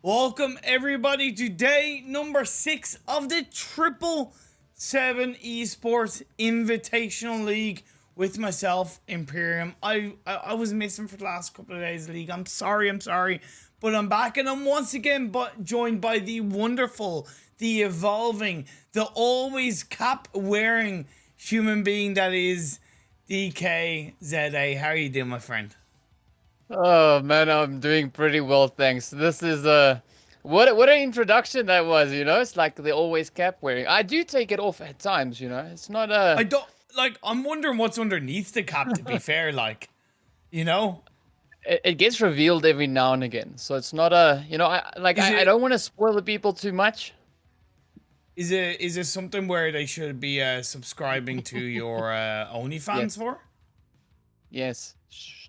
Welcome everybody to day number 6 of the 777 Esports Invitational League with myself, Imperium. I was missing for the last couple of days of the league. I'm sorry, but I'm back and I'm once again joined by the wonderful, the evolving, the always cap wearing human being that is DKZA. How are you doing, my friend? Oh man, I'm doing pretty well, thanks. This is what an introduction that was, you know? It's like the always cap wearing. I do take it off at times, you know. It's not I don't like. I'm wondering what's underneath the cap. To be fair, like, you know, it gets revealed every now and again, so it's not a, you know, I don't want to spoil the people too much. Is it something where they should be subscribing to your OnlyFans for? Yes. Shh.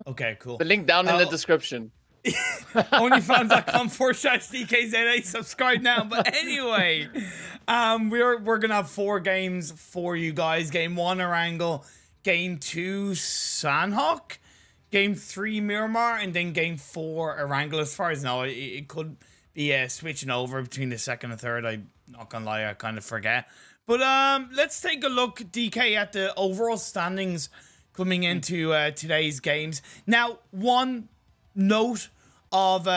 Okay, cool. The link down in the description. Onlyfans.com/DKZA. Subscribe now. But anyway, we're gonna have 4 games for you guys. Game 1, Erangel. Game 2, Sanhok. Game 3, Miramar, and then game 4, Erangel. As far as I know, it could be switching over between the second and third. I'm not gonna lie, I kind of forget. But let's take a look, DK, at the overall standings coming into today's games. Now, one note of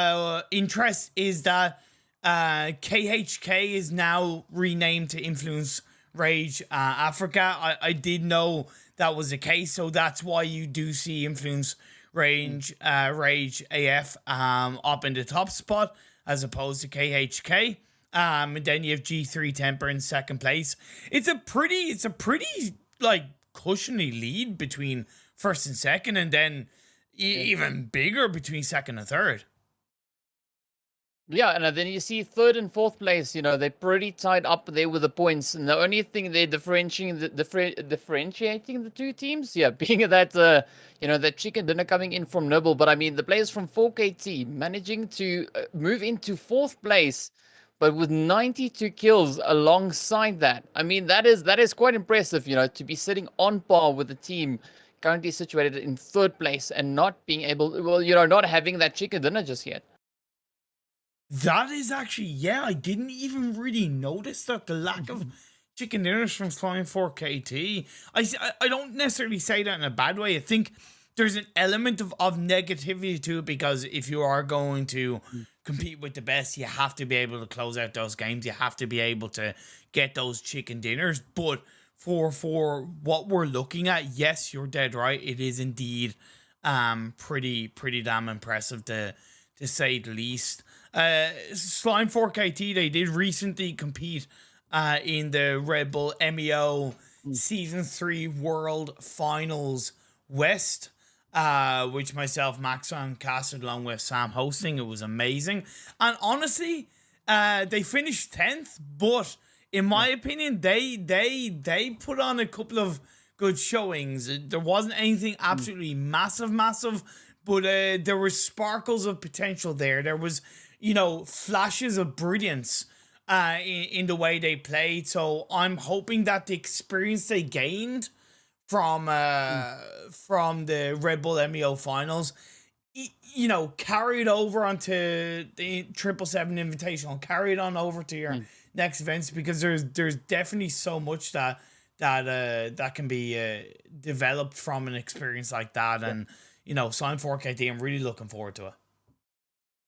interest is that KHK is now renamed to Influence Rage Africa. I did know that was the case, so that's why you do see Influence Rage AF up in the top spot as opposed to KHK. And then you have G3 Temper in second place. It's a pretty like cushiony lead between first and second, and then even bigger between second and third. Yeah, and then you see third and fourth place, you know, they're pretty tied up there with the points. And the only thing they're differentiating the two teams, yeah, being that, you know, that chicken dinner coming in from Nibble. But I mean, the players from 4KT managing to move into fourth place, but with 92 kills alongside that. I mean, that is quite impressive, you know, to be sitting on par with the team currently situated in third place and not being able, well, you know, not having that chicken dinner just yet. That is actually, yeah, I didn't even really notice that, the lack of chicken dinners from Slime 4KT. I don't necessarily say that in a bad way. I think there's an element of negativity to it, because if you are going to compete with the best, you have to be able to close out those games. You have to be able to get those chicken dinners. But for what we're looking at, yes, you're dead right. It is indeed pretty damn impressive, to say the least. Slime 4KT, they did recently compete in the Red Bull MEO Season 3 World Finals West, which myself, Maxon, casted along with Sam hosting. It was amazing. And honestly, they finished 10th, but in my opinion, they put on a couple of good showings. There wasn't anything absolutely massive, but there were sparkles of potential there. There was, you know, flashes of brilliance in the way they played. So I'm hoping that the experience they gained from the Red Bull MEO finals, you know, carried over onto the 777 Invitational, carried on over to your next events, because there's definitely so much that can be developed from an experience like that. And you know, Sign 4KT, I'm really looking forward to it.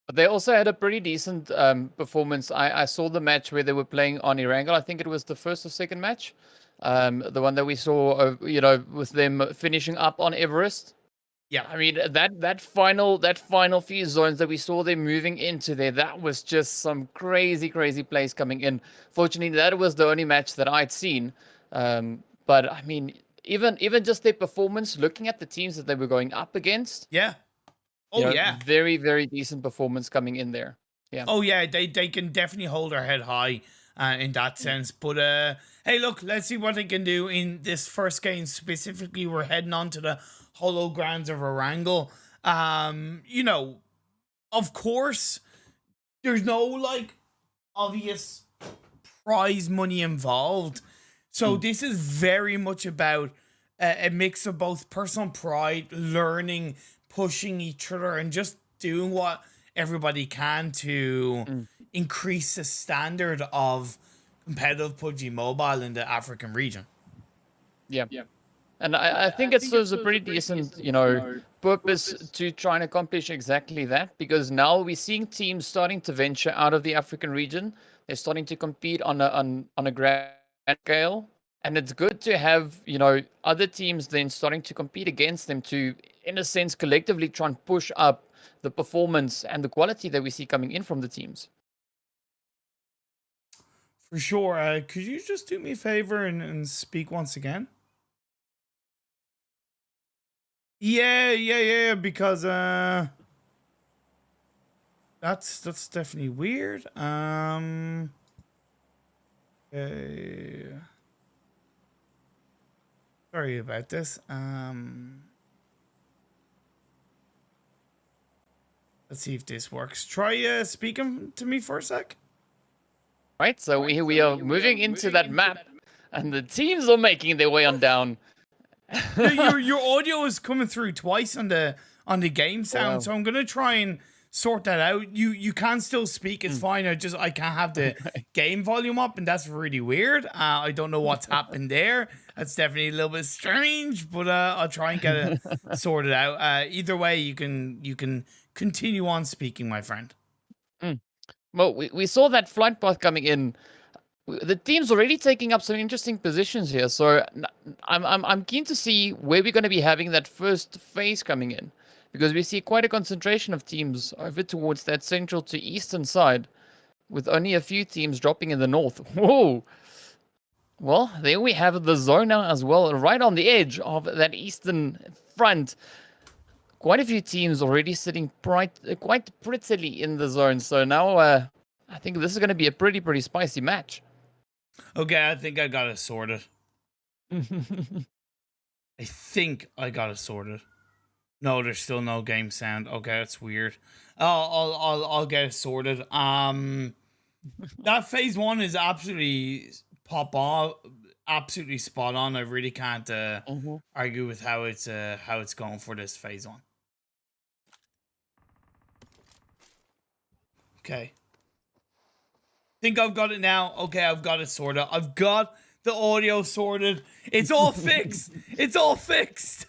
But they also had a pretty decent performance. I saw the match where they were playing on Erangel. I think it was the first or second match. The one that we saw, you know, with them finishing up on Everest. Yeah, I mean, that final few zones that we saw them moving into there, that was just some crazy plays coming in. Fortunately, that was the only match that I'd seen. But I mean, even just their performance, looking at the teams that they were going up against. yeah. You know, Yeah. very decent performance coming in there. Yeah. Oh yeah, they can definitely hold their head high in that sense. But hey, look, let's see what they can do in this first game specifically. We're heading on to the holograms of Erangel. You know, of course, there's no like obvious prize money involved. So this is very much about a mix of both personal pride, learning, pushing each other, and just doing what everybody can to increase the standard of competitive PUBG Mobile in the African region. Yeah. And I think it serves a pretty decent, you know, purpose to try and accomplish exactly that, because now we're seeing teams starting to venture out of the African region. They're starting to compete on a grand scale. And it's good to have, you know, other teams then starting to compete against them to, in a sense, collectively try and push up the performance and the quality that we see coming in from the teams. For sure. Could you just do me a favor and speak once again? Yeah, because that's definitely weird. Okay. Sorry about this. Let's see if this works. Try speaking to me for a sec. Right, so we are moving into that map, and the teams are making their way on down. Your audio is coming through twice on the game sound, Wow. so I'm gonna try and sort that out. You can still speak, it's fine. I can't have the game volume up, and that's really weird. I don't know what's happened there. That's definitely a little bit strange, but I'll try and get it sorted out. Either way, you can continue on speaking, my friend. Well, we saw that flight path coming in. The team's already taking up some interesting positions here, so I'm keen to see where we're going to be having that first phase coming in, because we see quite a concentration of teams over towards that central to eastern side, with only a few teams dropping in the north. Whoa! Well, there we have the zone now as well, right on the edge of that eastern front. Quite a few teams already sitting quite prettily in the zone, so now I think this is going to be a pretty spicy match. Okay, I think I got it sorted. I think I got it sorted. No, there's still no game sound. Okay, that's weird. I'll get it sorted. That phase 1 is absolutely absolutely spot on. I really can't argue with how it's going for this phase 1. Okay. Think I've got it now. Okay, I've got it sorted. I've got the audio sorted. It's all fixed. It's all fixed.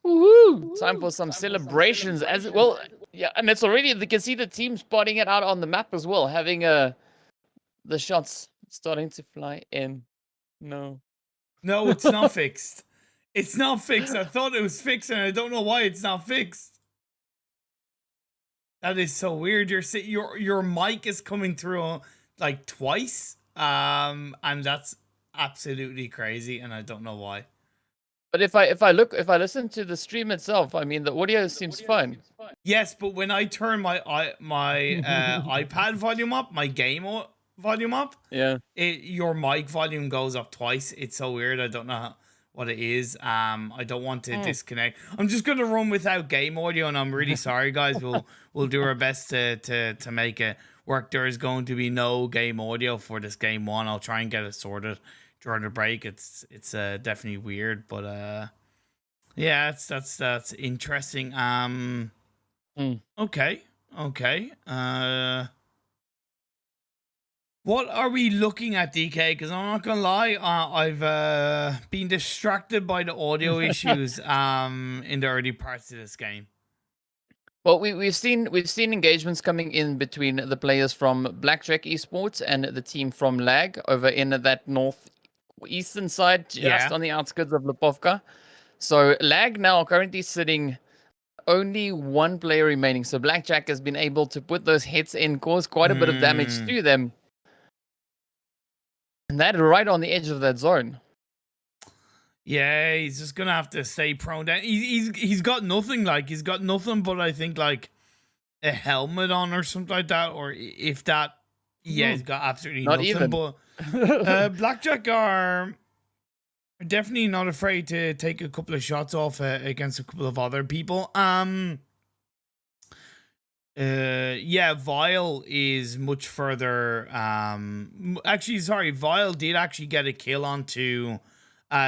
Woohoo! Time for some celebrations as well. Yeah, and it's already, you can see the team spotting it out on the map as well, having the shots starting to fly in. No, it's not fixed. It's not fixed. I thought it was fixed, and I don't know why it's not fixed. That is so weird. Your mic is coming through like twice, and that's absolutely crazy, and I don't know why. but if I listen to the stream itself, I mean the audio seems fine. Yes, but when I turn my iPad volume up, my game volume up, Yeah, your mic volume goes up twice. It's so weird. I don't know what it is. I don't want to disconnect. I'm just gonna run without game audio, and I'm really sorry, guys. We'll do our best to make it work. There is going to be no game audio for this game 1. I'll try and get it sorted during the break. It's definitely weird, but yeah, that's interesting. Okay. What are we looking at, DK? Because I'm not gonna lie, I've been distracted by the audio issues in the early parts of this game. well, we've seen engagements coming in between the players from Blackjack Esports and the team from Lag over in that northeastern side, just on the outskirts of Lipovka. So Lag now currently sitting only one player remaining. So Blackjack has been able to put those hits in, cause quite a bit of damage to them. And that right on the edge of that zone. Yeah, he's just gonna have to stay prone down. He's got nothing. Like, he's got nothing but, I think, like a helmet on or something like that. Or if that, he's got absolutely Not nothing. even. But Blackjack are definitely not afraid to take a couple of shots off against a couple of other people. Vile is much further. Actually, sorry, Vile did actually get a kill onto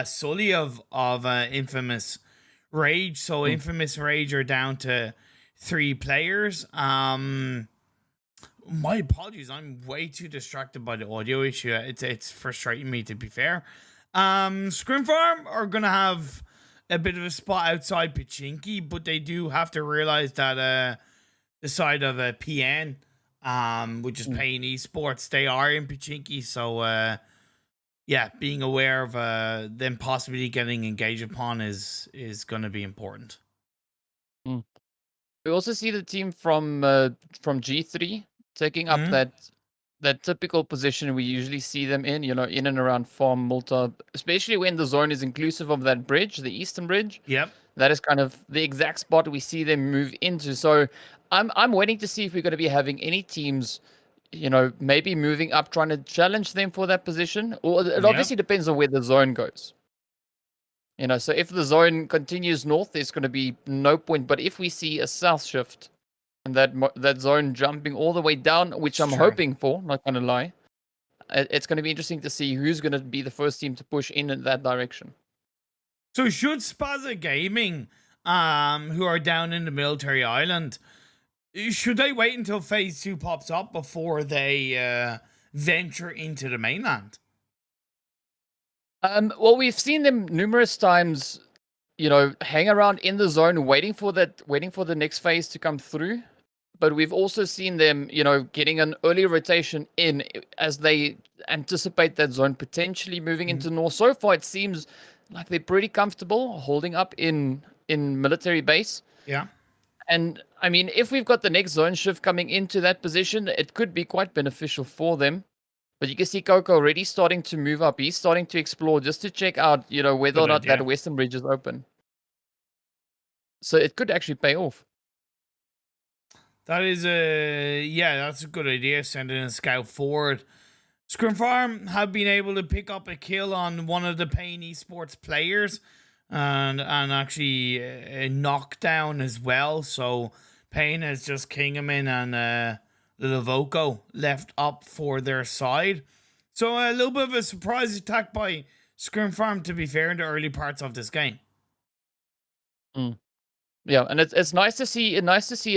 Sully of Infamous Rage. So Infamous Rage are down to 3 players. My apologies, I'm way too distracted by the audio issue. It's frustrating me, to be fair. Scrimfarm are gonna have a bit of a spot outside Pachinki, but they do have to realize that the side of PN, which is Paying Esports, they are in Pachinki. So being aware of them possibly getting engaged upon is going to be important. We also see the team from G3 taking up that typical position we usually see them in, in and around Farm Multa, especially when the zone is inclusive of that bridge, the eastern bridge. Yep. That is kind of the exact spot we see them move into. So I'm waiting to see if we're going to be having any teams, maybe moving up, trying to challenge them for that position. Or it obviously depends on where the zone goes. You know, so if the zone continues north, there's going to be no point. But if we see a south shift and that zone jumping all the way down, which I'm hoping for, not going to lie, it's going to be interesting to see who's going to be the first team to push in that direction. So should Spaza Gaming, who are down in the military island, should they wait until phase 2 pops up before they venture into the mainland? Well, we've seen them numerous times, you know, hang around in the zone, waiting for the next phase to come through. But we've also seen them, you know, getting an early rotation in as they anticipate that zone potentially moving into north. So far, it seems like they're pretty comfortable holding up in military base. Yeah. And I mean, if we've got the next zone shift coming into that position, it could be quite beneficial for them. But you can see Coco already starting to move up. He's starting to explore just to check out, you know, whether or not that western bridge is open. So it could actually pay off. That is that's a good idea, sending a scout forward. Scrimfarm have been able to pick up a kill on one of the Pain Esports players and actually a knockdown as well. So Pain has just Kingaman and Little Voco left up for their side. So a little bit of a surprise attack by Scrimfarm, to be fair, in the early parts of this game. Yeah, and it's nice to see a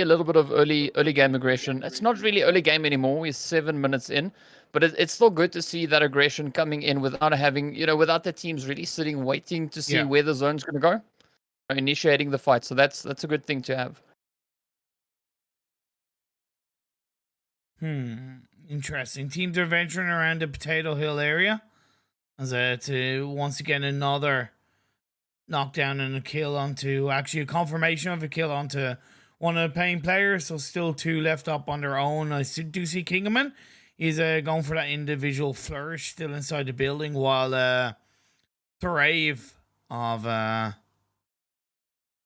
little bit of early game aggression. It's not really early game anymore. We're 7 minutes in, but it's still good to see that aggression coming in without having, you know, without the teams really sitting waiting to see where the zone's going to go, initiating the fight. So that's a good thing to have. Interesting. Teams are venturing around the Potato Hill area as to once again another knockdown and a kill onto, actually a confirmation of a kill onto one of the Pain players. So still 2 left up on their own. I do see Kingaman. He's going for that individual flourish still inside the building, while Thrave of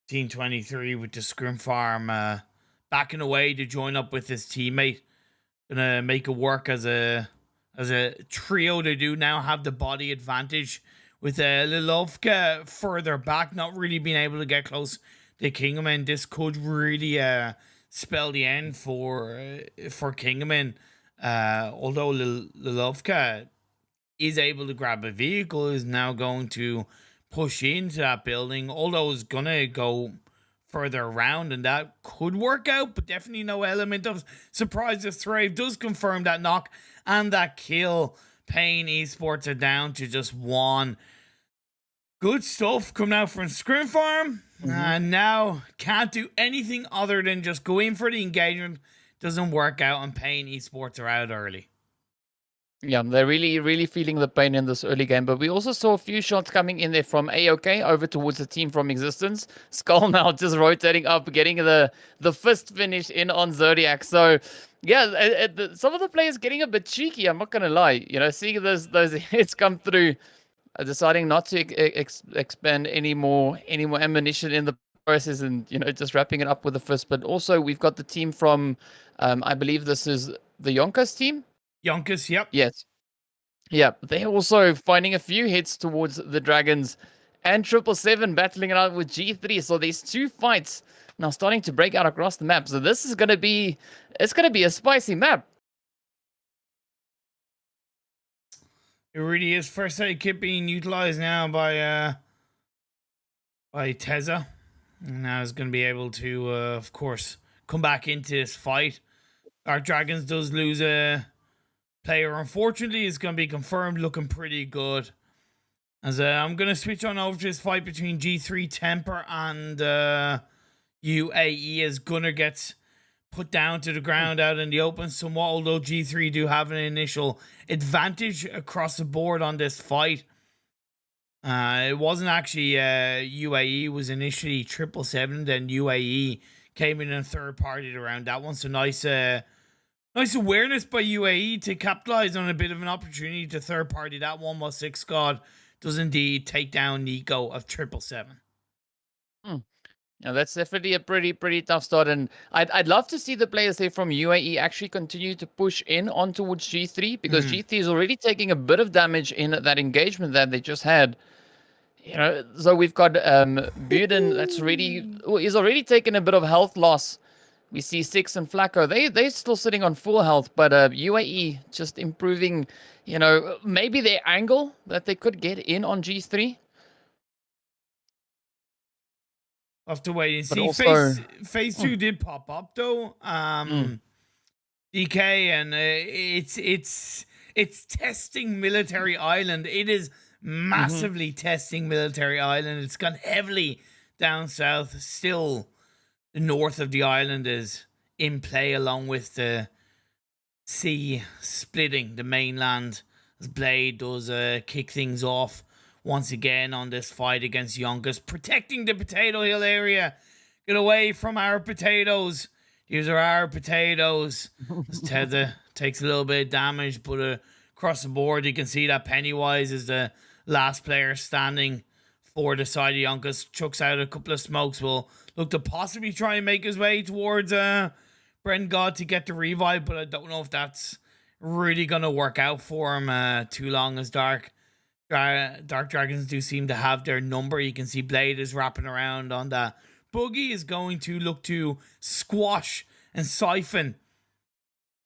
Team 23 with the Scrimfarm backing away to join up with his teammate. Gonna make it work as a trio. They do now have the body advantage with Lilovka further back, not really being able to get close to Kingaman. This could really spell the end for Kingaman. Although Lilovka is able to grab a vehicle, is now going to push into that building, although it's gonna go further around, and that could work out, but definitely no element of surprise as Thrave does confirm that knock and that kill. Pain Esports are down to just 1. Good stuff coming out from Scrimfarm. And now can't do anything other than just go in for the engagement. Doesn't work out, and Pain Esports are out early. Yeah, they're really feeling the pain in this early game. But we also saw a few shots coming in there from AOK over towards the team from Existence. Skull now just rotating up, getting the fist finish in on Zodiac. So yeah, some of the players getting a bit cheeky, I'm not gonna lie. You know, seeing those hits come through, deciding not to expend any more ammunition in the process, and you know, just wrapping it up with a fist. But also we've got the team from I believe this is the Yonkous team. Yonkous, yep. Yes. Yeah, they're also finding a few hits towards the Dragons, and 777 battling it out with G3. So there's 2 fights now starting to break out across the map. So this is gonna be a spicy map. It really is. First aid kit being utilized now by Teza. Now is going to be able to, of course, come back into this fight. Our Dragons does lose a player. Unfortunately, it's going to be confirmed looking pretty good. As I'm going to switch on over to this fight between G3 Temper and UAE as Gunner gets put down to the ground out in the open somewhat, although G3 do have an initial advantage across the board on this fight. It wasn't actually UAE, was initially 777, then UAE came in and third partied around that one. So nice awareness by UAE to capitalize on a bit of an opportunity to third party that one, while 6 God does indeed take down Nico of 777. Yeah, that's definitely a pretty tough start, and I'd love to see the players there from UAE actually continue to push in on towards G3, because G3 is already taking a bit of damage in that engagement that they just had. So we've got Buden that's he's already taken a bit of health loss. We see Six and Flacco. They're still sitting on full health, but UAE just improving, maybe their angle that they could get in on G3. Have to wait and But see. also, Phase 2 did pop up though. DK, and it's testing Military Island. It is massively testing Military Island. It's gone heavily down south. Still, the north of the island is in play, along with the sea splitting the mainland, as Blade does kick things off once again on this fight against Yonkous, protecting the Potato Hill area. Get away from our potatoes. These are our potatoes. As Tedda takes a little bit of damage, but across the board, you can see that Pennywise is the last player standing for the side of Yonkous. Chucks out a couple of smokes. Will look to possibly try and make his way towards Brent God to get the revive, but I don't know if that's really going to work out for him too long, as Dark Dragons do seem to have their number. You can see Blade is wrapping around on that. Boogie is going to look to squash and siphon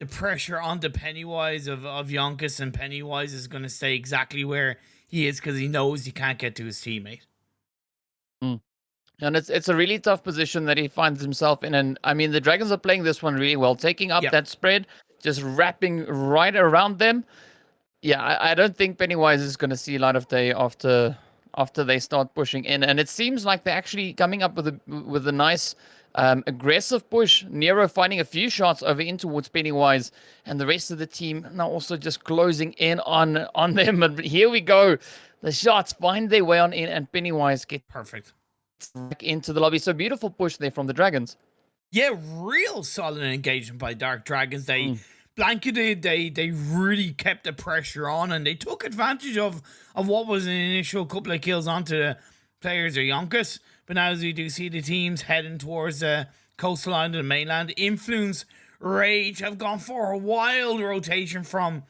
the pressure onto Pennywise of Yonkous, and Pennywise is going to stay exactly where he is because he knows he can't get to his teammate. And it's a really tough position that he finds himself in. And I mean, the Dragons are playing this one really well, taking up that spread, just wrapping right around them. Yeah, I don't think Pennywise is going to see light of day after they start pushing in. And it seems like they're actually coming up with a nice aggressive push. Nero finding a few shots over in towards Pennywise, and the rest of the team now also just closing in on them. But here we go. The shots find their way on in, and Pennywise get perfect back into the lobby. So beautiful push there from the Dragons. Yeah, real solid engagement by Dark Dragons. They blanketed, they really kept the pressure on, and they took advantage of what was an initial couple of kills onto the players of Yonkous. But now, as we do see the teams heading towards the coastline of the mainland, Influence, Rage have gone for a wild rotation from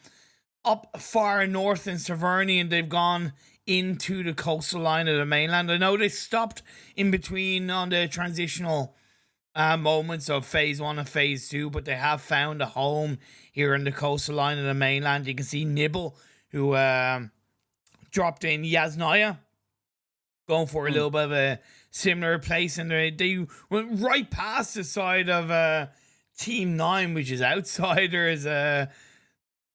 up far north in Severny, and they've gone into the coastal line of the mainland. I know they stopped in between on the transitional moments of phase 1 and phase 2, but they have found a home here in the coastal line of the mainland. You can see Nibble, who dropped in Yasnaya, going for a little bit of a similar place, and they went right past the side of Team 9, which is Outsiders.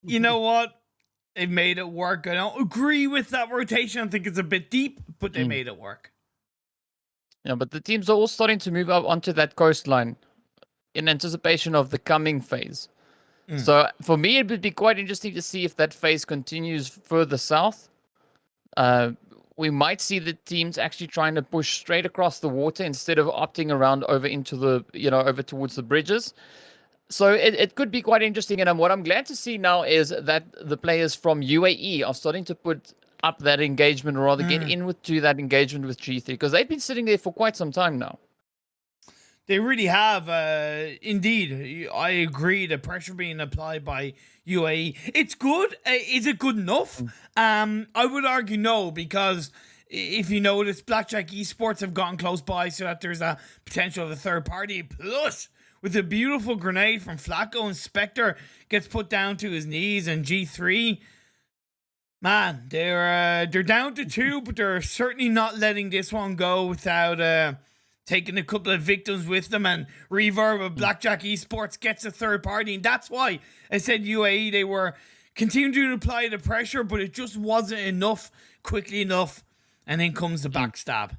You know what? They've made it work. I don't agree with that rotation. I think it's a bit deep, but they made it work. Yeah, but the teams are all starting to move up onto that coastline in anticipation of the coming phase. So for me, it would be quite interesting to see if that phase continues further south. We might see the teams actually trying to push straight across the water instead of opting around over into the, over towards the bridges. So it could be quite interesting. And what I'm glad to see now is that the players from UAE are starting to put up that engagement, or rather get into that engagement with G3, because they've been sitting there for quite some time now. They really have. Indeed, I agree. The pressure being applied by UAE, it's good. Is it good enough? I would argue no, because if you notice, Blackjack Esports have gotten close by, so that there's a potential of a third party. Plus, with a beautiful grenade from Flacco, and Spectre gets put down to his knees, and G3, man, they're down to 2, but they're certainly not letting this one go without taking a couple of victims with them. And Reverb of Blackjack Esports gets a third party, and that's why I said UAE, they were continuing to apply the pressure, but it just wasn't enough, quickly enough, and then comes the backstab.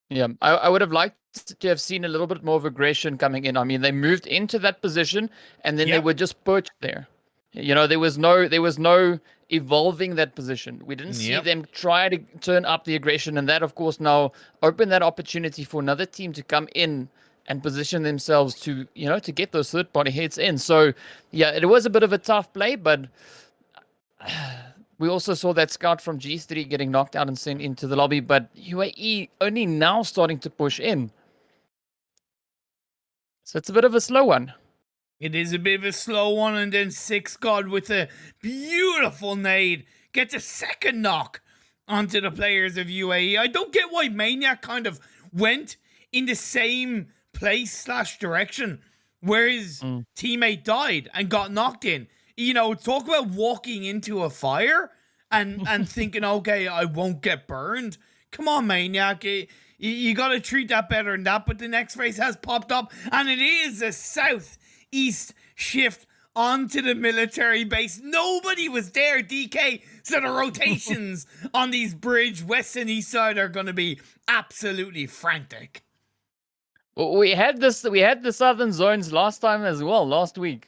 Yeah, I would have liked to have seen a little bit more of aggression coming in. I mean, they moved into that position, and then they were just perched there. There was no evolving that position. We didn't see them try to turn up the aggression, and that, of course, now opened that opportunity for another team to come in and position themselves to, to get those third-party hits in. So, yeah, it was a bit of a tough play, but we also saw that scout from G3 getting knocked out and sent into the lobby, but UAE only now starting to push in. So it's a bit of a slow one. It is a bit of a slow one, and then Six God with a beautiful nade gets a second knock onto the players of UAE. I don't get why Maniac kind of went in the same place / direction where his teammate died and got knocked in. You know, talk about walking into a fire and thinking, okay, I won't get burned. Come on, Maniac. You got to treat that better than that. But the next race has popped up, and it is a southeast shift onto the military base. Nobody was there, DK. So the rotations on these bridge, west and east side, are going to be absolutely frantic. Well, we had the southern zones last time as well, last week.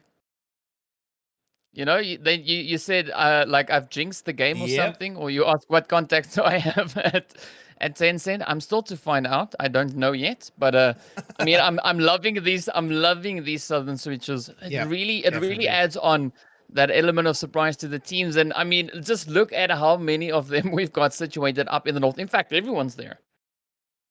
You know, you said like I've jinxed the game or something, or you asked what contacts do I have at Tencent. I'm still to find out. I don't know yet, but I mean, I'm loving these. I'm loving these southern switches. It really adds on that element of surprise to the teams. And I mean, just look at how many of them we've got situated up in the north. In fact, everyone's there.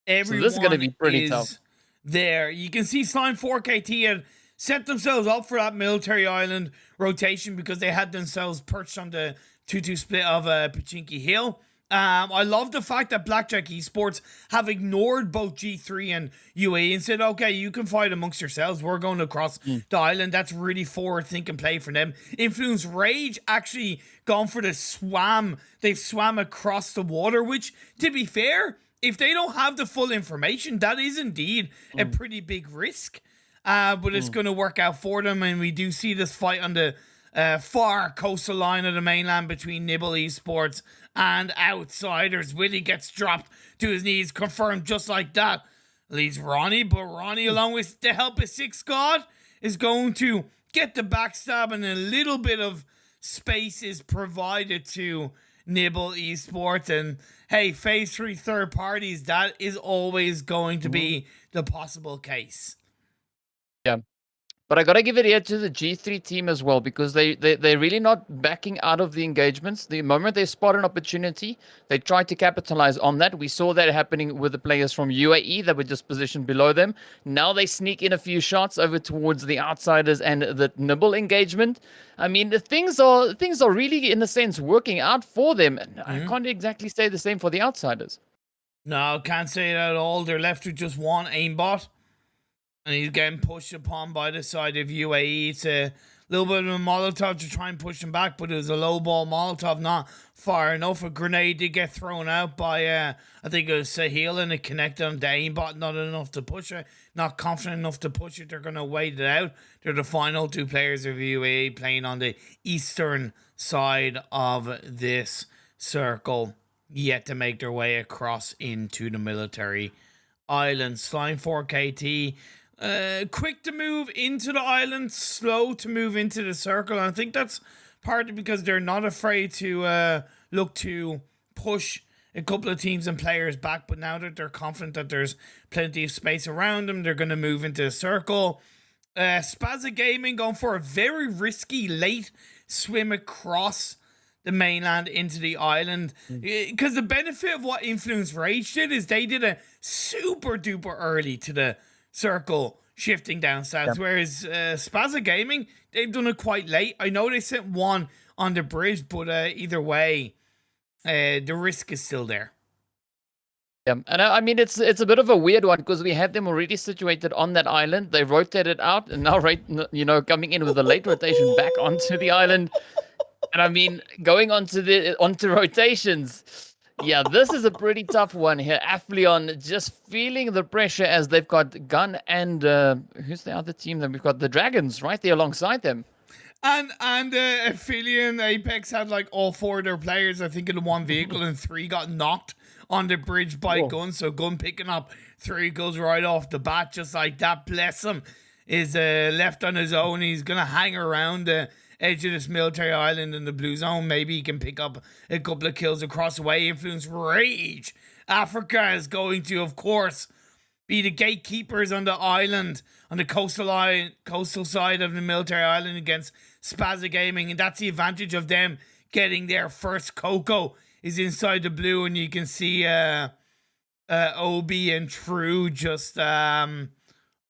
Everyone so this is going to be pretty tough. There, you can see Slime 4KT had set themselves up for that military island rotation because they had themselves perched on the 2-2 split of Pachinki Hill. I love the fact that Blackjack Esports have ignored both G3 and UAE and said, okay, you can fight amongst yourselves. We're going across the island. That's really forward-thinking play for them. Influence Rage actually gone for the swam. They've swam across the water, which, to be fair, if they don't have the full information, that is indeed a pretty big risk. But it's going to work out for them, and we do see this fight on the far coastal line of the mainland between Nibble Esports and Outsiders. Willie gets dropped to his knees, confirmed just like that. Leads Ronnie, but Ronnie, along with the help of Six God, is going to get the backstab, and a little bit of space is provided to Nibble Esports. And hey, phase 3 third parties, that is always going to be the possible case. Yeah. But I got to give it here to the G3 team as well, because they're really not backing out of the engagements. The moment they spot an opportunity, they try to capitalize on that. We saw that happening with the players from UAE that were just positioned below them. Now they sneak in a few shots over towards the Outsiders and the Nibble engagement. I mean, things are really, in a sense, working out for them. And I can't exactly say the same for the Outsiders. No, can't say that at all. They're left with just one aimbot, and he's getting pushed upon by the side of UAE. It's a little bit of a Molotov to try and push him back, but it was a low ball Molotov, not far enough. A grenade did get thrown out by, I think it was Sahil, and it connected him to aimbot, not enough to push it, not confident enough to push it. They're going to wait it out. They're the final two players of UAE playing on the eastern side of this circle, yet to make their way across into the military island. Slime 4KT, quick to move into the island, slow to move into the circle. And I think that's partly because they're not afraid to look to push a couple of teams and players back. But now that they're confident that there's plenty of space around them, they're going to move into the circle. Spaza Gaming going for a very risky late swim across the mainland into the island, because the benefit of what Influence Rage did is they did a super duper early to the circle shifting down south, whereas Spaza Gaming, they've done it quite late. I know they sent one on the bridge, but either way, the risk is still there. Yeah, and I mean, it's a bit of a weird one, because we had them already situated on that island. They rotated out, and now, coming in with a late rotation back onto the island. And I mean, going onto rotations, yeah, this is a pretty tough one here. Aphelion just feeling the pressure as they've got Gun and who's the other team? Then we've got the Dragons right there alongside them. And Aphelion, Apex had like all four of their players, I think, in the one vehicle, and 3 got knocked on the bridge by Gun. So Gun picking up 3 goes right off the bat, just like that. Bless him, is left on his own. He's gonna hang around the edge of this military island in the blue zone. Maybe he can pick up a couple of kills across the way. Influence Rage Africa is going to, of course, be the gatekeepers on the island, on the coastal side of the military island against Spaza Gaming, and that's the advantage of them getting their first. Coco is inside the blue, and you can see Obi and True just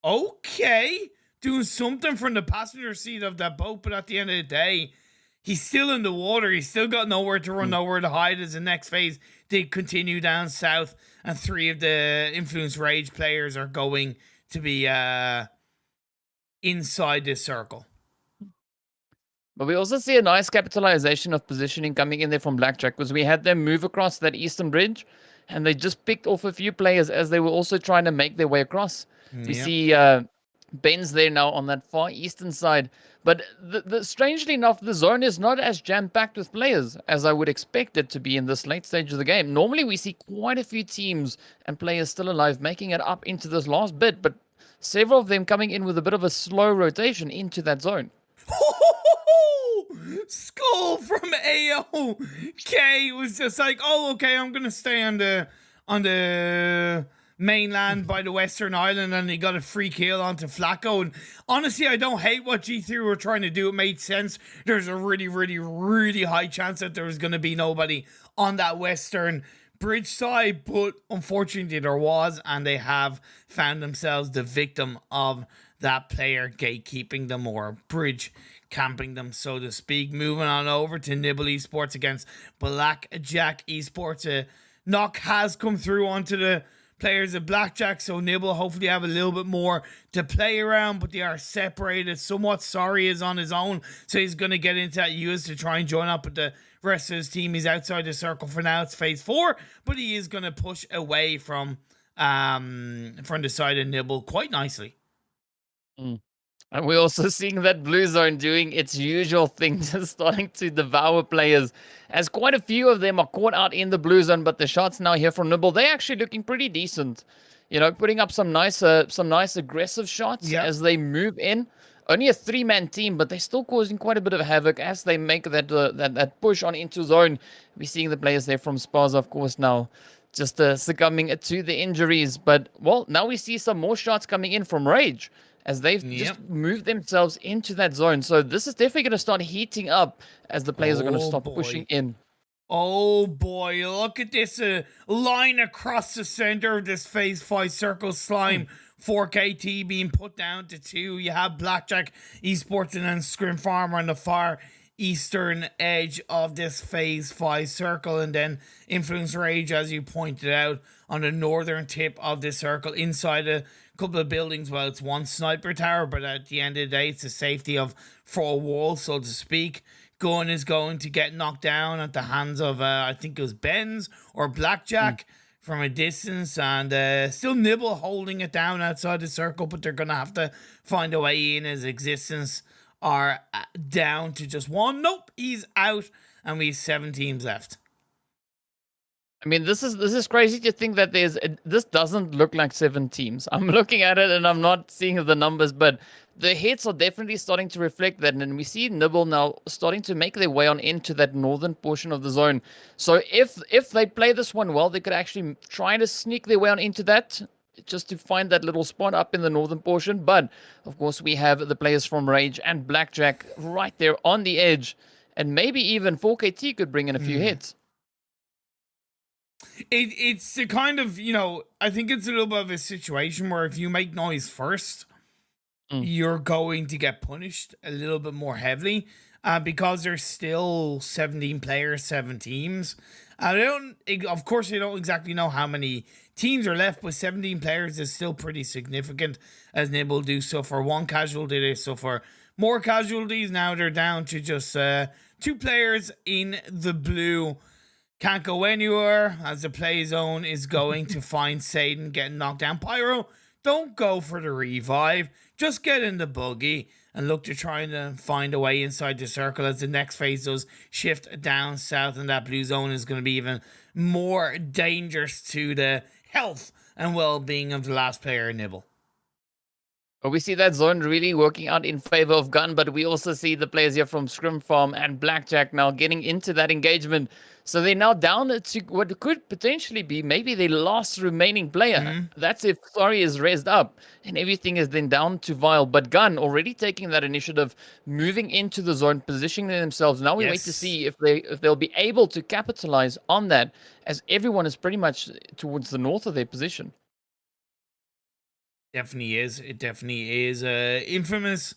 okay, doing something from the passenger seat of that boat. But at the end of the day, he's still in the water. He's still got nowhere to run, Mm. nowhere to hide as the next phase. They continue down south, and 3 of the Influence Rage players are going to be inside this circle. But we also see a nice capitalization of positioning coming in there from Blackjack, because we had them move across that eastern bridge, and they just picked off a few players as they were also trying to make their way across. We Yep. see Ben's there now on that far eastern side. But strangely enough, the zone is not as jam-packed with players as I would expect it to be in this late stage of the game. Normally, we see quite a few teams and players still alive making it up into this last bit, but several of them coming in with a bit of a slow rotation into that zone. Skull from AOK was just like, oh, okay, I'm gonna stay on the mainland by the Western Island, and he got a free kill onto Flacco. And honestly, I don't hate what G3 were trying to do. It made sense. There's a really, really, really high chance that there was gonna be nobody on that Western bridge side, but unfortunately there was, and they have found themselves the victim of that player gatekeeping them, or bridge camping them, so to speak. Moving on over to Nibble Esports against Blackjack Esports. Knock has come through onto the players of Blackjack, so Nibble hopefully have a little bit more to play around, but they are separated somewhat. Sorry is on his own, so he's going to get into that US to try and join up with the rest of his team. He's outside the circle for now. It's phase 4, but he is going to push away from the side of Nibble quite nicely. And we're also seeing that blue zone doing its usual thing, just starting to devour players, as quite a few of them are caught out in the blue zone. But the shots now here from Nibble, they're actually looking pretty decent. You know, putting up some nice aggressive shots as they move in. Only a 3-man team, but they're still causing quite a bit of havoc as they make that push on into zone. We're seeing the players there from Spaza, of course, now just succumbing to the injuries. But, well, now we see some more shots coming in from Rage, as they've just moved themselves into that zone. So this is definitely going to start heating up as the players are going to stop pushing in. Oh boy, look at this line across the center of this phase 5 circle. Slime 4KT being put down to 2. You have Blackjack Esports and then Scrimfarm on the far eastern edge of this phase 5 circle, and then Influence Rage, as you pointed out, on the northern tip of the circle inside a couple of buildings. Well, it's one sniper tower, but at the end of the day, it's the safety of 4 walls, so to speak. Gun is going to get knocked down at the hands of I think it was Benz or Blackjack from a distance, and still Nibble holding it down outside the circle, but they're gonna have to find a way in, as existence are down to just 1. Nope, he's out, and we have 7 teams left. I mean, this is crazy to think that this doesn't look like 7 teams. I'm looking at it and I'm not seeing the numbers, but the hits are definitely starting to reflect that. And we see Nibble now starting to make their way on into that northern portion of the zone. So if they play this one well, they could actually try to sneak their way on into that, just to find that little spot up in the northern portion. But of course, we have the players from Rage and Blackjack right there on the edge, and maybe even 4KT could bring in a few hits. It's the kind of, you know, I think it's a little bit of a situation where if you make noise first, you're going to get punished a little bit more heavily, because there's still 17 players, 7 teams. Of course, I don't exactly know how many teams are left, but 17 players is still pretty significant, as Nibble do suffer 1 casualty. They suffer more casualties. Now they're down to just 2 players in the blue. Can't go anywhere, as the play zone is going to find Satan getting knocked down. Pyro, don't go for the revive. Just get in the buggy and look to try to find a way inside the circle, as the next phase does shift down south, and that blue zone is going to be even more dangerous to the health and well-being of the last player, Nibble. Well, we see that zone really working out in favor of Gun, but we also see the players here from Scrimfarm and Blackjack now getting into that engagement. So they're now down to what could potentially be maybe their last remaining player. That's if Sorry is raised up, and everything is then down to Vile. But Gun already taking that initiative, moving into the zone, positioning themselves. Now we wait to see if they'll be able to capitalize on that, as everyone is pretty much towards the north of their position. Definitely is. It definitely is. Infamous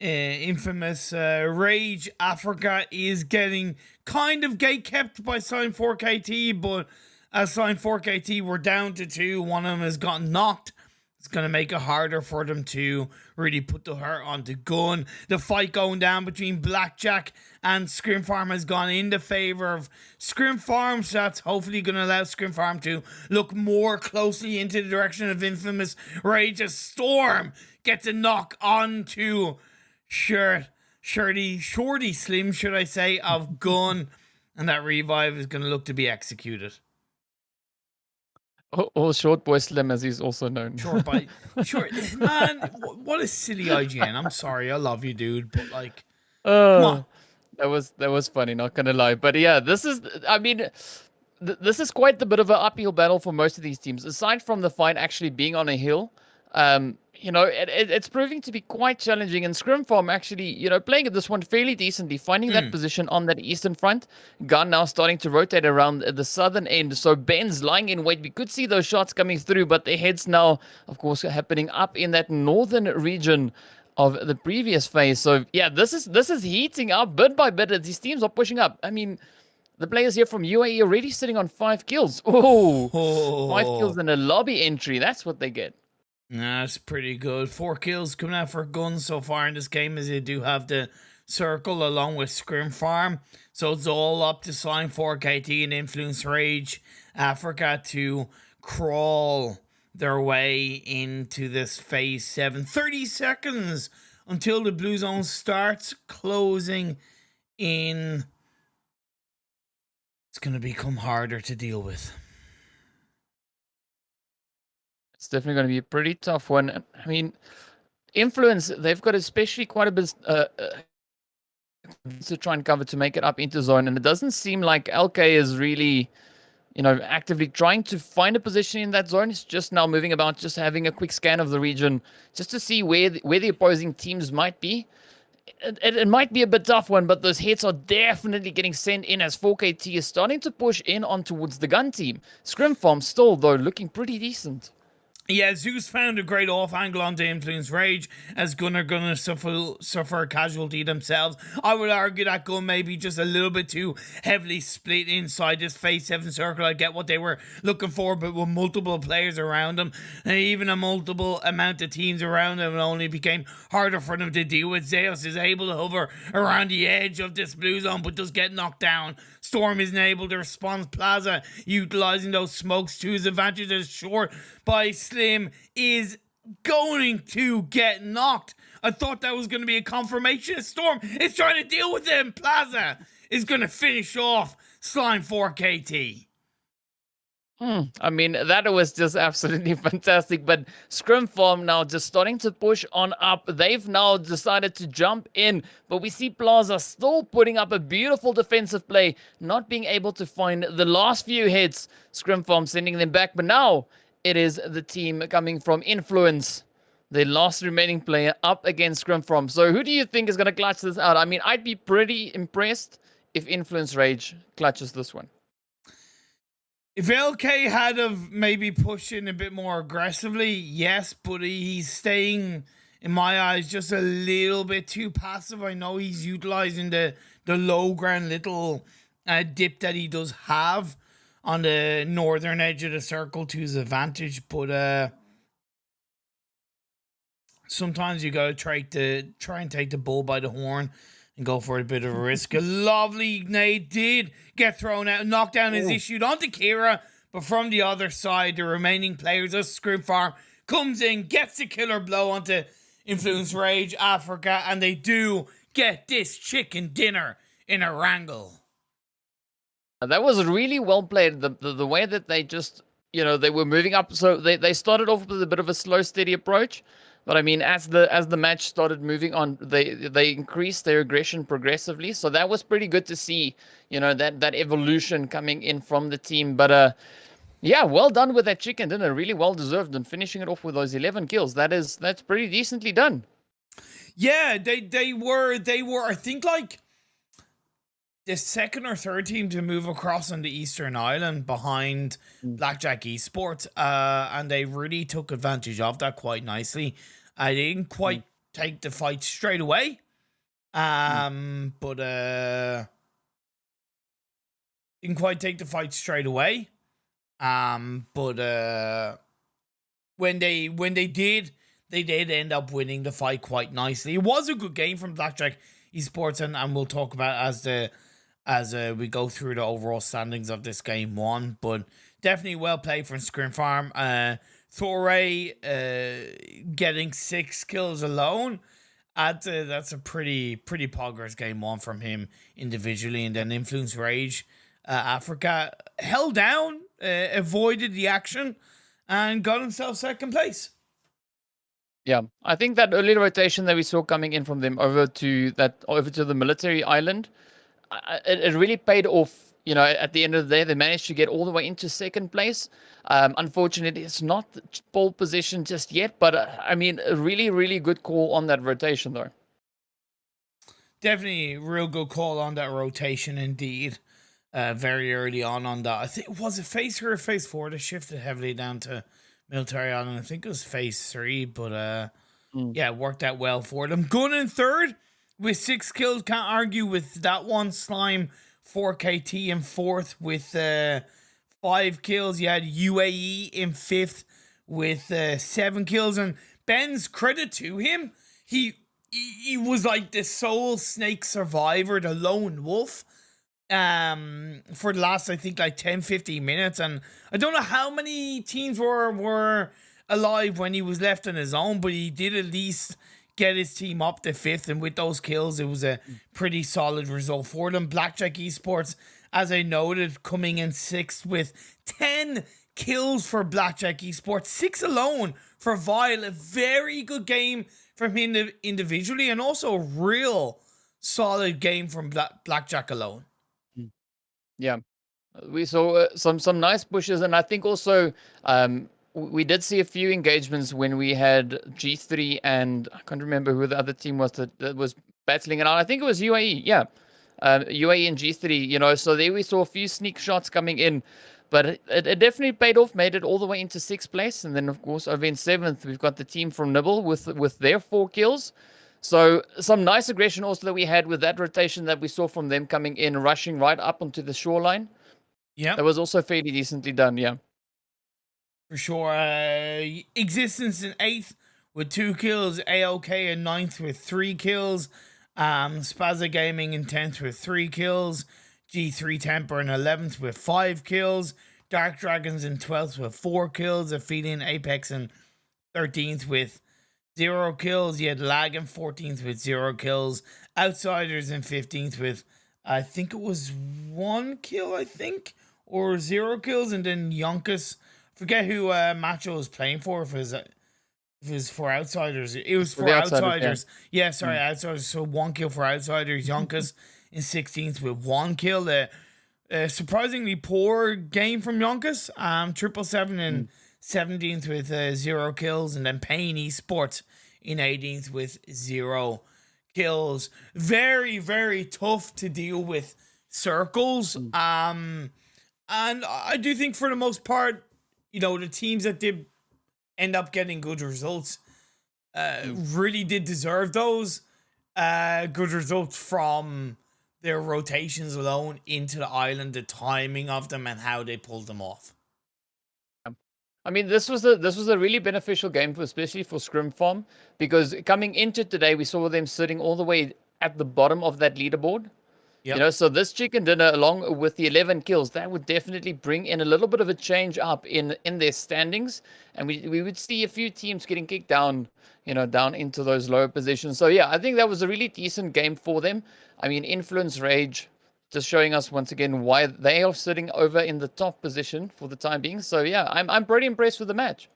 infamous Rage Africa is getting kind of gate-kept by Sign 4KT, but as Sign 4KT were down to 2, one of them has gotten knocked. It's going to make it harder for them to really put the hurt onto Gun. The fight going down between Blackjack and Scrimfarm has gone in the favor of Scrimfarm, so that's hopefully going to allow Scrimfarm to look more closely into the direction of infamous Rage as Storm gets a knock onto Shorty Slim, should I say, of Gun, and that revive is going to look to be executed. Or Short Boy Slim, as he's also known. Short man, what a silly IGN. I'm sorry, I love you, dude, but like, come on. That was funny, not gonna lie. But yeah, this is, I mean, this is quite the bit of an uphill battle for most of these teams. Aside from the fight actually being on a hill, you know, it's proving to be quite challenging. And Scrimfarm actually, you know, playing this one fairly decently, finding that position on that eastern front. Gun now starting to rotate around the southern end. So Ben's lying in wait. We could see those shots coming through, but their heads now, of course, happening up in that northern region of the previous phase. So yeah, this is heating up bit by bit as these teams are pushing up. I mean, the players here from UAE already sitting on 5 kills. Oh, 5 kills in a lobby entry. That's what they get. That's pretty good. 4 kills coming out for Gun so far in this game, as they do have the circle along with Scrimfarm. So it's all up to Sign 4KT and Influence Rage Africa to crawl their way into this phase 7. 30 seconds until the blue zone starts closing in. It's going to become harder to deal with. It's definitely going to be a pretty tough one. I mean, Influence, they've got especially quite a bit to try and cover to make it up into zone. And it doesn't seem like LK is really, you know, actively trying to find a position in that zone. It's just now moving about, just having a quick scan of the region, just to see where the opposing teams might be. It might be a bit tough one, but those hits are definitely getting sent in as 4KT is starting to push in on towards the gun team. Scrimfarm still, though, looking pretty decent. Yeah, Zeus found a great off angle onto Influence Rage, as Gun are gonna suffer a casualty themselves. I would argue that Gun may be just a little bit too heavily split inside this phase 7 circle. I get what they were looking for, but with multiple players around them, and even a multiple amount of teams around them, it only became harder for them to deal with. Zeus is able to hover around the edge of this blue zone, but does get knocked down. Storm isn't able to respond. Plaza utilizing those smokes to his advantage, as Short by Slim is going to get knocked. I thought that was going to be a confirmation. Storm is trying to deal with him. Plaza is going to finish off Slime 4KT. I mean, that was just absolutely fantastic. But Scrimfarm now just starting to push on up. They've now decided to jump in. But we see Plaza still putting up a beautiful defensive play, not being able to find the last few hits. Scrimfarm sending them back. But now it is the team coming from Influence, the last remaining player, up against Scrimfarm. So who do you think is going to clutch this out? I mean, I'd be pretty impressed if Influence Rage clutches this one. If LK had of maybe pushed in a bit more aggressively, yes, but he's staying, in my eyes, just a little bit too passive. I know he's utilizing the low ground little dip that he does have on the northern edge of the circle to his advantage, but sometimes you gotta try and take the bull by the horn and go for a bit of a risk. A lovely nade did get thrown out. Knockdown is issued onto Kira, but from the other side, the remaining players of Scrimfarm comes in, gets the killer blow onto Influence Rage Africa, and they do get this chicken dinner in Erangel. That was really well played. The way that they just, you know, they were moving up. So they started off with a bit of a slow, steady approach. But I mean, as the match started moving on, they increased their aggression progressively. So that was pretty good to see, you know, that evolution coming in from the team. But yeah, well done with that chicken dinner. Really well deserved, and finishing it off with those 11 kills. That's pretty decently done. Yeah, they were. I think like the second or third team to move across on the Eastern Island behind Blackjack Esports, and they really took advantage of that quite nicely. I didn't quite take the fight straight away. But didn't quite take the fight straight away. But when they did end up winning the fight quite nicely. It was a good game from Blackjack Esports, and we'll talk about as we go through the overall standings of this game one. But definitely well played from Scrimfarm. Thorey getting 6 kills alone. That's a pretty poggers game one from him individually. And then Influence Rage Africa held down, avoided the action, and got himself second place. Yeah, I think that early rotation that we saw coming in from them over to the military island, it really paid off. You know, at the end of the day, they managed to get all the way into second place. Unfortunately, it's not the pole position just yet, but I mean, a really, really good call on that rotation, though. Definitely a real good call on that rotation, indeed. Very early on that. I think, was it phase 3 or phase 4 that shifted heavily down to military island? I think it was phase 3, but yeah, it worked out well for them. Gun in third with 6 kills. Can't argue with that one. Slime 4KT in fourth with 5 kills. You had UAE in fifth with 7 kills. And Ben's credit to him, he was like the sole snake survivor, the lone wolf, for the last, I think, like 10-15 minutes. And I don't know how many teams were alive when he was left on his own, but he did at least get his team up to 5th, and with those kills, it was a pretty solid result for them. Blackjack Esports, as I noted, coming in 6th with 10 kills for Blackjack Esports, 6 alone for Vile. A very good game from him individually, and also a real solid game from Blackjack alone. Yeah, we saw some nice pushes, and I think also we did see a few engagements when we had G3 and I can't remember who the other team was that was battling it out. I think it was UAE, yeah. UAE and G3, you know, so there we saw a few sneak shots coming in, but it definitely paid off, made it all the way into 6th place. And then, of course, over in 7th, we've got the team from Nibble with their 4 kills. So some nice aggression also that we had with that rotation that we saw from them coming in, rushing right up onto the shoreline. Yeah. That was also fairly decently done, yeah. For sure. Existence in 8th with 2 kills. AOK in 9th with 3 kills. Spaza Gaming in 10th with 3 kills. G3 Temper in 11th with 5 kills. Dark Dragons in 12th with 4 kills. Aphelion Apex in 13th with 0 kills. You had Lag in 14th with 0 kills. Outsiders in 15th with, I think it was 1 kill, or 0 kills. And then Yonkous, forget who Macho was playing for, if it was for Outsiders. It was for Outsiders. Yeah, sorry, Outsiders. So 1 kill for Outsiders. Yonkous in 16th with 1 kill. A surprisingly poor game from Yonkous. 777 in 17th with 0 kills. And then Pain Esports in 18th with 0 kills. Very, very tough to deal with circles. And I do think for the most part, you know, the teams that did end up getting good results really did deserve those good results from their rotations alone into the island, the timing of them, and how they pulled them off. I mean, this was a really beneficial game, especially for Scrimfarm, because coming into today, we saw them sitting all the way at the bottom of that leaderboard. Yep. You know, so this chicken dinner, along with the 11 kills, that would definitely bring in a little bit of a change up in their standings, and we would see a few teams getting kicked down, you know, down into those lower positions. So yeah, I think that was a really decent game for them. I mean, Influence Rage just showing us once again why they are sitting over in the top position for the time being. So yeah, I'm pretty impressed with the match.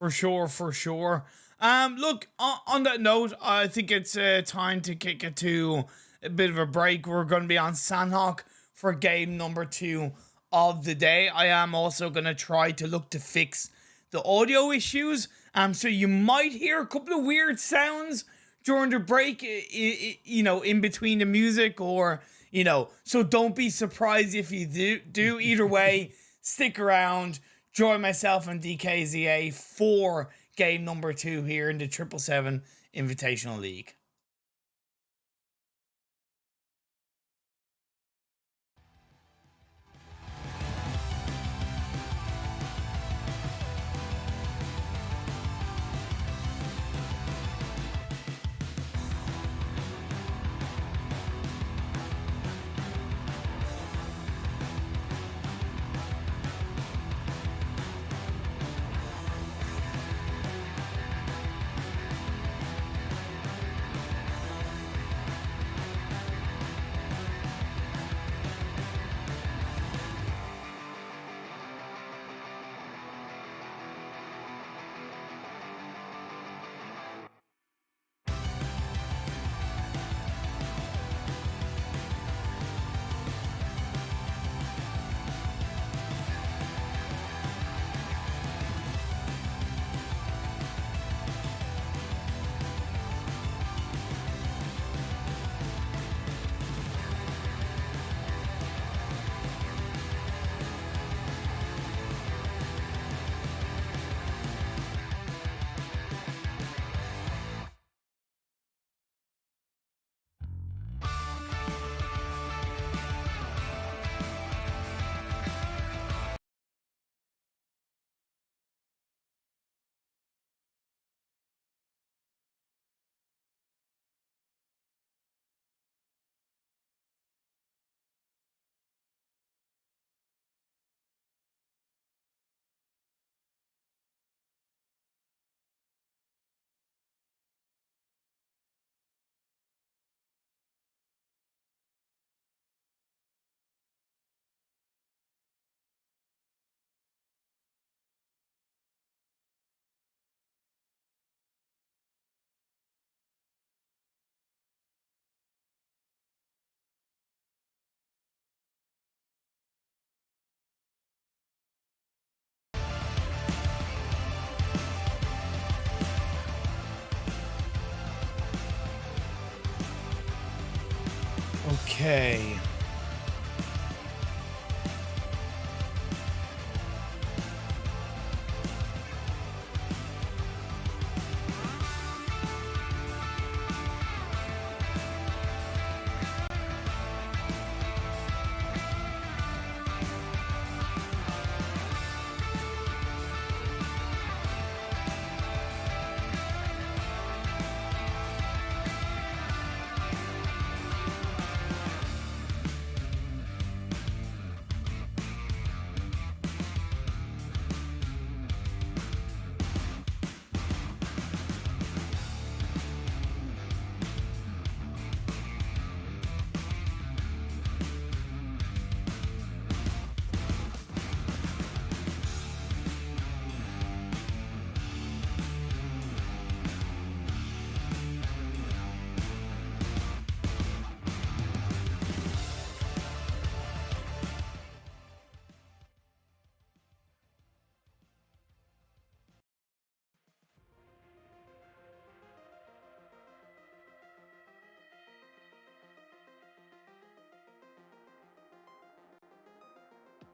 For sure, for sure. Look, on that note, I think it's time to kick it to a bit of a break. We're going to be on Sanhok for game number 2 of the day. I am also going to try to look to fix the audio issues. So you might hear a couple of weird sounds during the break, you know, in between the music, or, you know, so don't be surprised if you do. Either way, stick around, join myself and DKZA for game number 2 here in the 777 Invitational League. Okay.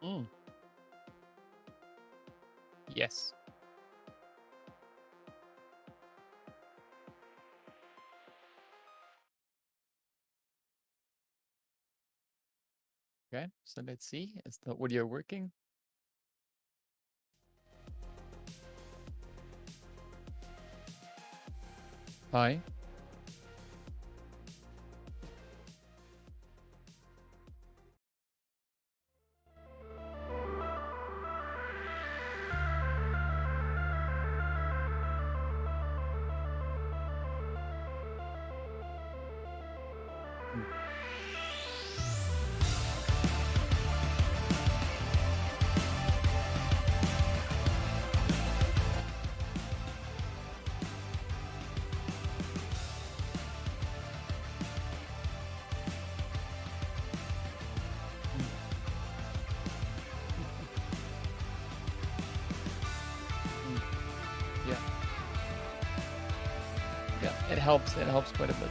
Mm. Yes. Okay, so let's see. Is the audio working? Hi. Yeah. Yeah, it helps. It helps quite a bit.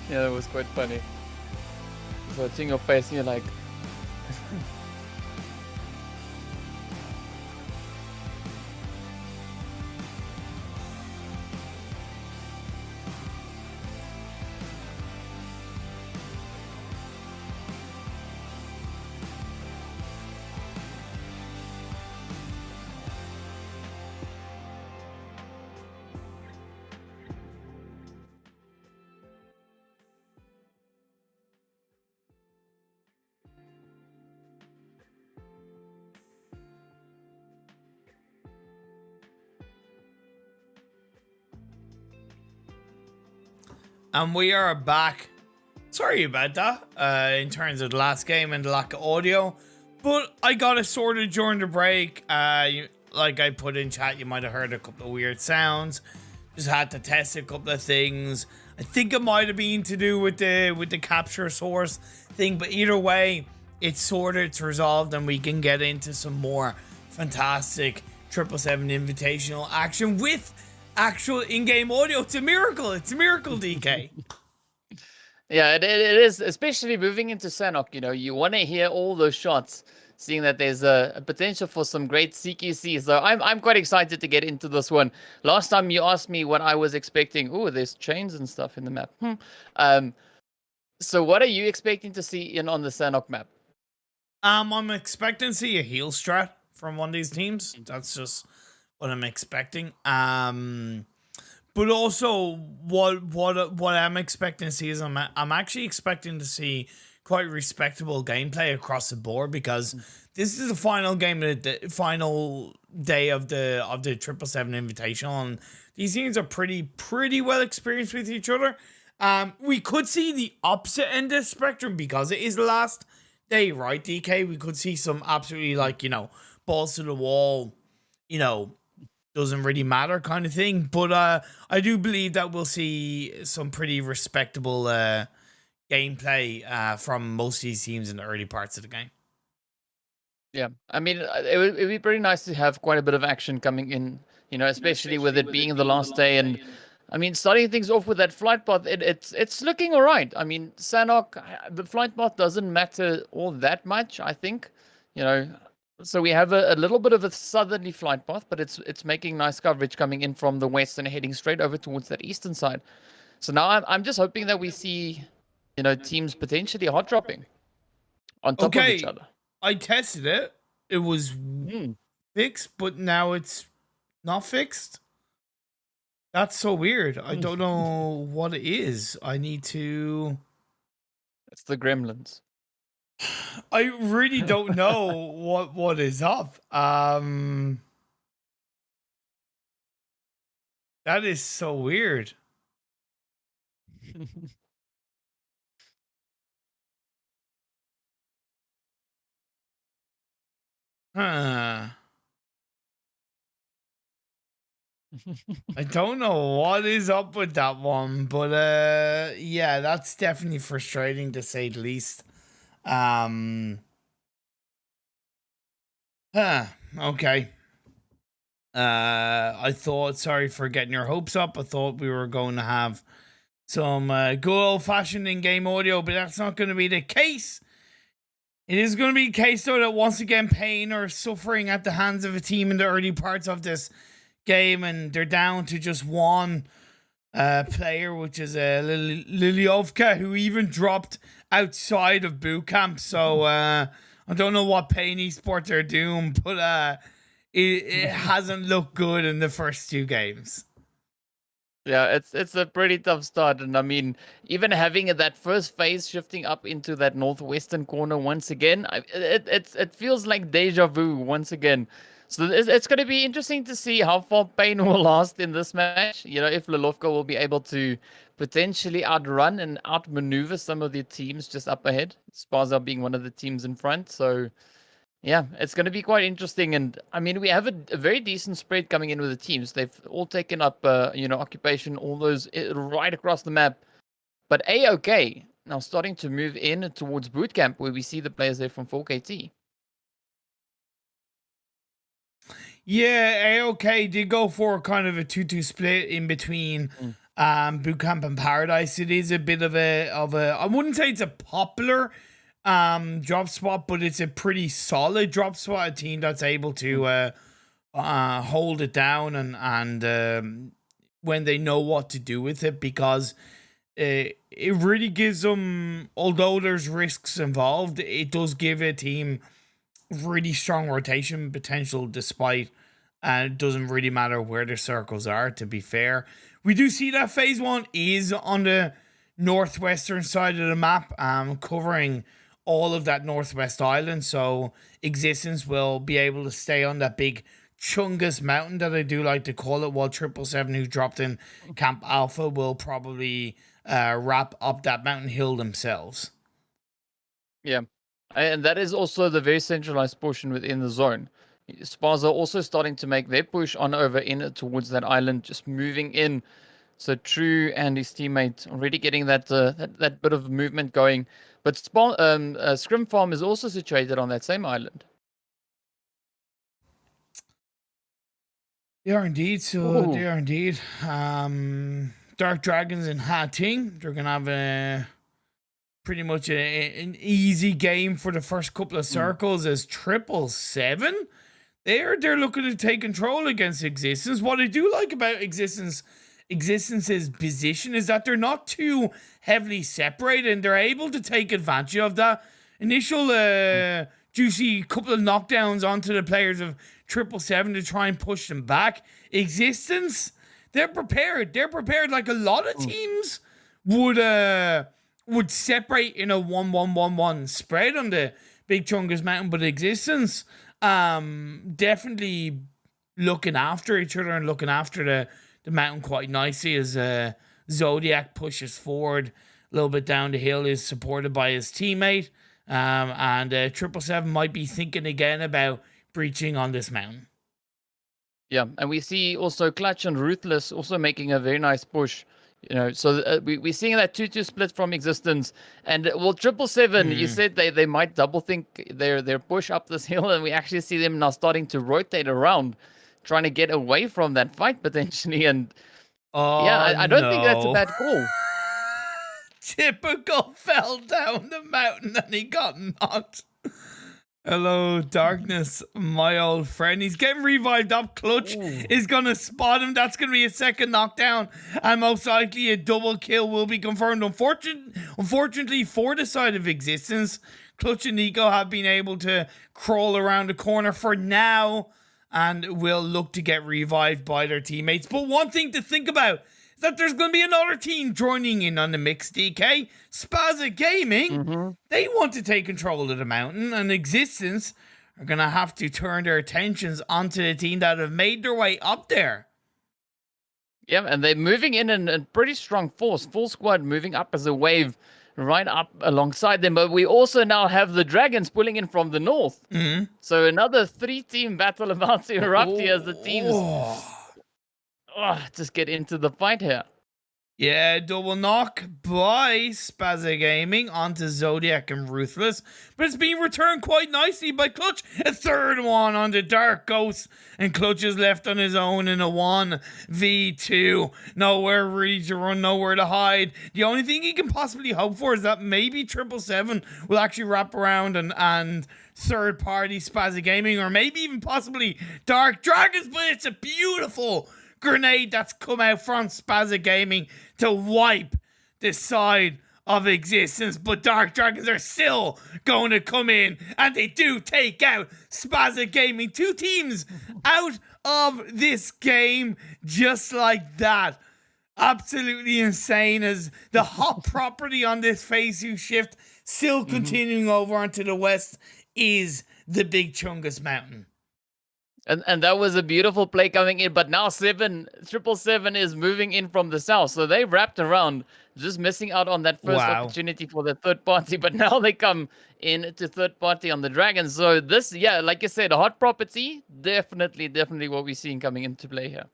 Yeah, that was quite funny. Watching your face, and you're like, And we are back. Sorry about that, in terms of the last game and the lack of audio. But I got it sorted during the break. Like I put in chat, you might have heard a couple of weird sounds. Just had to test a couple of things. I think it might have been to do with the capture source thing. But either way, it's sorted, it's resolved, and we can get into some more fantastic 777 Invitational action with actual in-game audio. It's a miracle. It's a miracle, DK. yeah, it is, especially moving into Sanhok. You know, you want to hear all those shots, seeing that there's a potential for some great CQC. So I'm quite excited to get into this one. Last time you asked me what I was expecting. Oh, there's chains and stuff in the map. So what are you expecting to see on the Sanhok map? I'm expecting to see a heal strat from one of these teams. That's just what I'm expecting. But also what I'm expecting to see is I'm actually expecting to see quite respectable gameplay across the board, because this is the final game of the final day of the 777 Invitational, and these teams are pretty well experienced with each other. We could see the opposite end of the spectrum because it is the last day, right, DK? We could see some absolutely, like, you know, balls to the wall, you know, doesn't really matter kind of thing. But I do believe that we'll see some pretty respectable gameplay from most of these teams in the early parts of the game. Yeah, I mean, it'd be pretty nice to have quite a bit of action coming in, you know, especially with it being the last day. And I mean, starting things off with that flight path, it's looking all right. I mean, Sanhok, the flight path doesn't matter all that much, I think, you know. So we have a little bit of a southerly flight path, but it's making nice coverage coming in from the west and heading straight over towards that eastern side. So now I'm just hoping that we see, you know, teams potentially hot dropping on top of each Okay, other. I tested it. It was fixed, but now it's not fixed. That's so weird. I don't know what it is. I need to... It's the gremlins. I really don't know what is up. That is so weird. Huh. I don't know what is up with that one, but yeah, that's definitely frustrating to say the least. Okay. I thought, sorry for getting your hopes up. I thought we were going to have some good old-fashioned in-game audio, but that's not going to be the case. It is going to be the case, though, that once again, pain or suffering at the hands of a team in the early parts of this game, and they're down to just one player, which is Liliovka, who even dropped outside of boot camp. So I don't know what Pain Esports are doing, but it hasn't looked good in the first two games. Yeah, it's a pretty tough start, and I mean, even having that first phase shifting up into that northwestern corner once again, it feels like deja vu once again. So it's going to be interesting to see how far Pain will last in this match. You know, if Lilovka will be able to potentially outrun and outmaneuver some of the teams just up ahead. Spaza being one of the teams in front, so. Yeah, it's going to be quite interesting. And I mean, we have a very decent spread coming in with the teams. They've all taken up, you know, occupation, all those right across the map. But AOK now starting to move in towards boot camp, where we see the players there from 4KT. Yeah, AOK did go for kind of a 2-2 split in between Boot Camp in Paradise. It is a bit of a I wouldn't say it's a popular drop spot, but it's a pretty solid drop spot. A team that's able to hold it down and when they know what to do with it, because it really gives them, although there's risks involved, it does give a team really strong rotation potential despite, and it doesn't really matter where the circles are, to be fair. We do see that phase 1 is on the northwestern side of the map, covering all of that northwest island, so Existence will be able to stay on that big Chungus mountain that I do like to call it, while 777, who dropped in Camp Alpha, will probably wrap up that mountain hill themselves. Yeah, and that is also the very centralized portion within the zone. Spaza also starting to make their push on over in towards that island, just moving in. So True and his teammate already getting that that bit of movement going. But Scrimfarm is also situated on that same island. They are indeed. So they are indeed. Dark Dragons and Hatting. They're gonna have a pretty much an easy game for the first couple of circles as 777. They're looking to take control against Existence. What I do like about Existence's position is that they're not too heavily separated, and they're able to take advantage of that initial juicy couple of knockdowns onto the players of 777 to try and push them back. Existence, they're prepared. They're prepared, like a lot of teams would separate in a 1-1-1-1 spread on the Big Chungus Mountain, but Existence definitely looking after each other and looking after the mountain quite nicely as Zodiac pushes forward a little bit down the hill, is supported by his teammate, and 777 might be thinking again about breaching on this mountain. Yeah, and we see also Clutch and Ruthless also making a very nice push. You know, so we're seeing that 2-2 split from Existence. And, well, 777, you said they might double think their push up this hill, and we actually see them now starting to rotate around, trying to get away from that fight, potentially. And, I don't think that's a bad call. Typical fell down the mountain and he got knocked. Hello, Darkness, my old friend. He's getting revived up. Clutch is going to spot him. That's going to be a second knockdown. And most likely a double kill will be confirmed. Unfortunately for the side of Existence, Clutch and Nico have been able to crawl around the corner for now and will look to get revived by their teammates. But one thing to think about is that there's going to be another team joining in on the mix, DK. Spaza Gaming, they want to take control of the mountain, and Existence are going to have to turn their attentions onto the team that have made their way up there. Yeah, and they're moving in pretty strong force. Full squad moving up as a wave right up alongside them. But we also now have the Dragons pulling in from the north. So another 3-team battle about to erupt here as the teams just get into the fight here. Yeah, double knock by Spaza Gaming onto Zodiac and Ruthless, but it's being returned quite nicely by Clutch. A third one on the Dark Ghost, and Clutch is left on his own in a 1v2. Nowhere really to run, nowhere to hide. The only thing he can possibly hope for is that maybe 777 will actually wrap around and third party Spaza Gaming, or maybe even possibly Dark Dragons, but it's a beautiful grenade that's come out from Spaza Gaming to wipe this side of Existence, but Dark Dragons are still going to come in, and they do take out Spaza Gaming. 2 teams out of this game just like that. Absolutely insane, as the hot property on this phase 2 shift still continuing over onto the west is the Big Chungus Mountain. And that was a beautiful play coming in, but now 777 is moving in from the south. So they wrapped around, just missing out on that first opportunity for the third party. But now they come in to third party on the Dragons. So this, like you said, a hot property, definitely what we're seeing coming into play here.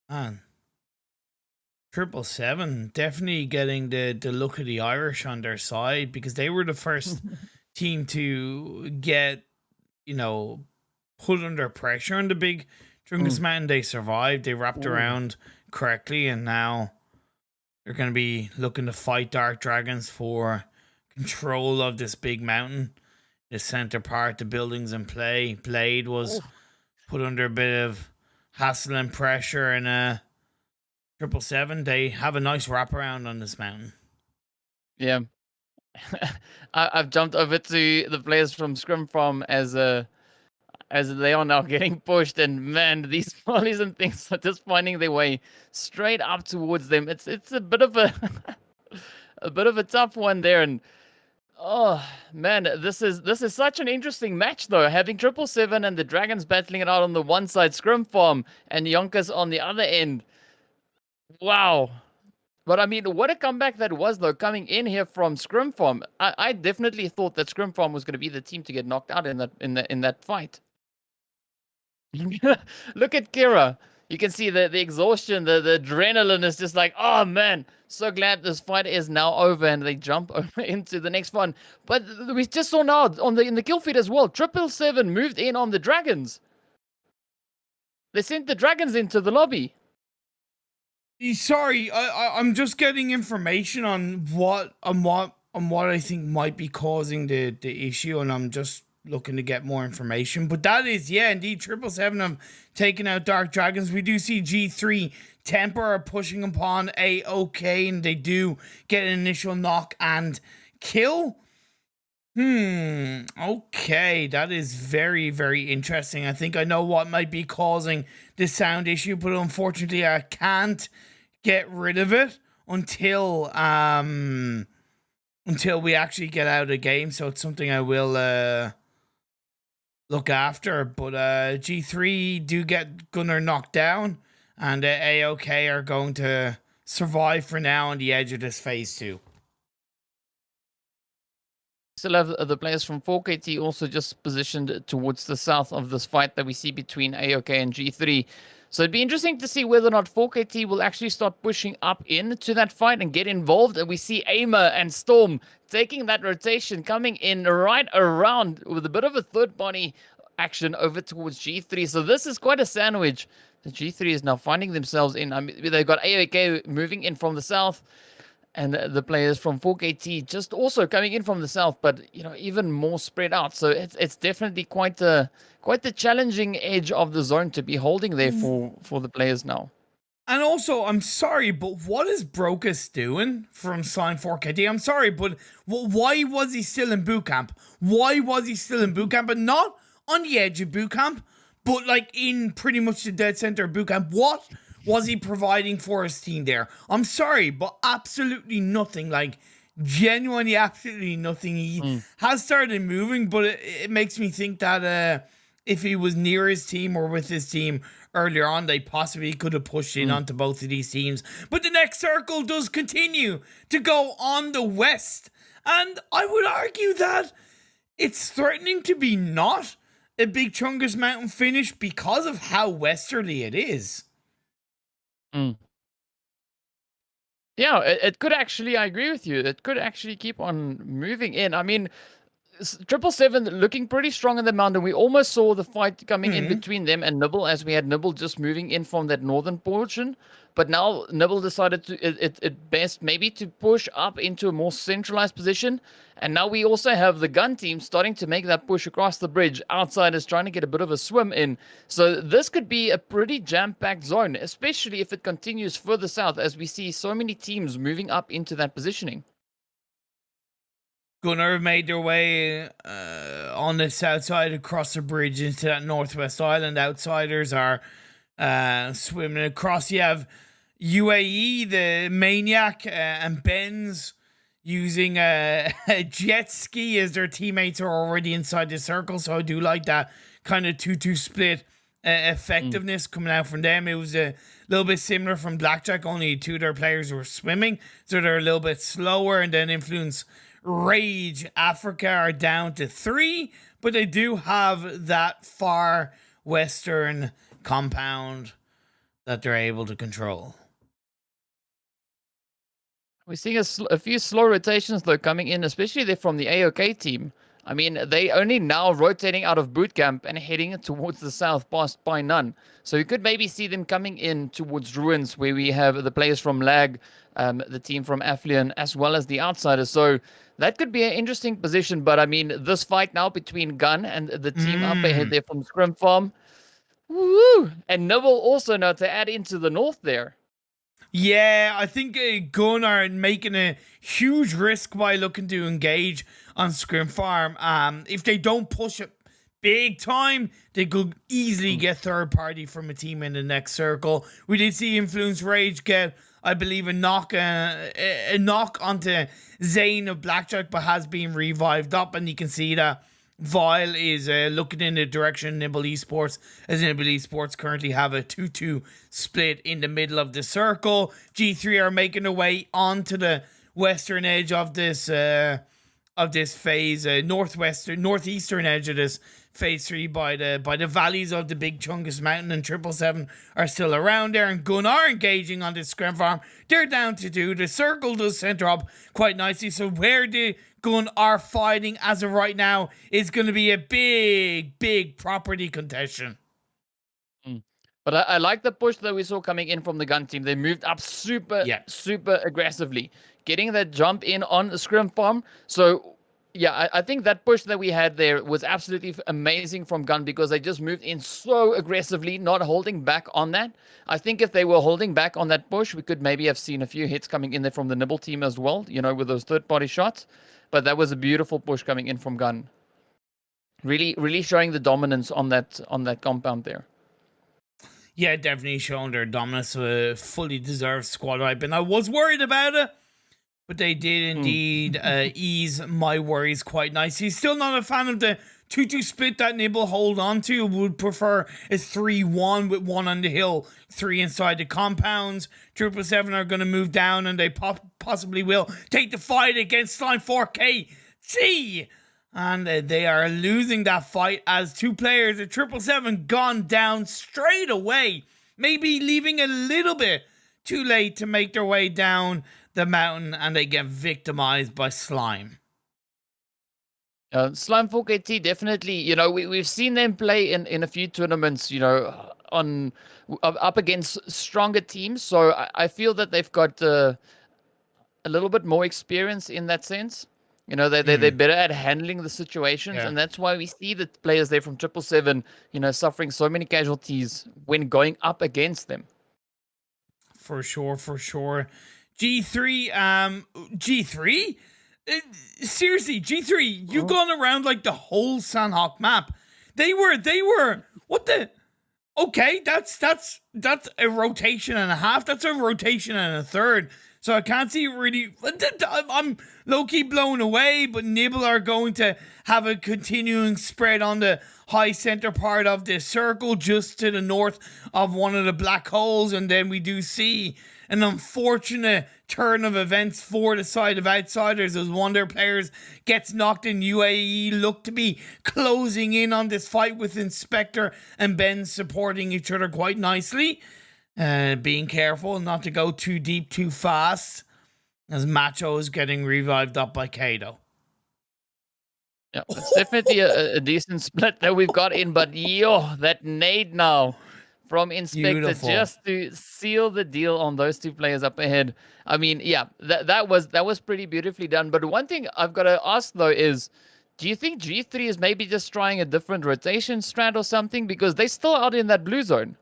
Man, 777 definitely getting the look of the Irish on their side, because they were the first team to get, put under pressure on the Big Chungus Mountain, they survived. They wrapped around correctly, and now they're going to be looking to fight Dark Dragons for control of this big mountain. The center part, the buildings in play. Blade was put under a bit of hassle and pressure, and 777, they have a nice wraparound on this mountain. Yeah. I've jumped over to the players from Scrimfarm as they are now getting pushed, and man, these volleys and things are just finding their way straight up towards them. It's a bit of a a bit of a tough one there, and oh man, this is such an interesting match though. Having 777 and the Dragons battling it out on the one side, Scrimfarm and Yonkous on the other end. Wow. But I mean, what a comeback that was, though, coming in here from Scrimfarm. I definitely thought that Scrimfarm was going to be the team to get knocked out in that fight. Look at Kira. You can see the exhaustion, the adrenaline is just like, oh man, so glad this fight is now over, and they jump over into the next one. But we just saw now in the kill feed as well, 777 moved in on the Dragons. They sent the Dragons into the lobby. Sorry, I'm just getting information on what I think might be causing the issue, and I'm just looking to get more information. But that is, yeah, indeed, 777 have taken out Dark Dragons. We do see G3 Temper are pushing upon A-OK, and they do get an initial knock and kill. Okay, that is very, very interesting. I think I know what might be causing this sound issue, but unfortunately I can't get rid of it until we actually get out of the game. So it's something I will look after. But G3 do get Gunner knocked down, and A-OK are going to survive for now on the edge of this phase 2. Still have the players from 4KT also just positioned towards the south of this fight that we see between A-OK and G3. So it'd be interesting to see whether or not 4KT will actually start pushing up into that fight and get involved. And we see Aimer and Storm taking that rotation, coming in right around with a bit of a third body action over towards G3. So this is quite a sandwich. The G3 is now finding themselves in. I mean, they've got A-OK moving in from the south, and the players from 4KT just also coming in from the south, but even more spread out. So it's definitely quite the challenging edge of the zone to be holding there for the players now. And also, I'm sorry, but what is Brokus doing from Sign 4KT? I'm sorry, but why was he still in boot camp? Why was he still in boot camp, and not on the edge of boot camp, but like in pretty much the dead center of boot camp? What was he providing for his team there? I'm sorry, but absolutely nothing. Like, genuinely absolutely nothing. He has started moving, but it makes me think that if he was near his team or with his team earlier on, they possibly could have pushed in onto both of these teams. But the next circle does continue to go on the west, and I would argue that it's threatening to be not a big Chungus Mountain finish because of how westerly it is. Yeah, it could actually, I agree with you, it could actually keep on moving in. I mean, 777 looking pretty strong in the mountain. We almost saw the fight coming in between them and Nibble, as we had Nibble just moving in from that northern portion. But now Nibble decided it best maybe to push up into a more centralized position. And now we also have the gun team starting to make that push across the bridge. Outsiders trying to get a bit of a swim in. So this could be a pretty jam-packed zone, especially if it continues further south, as we see so many teams moving up into that positioning. Gunnar have made their way on the south side across the bridge into that northwest island. Outsiders are swimming across. You have UAE, the Maniac, and Benz using a jet ski as their teammates are already inside the circle. So I do like that kind of 2-2 split effectiveness coming out from them. It was a little bit similar from Blackjack, only 2 of their players were swimming, so they're a little bit slower. And then Influence Rage Africa are down to 3, but they do have that far western compound that they're able to control. We're seeing a few slow rotations, though, coming in, especially from the A-OK team. I mean, they only now rotating out of boot camp and heading towards the south past by none. So you could maybe see them coming in towards ruins where we have the players from Lag, the team from Aphelion, as well as the outsiders. So that could be an interesting position. But I mean, this fight now between Gun and the team up ahead there from Scrimfarm. Woo! And Nibble also now to add into the north there. Yeah, I think Gun are making a huge risk by looking to engage on Scrimfarm. If they don't push it big time, they could easily get third party from a team in the next circle. We did see Influence Rage get, I believe, a knock onto Zane of Blackjack, but has been revived up, and you can see that Vile is looking in the direction of Nibble Esports, as Nibble Esports currently have a 2-2 split in the middle of the circle. G3 are making their way onto the western edge of this phase, northeastern edge of this phase 3 by the valleys of the Big Chungus Mountain, and 777 are still around there, and Gun are engaging on this Scrimfarm. They're down to 2. The circle does center up quite nicely, so where the Gun are fighting as of right now is going to be a big property contention. But I like the push that we saw coming in from the Gun team. They moved up super aggressively, getting that jump in on the Scrimfarm. So yeah, I think that push that we had there was absolutely amazing from Gun, because they just moved in so aggressively, not holding back on that. I think if they were holding back on that push, we could maybe have seen a few hits coming in there from the Nibble team as well, with those third-party shots. But that was a beautiful push coming in from Gun. Really showing the dominance on that compound there. Yeah, definitely showing their dominance. Fully deserved squad wipe, and I was worried about it, but they did indeed ease my worries quite nicely. Still not a fan of the 2-2 split that Nibble hold on to. Would prefer a 3-1 with 1 on the hill, 3 inside the compounds. 777 are going to move down, and they possibly will take the fight against Slime 4K. See, and they are losing that fight as 2 players at 777 gone down straight away. Maybe leaving a little bit too late to make their way down the mountain, and they get victimized by Slime. Slime 4KT definitely, we've seen them play in a few tournaments, up against stronger teams. So I feel that they've got a little bit more experience in that sense. They're better at handling the situations, and that's why we see the players there from 777, suffering so many casualties when going up against them. For sure. G3? Seriously, G3, you've gone around like the whole Sanhok map. They were, what the? Okay, that's a rotation and a half. That's a rotation and a third. So I can't see really, I'm low-key blown away, but Nibble are going to have a continuing spread on the high center part of this circle, just to the north of one of the black holes, and then we do see an unfortunate turn of events for the side of outsiders as one of their players gets knocked in. UAE look to be closing in on this fight with Inspector and Ben supporting each other quite nicely. Being careful not to go too deep too fast, as Macho is getting revived up by Kato. Yeah, it's definitely a decent split that we've got in, but that nade now from Inspector, beautiful, just to seal the deal on those 2 players up ahead. I mean, yeah, that was pretty beautifully done. But one thing I've got to ask though is, do you think G3 is maybe just trying a different rotation strat or something, because they're still out in that blue zone?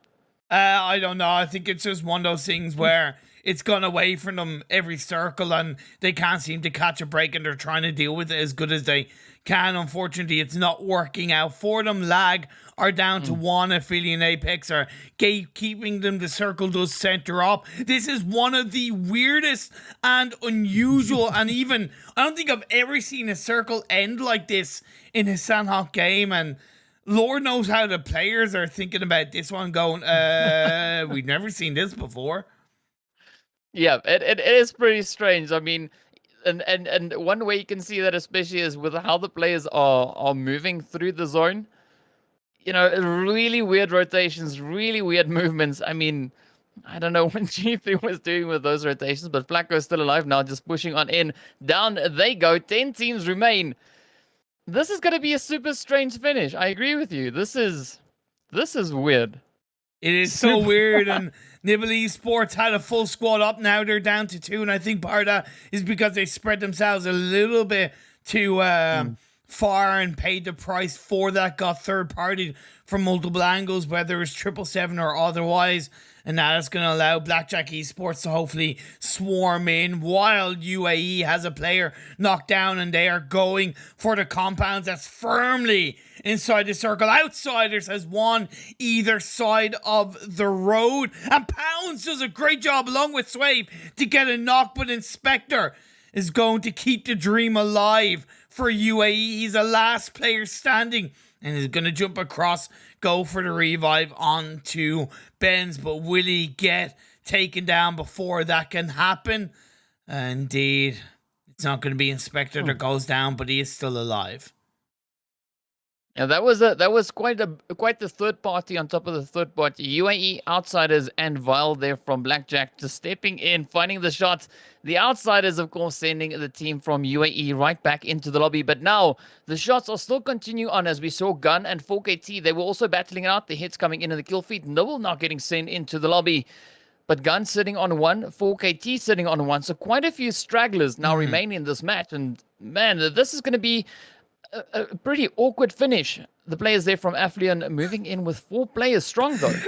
I don't know. I think it's just one of those things where it's gone away from them every circle, and they can't seem to catch a break, and they're trying to deal with it as good as they can. Unfortunately, it's not working out for them. Lag are down to 1. Aphelion Apex are gatekeeping them. The circle does center up. This is one of the weirdest and unusual, and even, I don't think I've ever seen a circle end like this in a Sanhok game, and Lord knows how the players are thinking about this one, going, we've never seen this before. Yeah, it is pretty strange. I mean, and one way you can see that especially is with how the players are moving through the zone. Really weird rotations, really weird movements. I mean, I don't know what G3 was doing with those rotations, but Flacco's still alive now, just pushing on in. Down they go. 10 teams remain. This is going to be a super strange finish. I agree with you. This is weird. It is so weird, and Nibble Esports had a full squad up. Now they're down to 2, and I think part of that is because they spread themselves a little bit too far and paid the price for that. Got third party from multiple angles, whether it's 777 or otherwise, and that is going to allow Blackjack Esports to hopefully swarm in while UAE has a player knocked down, and they are going for the compounds that's firmly inside the circle. Outsiders has won either side of the road, and Pounds does a great job along with Swave to get a knock, but Inspector is going to keep the dream alive for UAE. He's the last player standing and is going to jump across, go for the revive onto Benz, but will he get taken down before that can happen? Indeed, it's not going to be Inspector that goes down, but he is still alive. Yeah, that was quite the third party on top of the third party. UAE Outsiders and Vile there from Blackjack just stepping in, finding the shots. The Outsiders, of course, sending the team from UAE right back into the lobby. But now the shots are still continuing on, as we saw Gun and 4KT. They were also battling it out. The hits coming in the kill feed. Nibble not getting sent into the lobby. But Gun sitting on 1, 4KT sitting on 1. So quite a few stragglers now remain in this match. And man, this is going to be a pretty awkward finish. The players there from Aphelion moving in with 4 players strong, though. Look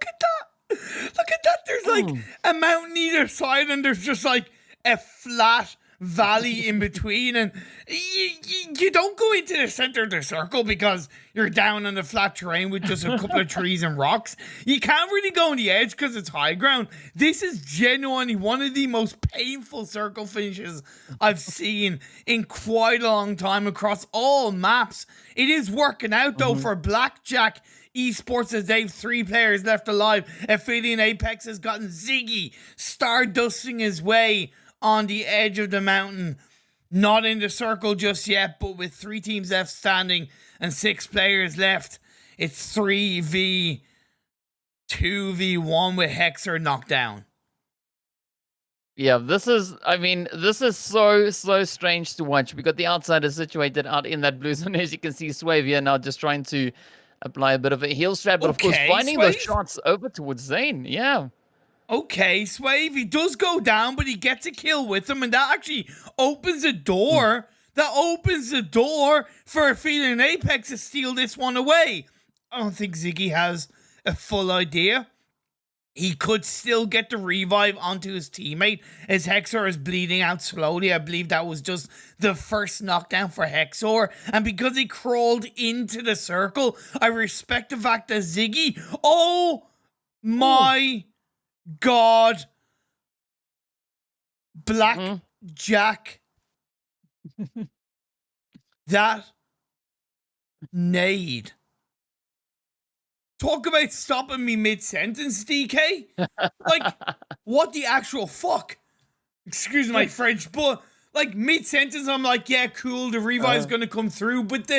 at that. Look at that. There's like a mountain either side, and there's just like a flat valley in between, and you don't go into the center of the circle because you're down on the flat terrain with just a couple of trees and rocks. You can't really go on the edge because it's high ground. This is genuinely one of the most painful circle finishes I've seen in quite a long time across all maps. It is working out though for Blackjack Esports, as they have 3 players left alive. Aphelion Apex has gotten Ziggy stardusting his way on the edge of the mountain. Not in the circle just yet, but with 3 teams left standing and 6 players left, it's 3v2v1 with Hexer knocked down. Yeah, this is so strange to watch. We got the Outsiders situated out in that blue zone. As you can see, Swave here now just trying to apply a bit of a heal strap, but of course finding those shots over towards Zane. Yeah. Okay, Swave, he does go down, but he gets a kill with him, and that actually opens a door. That opens the door for Aphelion Apex to steal this one away. I don't think Ziggy has a full idea. He could still get the revive onto his teammate as Hexor is bleeding out slowly. I believe that was just the first knockdown for Hexor. And because he crawled into the circle, I respect the fact that Ziggy... Oh my God. Blackjack. That nade. Talk about stopping me mid-sentence, DK. Like, what the actual fuck? Excuse my French, but like mid-sentence, I'm like, yeah, cool, the revive's gonna come through, but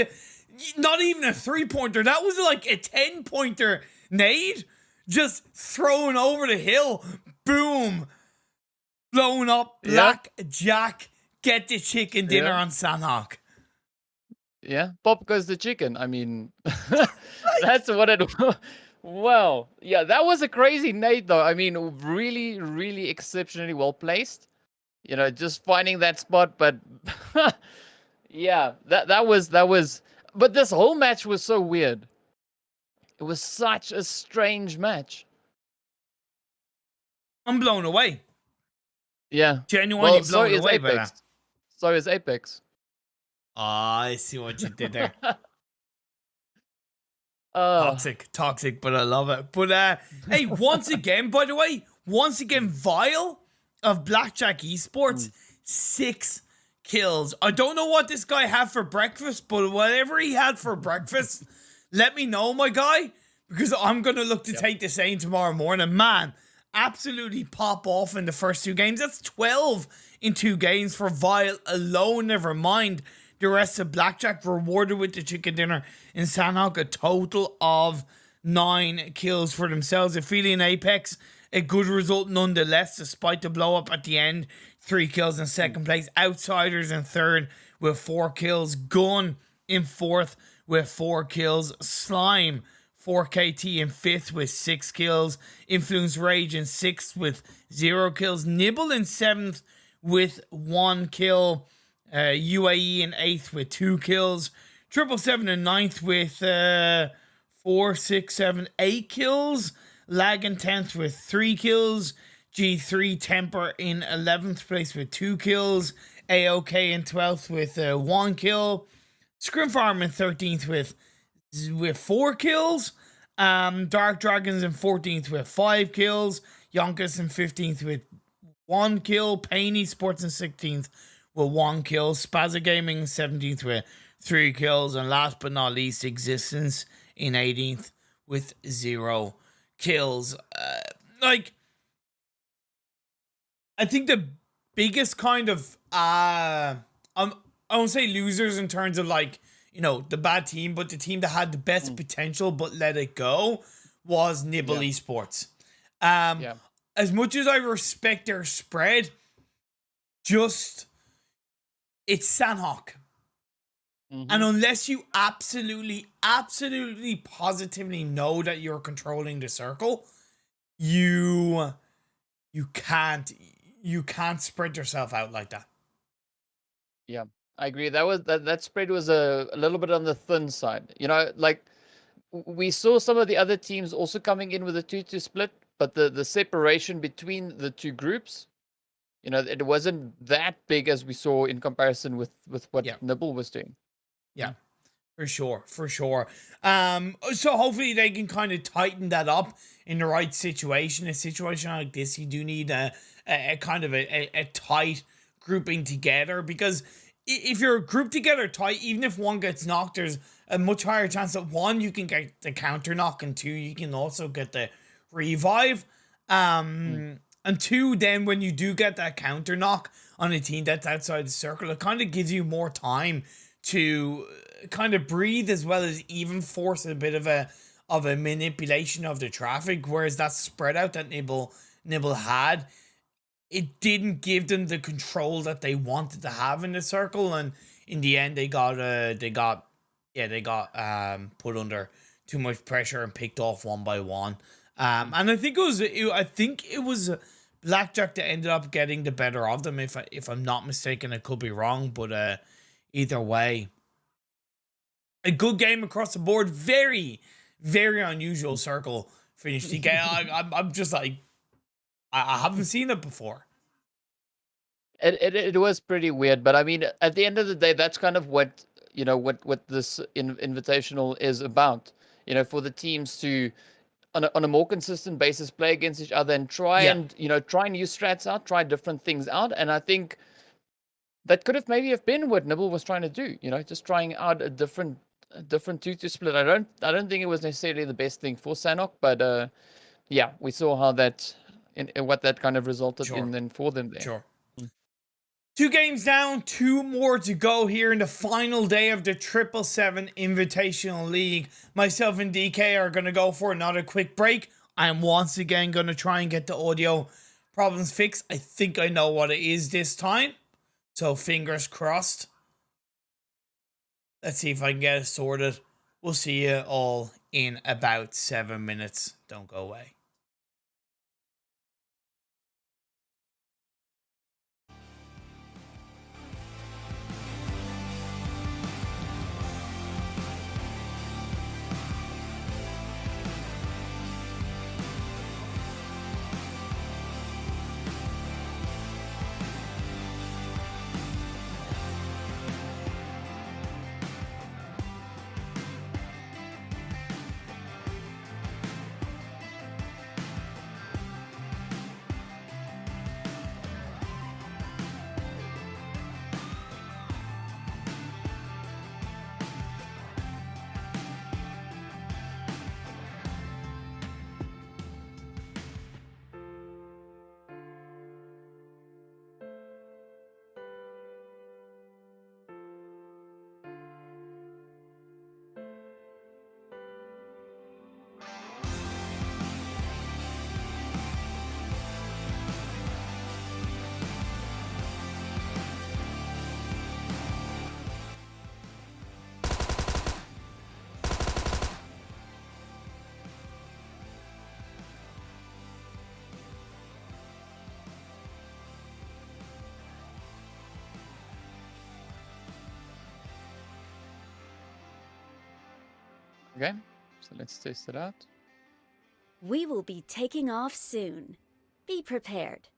not even a 3-pointer. That was like a 10-pointer nade, just thrown over the hill. Boom. Blown up. Blackjack. Get the chicken dinner on Sanhok. Yeah, pop goes the chicken. I mean, that's what it was. Well, yeah, that was a crazy nade, though. I mean, really, really exceptionally well placed. You know, just finding that spot. But yeah, that was. But this whole match was so weird. It was such a strange match. I'm blown away. Yeah, genuinely blown away by that. So is Apex. I see what you did there. Toxic, but I love it. But hey, once again, by the way, Vile of Blackjack Esports, 6 kills. I don't know what this guy had for breakfast, but whatever he had for breakfast, let me know, my guy, because I'm gonna look to take the same tomorrow morning. Man, absolutely pop off in the first 2 games. That's 12 in 2 games for Vile alone. Never mind the rest of Blackjack, rewarded with the chicken dinner in Sanhok. A total of 9 kills for themselves. Aphelion Apex a good result nonetheless, despite the blow up at the end. 3 kills in second place. Outsiders in third with 4 kills. Gun in fourth with 4 kills. Slime 4KT in fifth with 6 kills. Influence Rage in sixth with 0 kills. Nibble in seventh with 1 kill. UAE in eighth with 2 kills. 777 in ninth with 4, 6, 7, 8 kills. Lag in 10th with 3 kills. G3 Temper in 11th place with 2 kills. AOK in 12th with 1 kill. Scrimfarm in 13th with 4 kills. Dark Dragons in 14th with 5 kills. Yonkous in 15th with 1 kill. Pain Esports in 16th with 1 kill. Spaza Gaming in 17th with 3 kills. And last but not least, Existence in 18th with 0 kills. I think the biggest kind of I won't say losers in terms of like, you know, the bad team, but the team that had the best potential but let it go was Nibble Esports. As much as I respect their spread, it's Sanhok. And unless you absolutely positively know that you're controlling the circle, you can't spread yourself out like that. Yeah, I agree. That spread was a little bit on the thin side. You know, like we saw some of the other teams also coming in with a 2-2 split, but the separation between the two groups, you know, it wasn't that big as we saw in comparison with what Nibble was doing. Yeah, for sure. So hopefully they can kind of tighten that up in the right situation. A situation like this, you do need a kind of a tight grouping together, because if you're grouped together tight, even if one gets knocked, there's a much higher chance that one, you can get the counter knock, and two, you can also get the revive. And two, then when you do get that counter knock on a team that's outside the circle, it kind of gives you more time to kind of breathe, as well as even force a bit of a manipulation of the traffic. Whereas that spread out that Nibble had, it didn't give them the control that they wanted to have in the circle, and in the end they got put under too much pressure and picked off one by one. And I think it was Blackjack that ended up getting the better of them, if I'm not mistaken. I could be wrong, but either way, a good game across the board. Very, very unusual circle finish. I'm just like, I haven't seen it before. It was pretty weird, but I mean, at the end of the day, that's kind of what, you know, what this invitational is about. You know, for the teams to, on a more consistent basis, play against each other and try and use strats out, try different things out. And I think that could have been what Nibble was trying to do. You know, just trying out a different 2-2 split. I don't think it was necessarily the best thing for Sanhok, but yeah, we saw how what that kind of resulted in then for them there. Sure. 2 games down, 2 more to go here in the final day of the 777 Invitational League. Myself and DK are going to go for another quick break. I am once again going to try and get the audio problems fixed. I think I know what it is this time, so fingers crossed. Let's see if I can get it sorted. We'll see you all in about 7 minutes. Don't go away. Okay, so let's test it out. We will be taking off soon. Be prepared.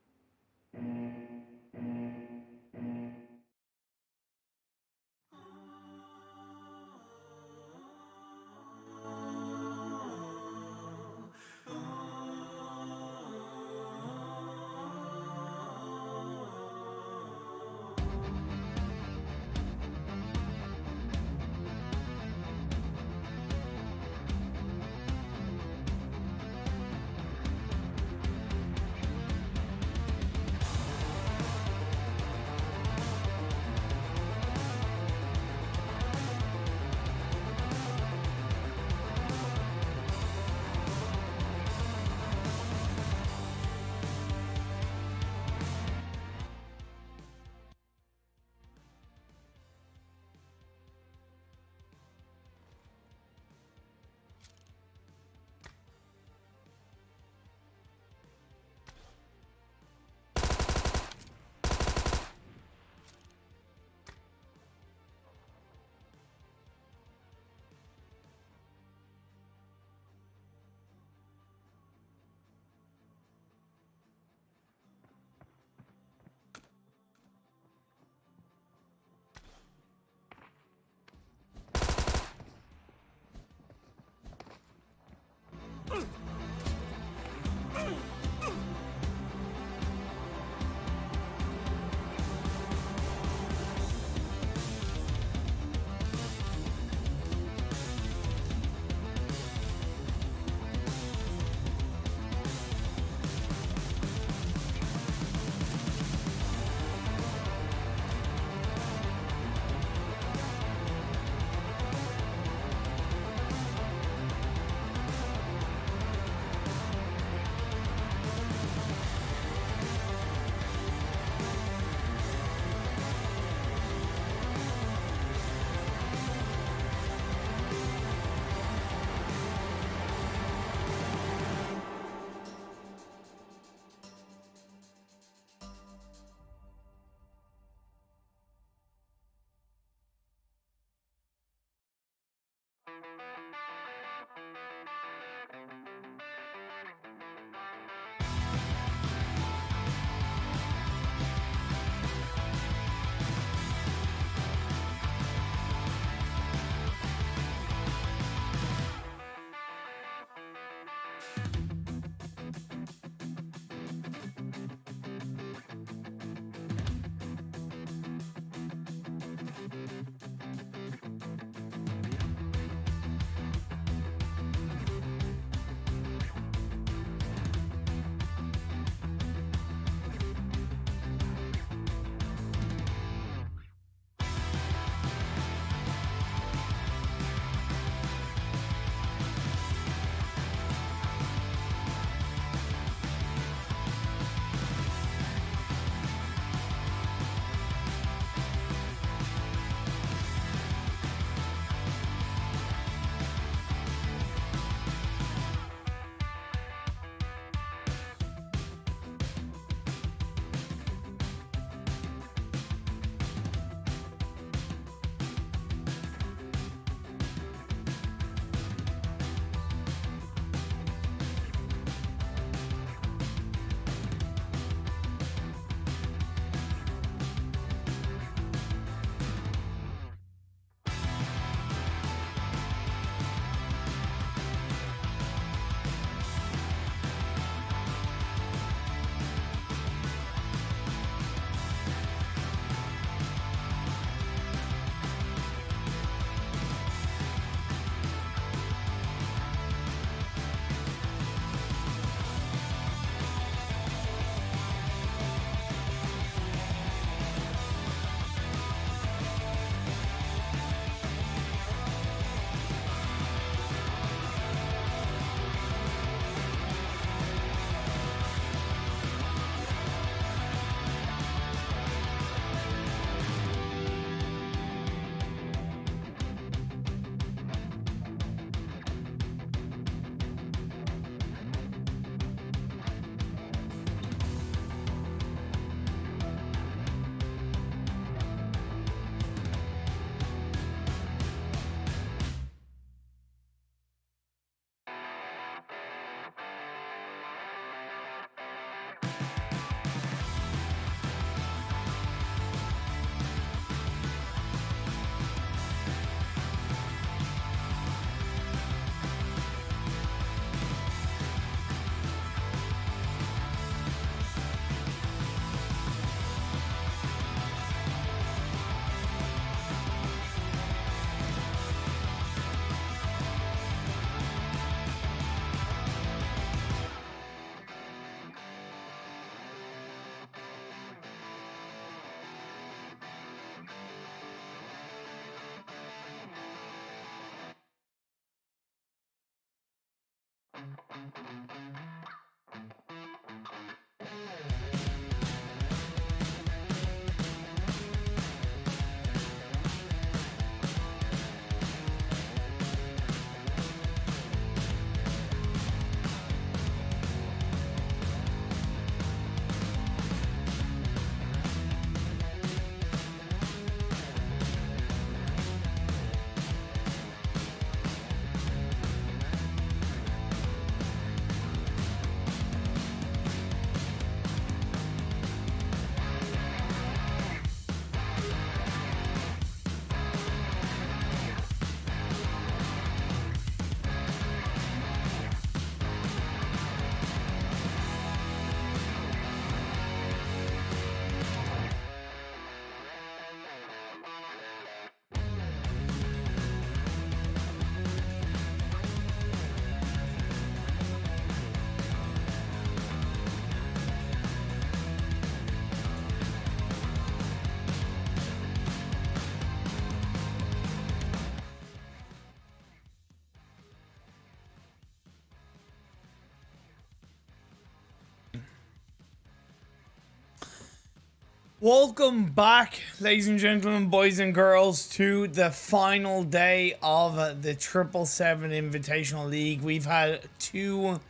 Welcome back, ladies and gentlemen, boys and girls, to the final day of the 777 Invitational League. We've had 2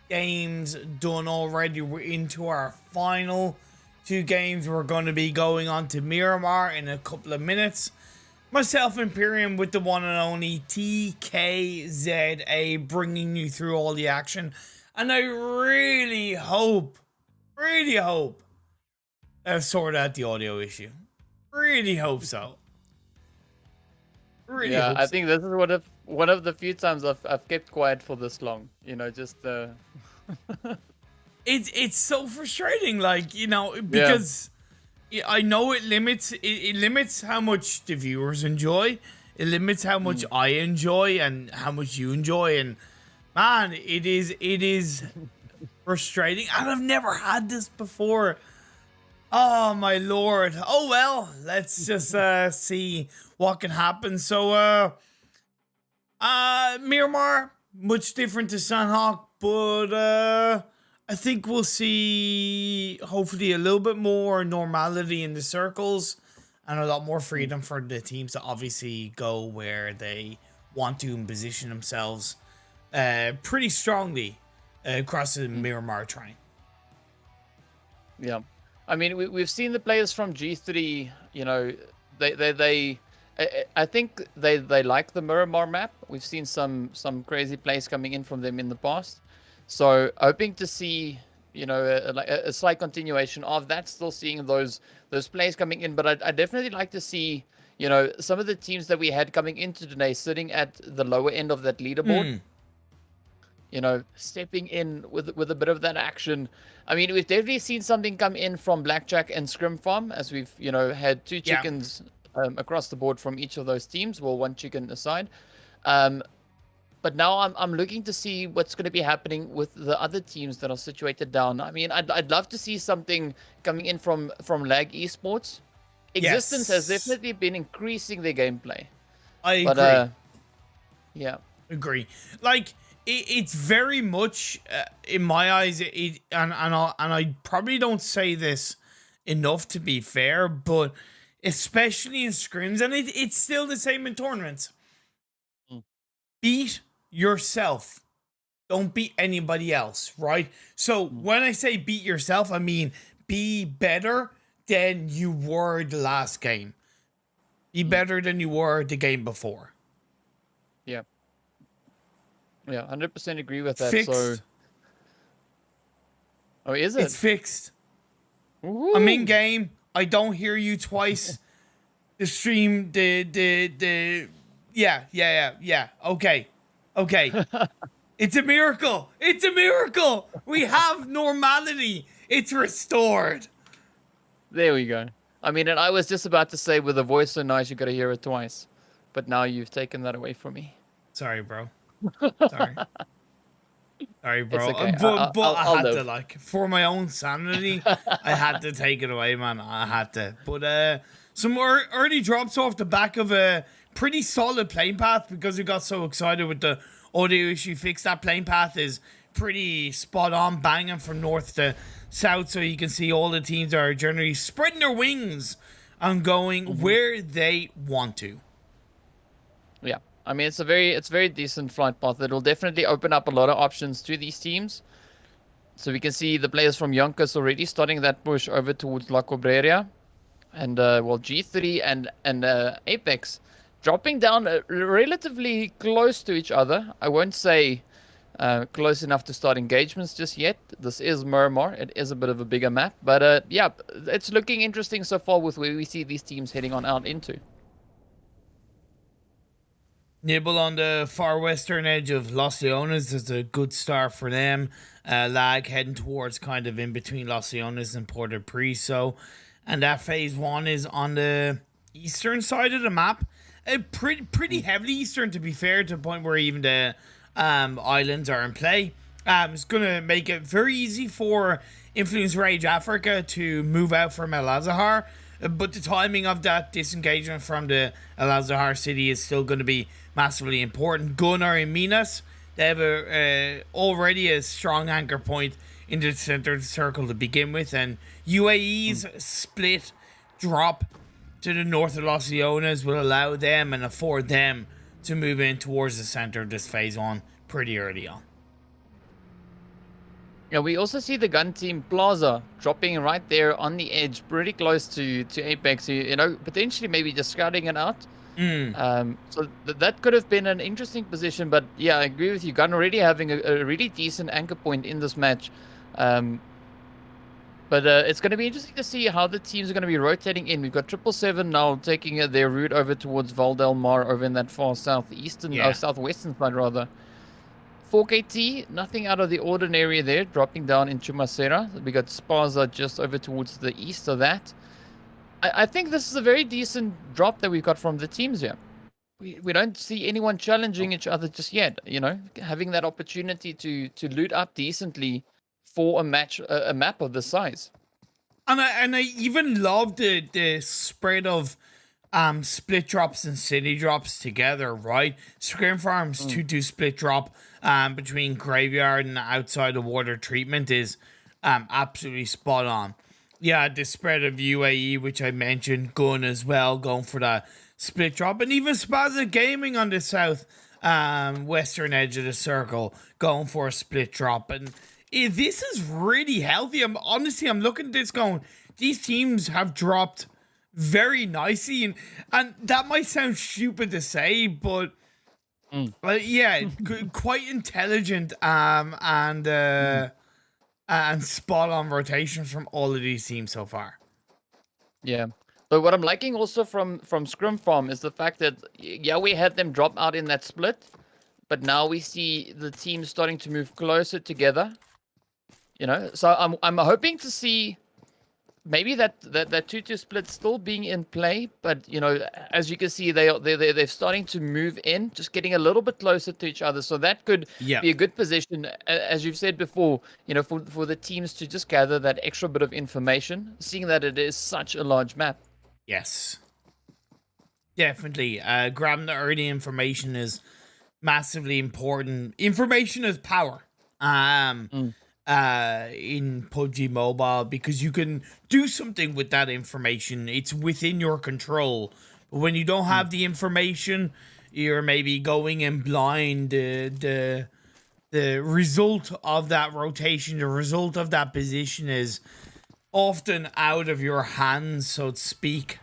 games done already. We're into our final 2 games. We're going to be going on to Miramar in a couple of minutes. Myself, Imperium, with the one and only TKZA, bringing you through all the action. And I really hope I've sorted out the audio issue. Really hope so. Really Yeah, hope I so. think this is one of the few times I've kept quiet for this long. You know, just It's so frustrating, like, you know, because I know it limits how much the viewers enjoy. It limits how much I enjoy and how much you enjoy, and man, it is frustrating. And I've never had this before. Oh my lord. Oh well, let's just see what can happen. So Miramar, much different to Sanhok, but I think we'll see hopefully a little bit more normality in the circles and a lot more freedom for the teams to obviously go where they want to and position themselves pretty strongly across the Miramar terrain. yeah. I mean, we've seen the players from G3. You know, I think they like the Miramar map. We've seen some crazy plays coming in from them in the past. So hoping to see, you know, a slight continuation of that. Still seeing those plays coming in, but I definitely like to see, you know, some of the teams that we had coming into today sitting at the lower end of that leaderboard. You know, stepping in with a bit of that action. I mean, we've definitely seen something come in from Blackjack and Scrimfarm, as we've, you know, had 2 chickens across the board from each of those teams. Well, 1 chicken aside. But now I'm looking to see what's going to be happening with the other teams that are situated down. I mean, I'd love to see something coming in from Lag Esports. Existence has definitely been increasing their gameplay. I agree. Yeah. Agree. Like, it's very much in my eyes, and I probably don't say this enough to be fair, but especially in scrims, and it's still the same in tournaments. Beat yourself. Don't beat anybody else, right? So when I say beat yourself, I mean be better than you were the last game. Be better than you were the game before. Yeah. Yeah, 100% agree with that. Fixed. So, oh, is it? It's fixed. Woo-hoo. I'm in game. I don't hear you twice. The stream, yeah. Okay. It's a miracle. It's a miracle. We have normality. It's restored. There we go. I mean, and I was just about to say, with a voice so nice, you got to hear it twice. But now you've taken that away from me. Sorry, bro. Sorry, bro. Okay. But I had live. to, like, for my own sanity, I had to take it away, man. I had to. But some early drops off the back of a pretty solid playing path because we got so excited with the audio issue fix. That playing path is pretty spot on, banging from north to south, so you can see all the teams are generally spreading their wings and going where they want to. Yeah. I mean, it's a very decent flight path. It'll definitely open up a lot of options to these teams. So we can see the players from Yonkous already starting that push over towards La Cobreria. And, well, G3 and Apex dropping down relatively close to each other. I won't say close enough to start engagements just yet. This is Miramar. It is a bit of a bigger map. But, yeah, it's looking interesting so far with where we see these teams heading on out into. Nibble on the far western edge of Los Leones is a good start for them. Lag heading towards kind of in between Los Leones and Porto Priso. And that phase 1 is on the eastern side of the map. Pretty heavily eastern, to be fair, to the point where even the islands are in play. It's going to make it very easy for Influence Rage Africa to move out from El Azahar. But the timing of that disengagement from the El Azahar city is still going to be massively important. Gunnar and Minas, they have already a strong anchor point in the center of the circle to begin with. And UAE's split drop to the north of Los Leones will allow them and afford them to move in towards the center of this phase 1 pretty early on. Yeah, we also see the gun team Plaza dropping right there on the edge, pretty close to Apex. You know, potentially maybe just scouting it out. So that could have been an interesting position, but yeah, I agree with you. Gun already having a really decent anchor point in this match. But it's going to be interesting to see how the teams are going to be rotating in. We've got 777 now taking their route over towards Val Del Mar over in that far southeastern, southwestern side rather. 4KT, nothing out of the ordinary there, dropping down into Macera. We got Spaza just over towards the east of that. I think this is a very decent drop that we've got from the teams here. We don't see anyone challenging each other just yet, you know, having that opportunity to loot up decently for a map of this size. And I even love the spread of split drops and city drops together, right? Scrimfarm's 2-2 split drop between graveyard and outside of water treatment is absolutely spot on. Yeah, the spread of UAE, which I mentioned, Gun as well, going for that split drop, and even Spaza Gaming on the south western edge of the circle going for a split drop. And this is really healthy. I'm looking at this going, these teams have dropped very nicely, and that might sound stupid to say, but yeah, quite intelligent and spot on rotations from all of these teams so far. Yeah. But what I'm liking also from Scrimfarm is the fact that, yeah, we had them drop out in that split, but now we see the team starting to move closer together. You know, so I'm hoping to see maybe that 2-2 split still being in play, but you know, as you can see, they're starting to move in, just getting a little bit closer to each other. So that could be a good position, as you've said before, you know, for the teams to just gather that extra bit of information, seeing that it is such a large map. Yes, definitely. Grabbing the early information is massively important. Information is power. In PUBG Mobile, because you can do something with that information. It's within your control. But when you don't have the information, you're maybe going in blind. The result of that rotation, the result of that position is often out of your hands, so to speak.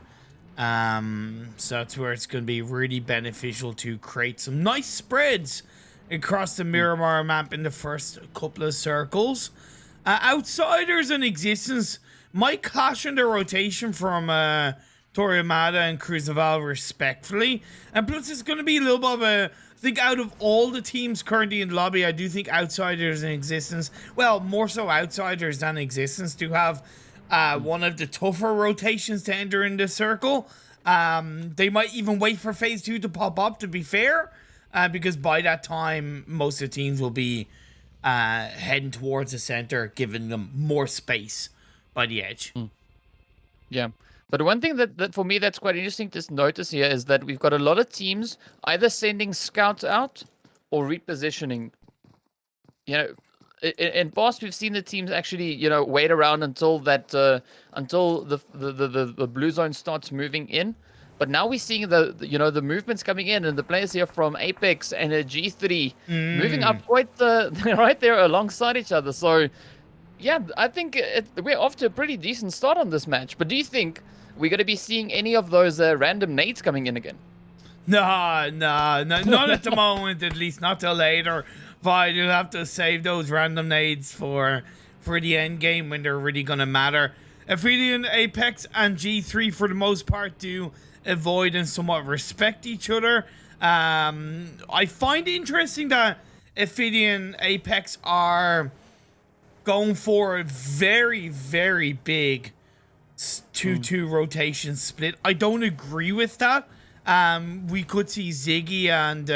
So that's where it's going to be really beneficial to create some nice spreads across the Miramar map in the first couple of circles. Outsiders in existence might clash in their rotation from Toriyamada and Cruzaval respectfully. And plus it's going to be a little bit of a, I think out of all the teams currently in the lobby, I do think outsiders in existence, well, more so outsiders than existence, do have one of the tougher rotations to enter in this circle. They might even wait for phase 2 to pop up, to be fair. Because by that time, most of the teams will be heading towards the center, giving them more space by the edge. Yeah. But one thing that for me that's quite interesting to notice here is that we've got a lot of teams either sending scouts out or repositioning. You know, in past we've seen the teams actually, you know, wait around until the blue zone starts moving in. But now we're seeing the movements coming in, and the players here from Apex and G3 moving up quite right there alongside each other. So, yeah, I think we're off to a pretty decent start on this match. But do you think we're going to be seeing any of those random nades coming in again? No, not at the moment, at least not till later. But you'll have to save those random nades for the end game when they're really going to matter. Aphelion, Apex, and G3 for the most part do avoid and somewhat respect each other. I find it interesting that Aphelion, Apex are going for a very, very big 2-2 rotation split. I don't agree with that. We could see Ziggy and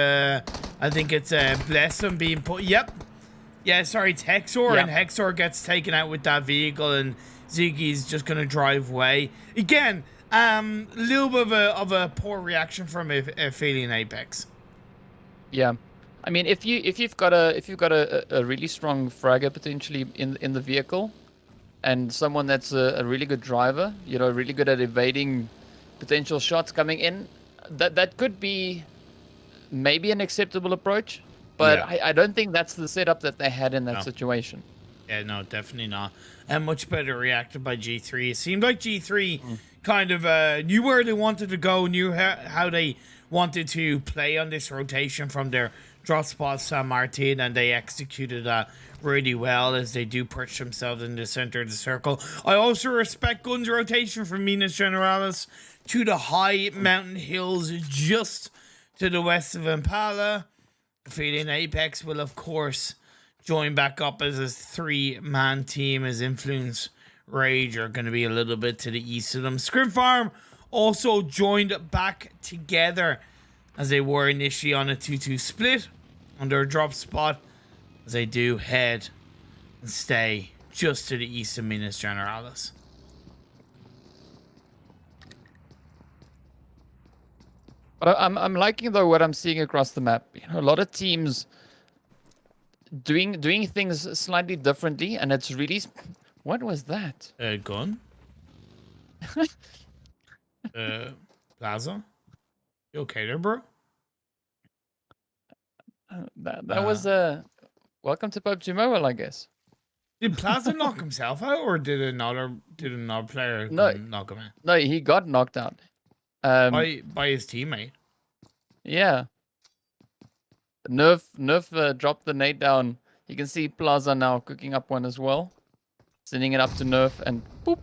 I think it's Blessum being put. Yep. Yeah, sorry, it's Hexor, and Hexor gets taken out with that vehicle, and Ziggy's just gonna drive away again. Little bit of a poor reaction from Aphelion Apex. Yeah, I mean, if you've got a really strong fragger potentially in the vehicle, and someone that's a really good driver, you know, really good at evading potential shots coming in, that could be maybe an acceptable approach. But Yeah. I don't think that's the setup that they had in that No. situation. Yeah, no, definitely not. And much better reacted by G3. It seemed like G3 kind of knew where they wanted to go, knew how they wanted to play on this rotation from their drop spot San Martin, and they executed that really well as they do perch themselves in the center of the circle. I also respect Gun's rotation from Minas Generalis to the high mountain hills just to the west of Impala. Aphelion Apex will, of course, join back up as a 3-man team, as Influence Rage are going to be a little bit to the east of them. Scrimfarm also joined back together as they were initially on a 2-2 split on their drop spot, as they do head and stay just to the east of Minas Generalis. But I'm liking though what I'm seeing across the map. You know, a lot of teams doing things slightly differently, and it's really. What was that? Gun? Plaza? You okay there, bro? That was welcome to PUBG Mobile, I guess. Did Plaza knock himself out, or did another player knock him out? No, he got knocked out. By his teammate. Yeah. Nerf dropped the nade down. You can see Plaza now cooking up one as well, sending it up to Nerf, and boop.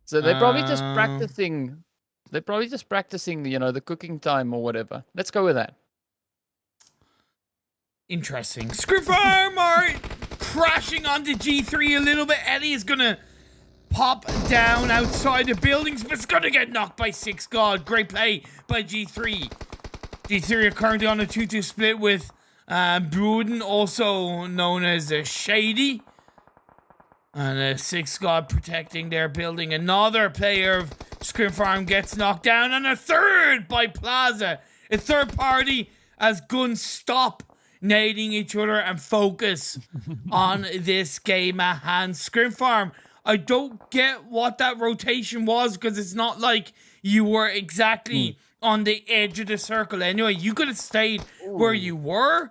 So they're probably just practicing. They're probably just practicing, you know, the cooking time or whatever. Let's go with that. Interesting. Scrimfarm are crashing onto G3 a little bit. Eddie is gonna pop down outside the buildings, but it's gonna get knocked by 6 God. Great play by G3. G3 are currently on a 2-2 split with Bruden, also known as Shady. And 6 God protecting their building. Another player of Scrimfarm gets knocked down, and a third by Plaza. A third party as guns stop nading each other and focus on this game at hand. Scrimfarm, I don't get what that rotation was, because it's not like you were exactly on the edge of the circle anyway. You could have stayed where you were.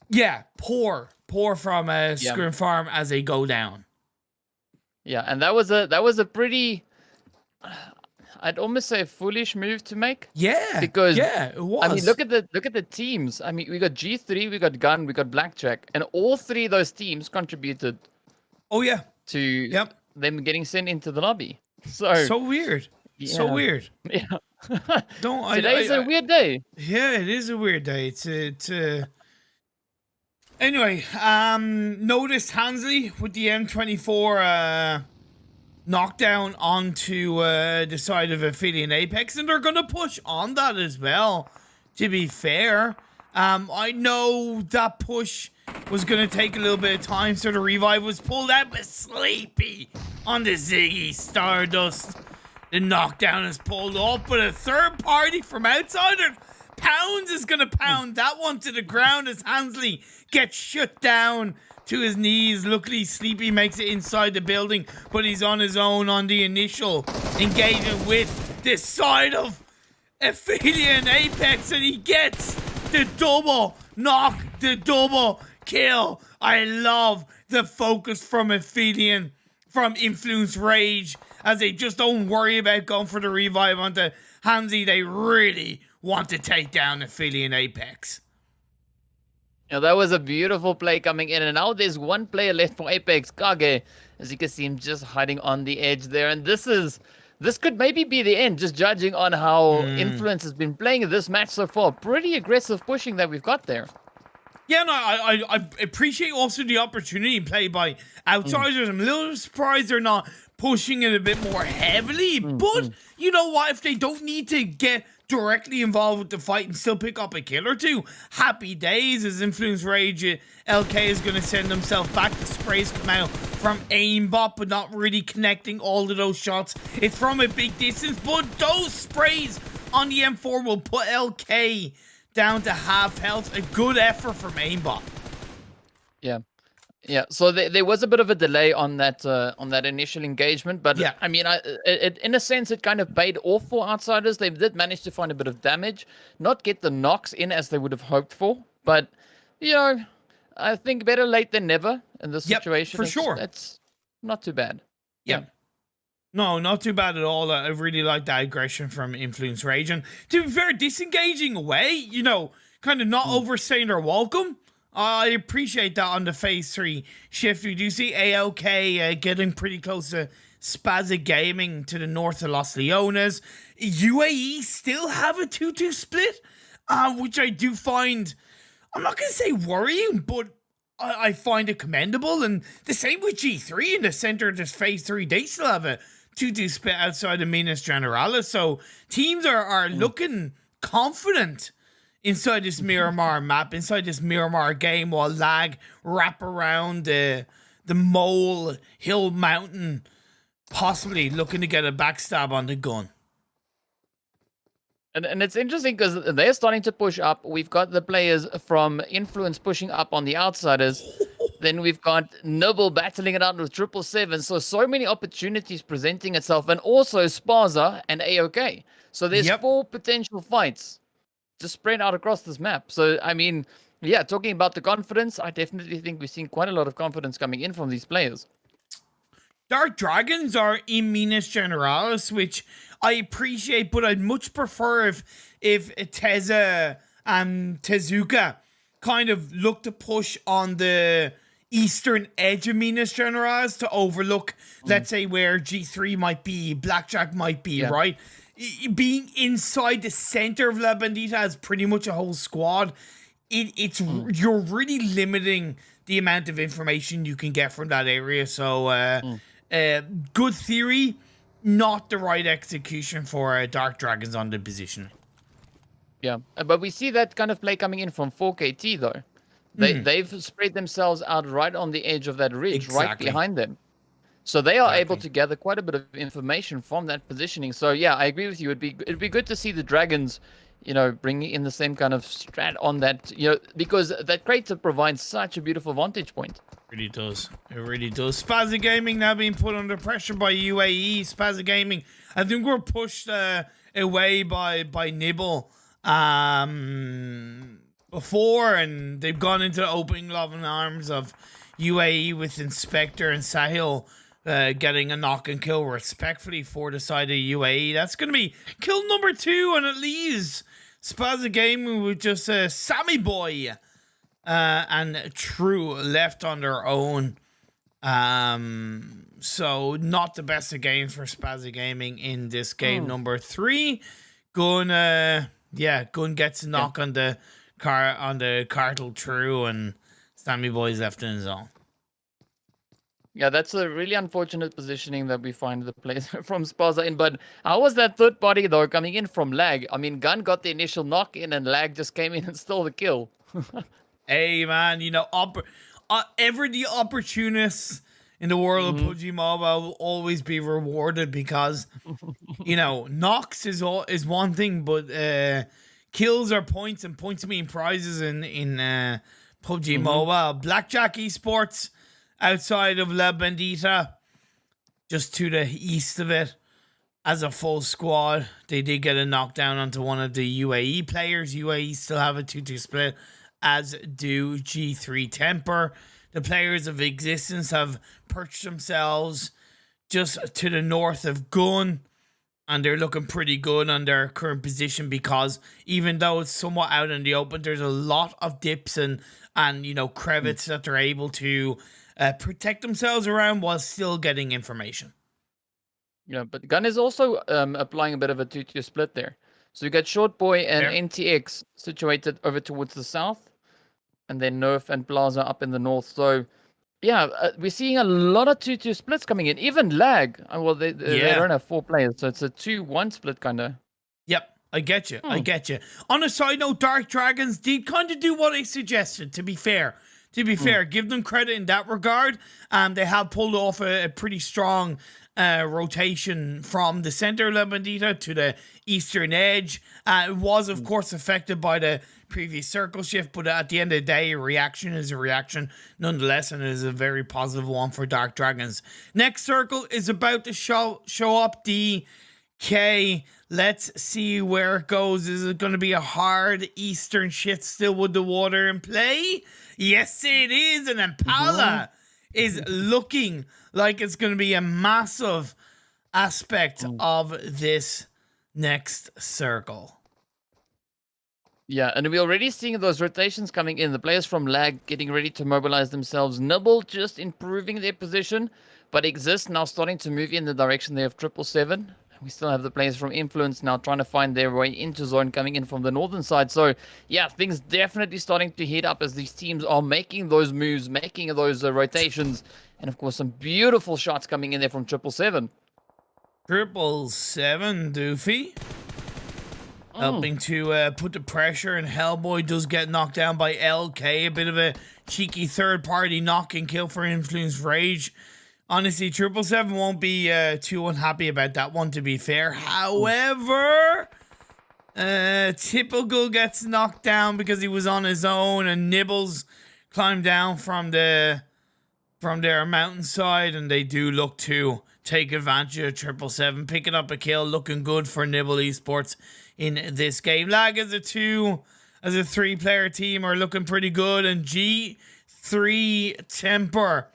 Yeah, poor from Scrimfarm as they go down. Yeah, and that was a pretty, I'd almost say, a foolish move to make. Yeah, because it was. I mean, look at the teams. I mean, we got G3, we got Gun, we got Blackjack, and all three of those teams contributed. Oh yeah, to them getting sent into the lobby. So weird. Yeah. So weird. Yeah. Today's a weird day. Yeah, it is a weird day. It's Anyway, noticed Hansley with the M24 knockdown onto the side of Aphelion Apex, and they're gonna push on that as well, to be fair. I know that push was gonna take a little bit of time, so the revive was pulled out, but Sleepy on the Ziggy Stardust. The knockdown is pulled off, but a third party from outside it, Pounds is gonna pound that one to the ground as Hansley gets shut down to his knees. Luckily, Sleepy makes it inside the building, but he's on his own on the initial engagement with this side of Aphelion Apex, and he gets the double knock, the double kill. I love the focus from Aphelion, from Influence Rage, as they just don't worry about going for the revive onto Hansi. They really want to take down Aphelion Apex. Yeah, that was a beautiful play coming in, and now there's one player left for Apex, Kage. As you can see him just hiding on the edge there, and this could maybe be the end, just judging on how Influence has been playing this match so far. Pretty aggressive pushing that we've got there. Yeah, no, I appreciate also the opportunity play by outsiders. I'm a little surprised they're not pushing it a bit more heavily, but you know what, if they don't need to get directly involved with the fight and still pick up a kill or two, happy days. As Influence Rage, LK is going to send himself back. The sprays come out from aimbot, but not really connecting all of those shots. It's from a big distance, but those sprays on the M4 will put LK down to half health. A good effort from aimbot. Yeah. Yeah, so there was a bit of a delay on that initial engagement, but Yeah. I mean, in a sense, it kind of paid off for Outsiders. They did manage to find a bit of damage, not get the knocks in as they would have hoped for, but you know, I think better late than never in this Yep, situation. for sure. It's not too bad. Yeah. No, not too bad at all. I really like that aggression from Influence Rage. And to be fair, disengaging away, you know, kind of not overstaying their welcome. I appreciate that on the phase 3 shift. We do see AOK getting pretty close to Spaza Gaming to the north of Los Leones. UAE still have a 2-2 split, which I do find, I'm not going to say worrying, but I find it commendable. And the same with G3 in the center of this phase 3. They still have a 2-2 split outside of Minas Generalis. So teams are looking confident inside this Miramar map, inside this Miramar game, while lag wrap around the mole hill mountain, possibly looking to get a backstab on the gun. And it's interesting because they're starting to push up. We've got the players from Influence pushing up on the Outsiders. Then we've got Nibble battling it out with 777. So many opportunities presenting itself. And also Spaza and AOK. So there's 4 potential fights to spread out across this map. So, I mean, yeah, talking about the confidence, I definitely think we've seen quite a lot of confidence coming in from these players. Dark Dragons are in Minas Generalis, which I appreciate, but I'd much prefer if Teza and Tezuka kind of look to push on the eastern edge of Minas Generalis to overlook, let's say, where G3 might be, Blackjack might be, right? Being inside the center of La Bandita as pretty much a whole squad, you're really limiting the amount of information you can get from that area. So, good theory, not the right execution for Dark Dragons on the position. Yeah, but we see that kind of play coming in from 4KT though. They've spread themselves out right on the edge of that ridge, right behind them. So they are able to gather quite a bit of information from that positioning. So yeah, I agree with you. It'd be good to see the Dragons, you know, bringing in the same kind of strat on that, you know, because that crater provides such a beautiful vantage point. It really does. It really does. Spaza Gaming now being put under pressure by UAE. Spaza Gaming, I think we're pushed away by Nibble before, and they've gone into the opening loving arms of UAE with Inspector and Sahil getting a knock and kill respectfully for the side of UAE. That's going to be kill number 2, and it leaves Spaza Gaming with just Sammy Boy and True left on their own. So not the best of games for Spaza Gaming in this game number 3. Gun gets a knock on the Cartel True, and Sammy Boy's left in his own. Yeah, that's a really unfortunate positioning that we find the players from Spaza in. But how was that third party, though, coming in from Lag? I mean, Gun got the initial knock in, and Lag just came in and stole the kill. Hey, man, you know, ever the opportunists in the world of PUBG Mobile will always be rewarded, because, you know, knocks is one thing, but kills are points, and points mean prizes in PUBG Mobile. Blackjack Esports, outside of La Bandita, just to the east of it, as a full squad, they did get a knockdown onto one of the UAE players. UAE still have a 2-2 split, as do G3 Temper. The players of Existence have perched themselves just to the north of Gun, and they're looking pretty good on their current position, because even though it's somewhat out in the open, there's a lot of dips and you know, crevices that they're able to protect themselves around while still getting information. Yeah, but Gun is also applying a bit of a 2-2 split there. So you got Short Boy and NTX situated over towards the south, and then Nerf and Plaza up in the north. So yeah, we're seeing a lot of 2-2 splits coming in. Even Lag, well, they don't have 4 players, so it's a 2-1 split kind of. Yep, I get you. I get you. On a side note, Dark Dragons did kind of do what I suggested, to be fair. To be fair, give them credit in that regard. They have pulled off a pretty strong rotation from the center of La Bandita to the eastern edge. It was, of course, affected by the previous circle shift, but at the end of the day, a reaction is a reaction nonetheless, and it is a very positive one for Dark Dragons. Next circle is about to show up. DK. Let's see where it goes. Is it going to be a hard eastern shift still with the water in play? Yes, it is. And Impala is looking like it's going to be a massive aspect of this next circle. Yeah, and we're already seeing those rotations coming in. The players from Lag getting ready to mobilize themselves. Nibble just improving their position, but Exist now starting to move in the direction there of 777. We still have the players from Influence now trying to find their way into zone coming in from the northern side. So, yeah, things definitely starting to heat up as these teams are making those moves, making those rotations. And, of course, some beautiful shots coming in there from 777. 777, Doofy. Helping to put the pressure, and Hellboy does get knocked down by LK. A bit of a cheeky third-party knock and kill for Influence Rage. Honestly, 777 won't be too unhappy about that one, to be fair. However, Typical gets knocked down because he was on his own, and Nibbles climbed down from their mountainside, and they do look to take advantage of 777, picking up a kill, looking good for Nibble Esports in this game. Lag as a 3-player team are looking pretty good, and G3 Temper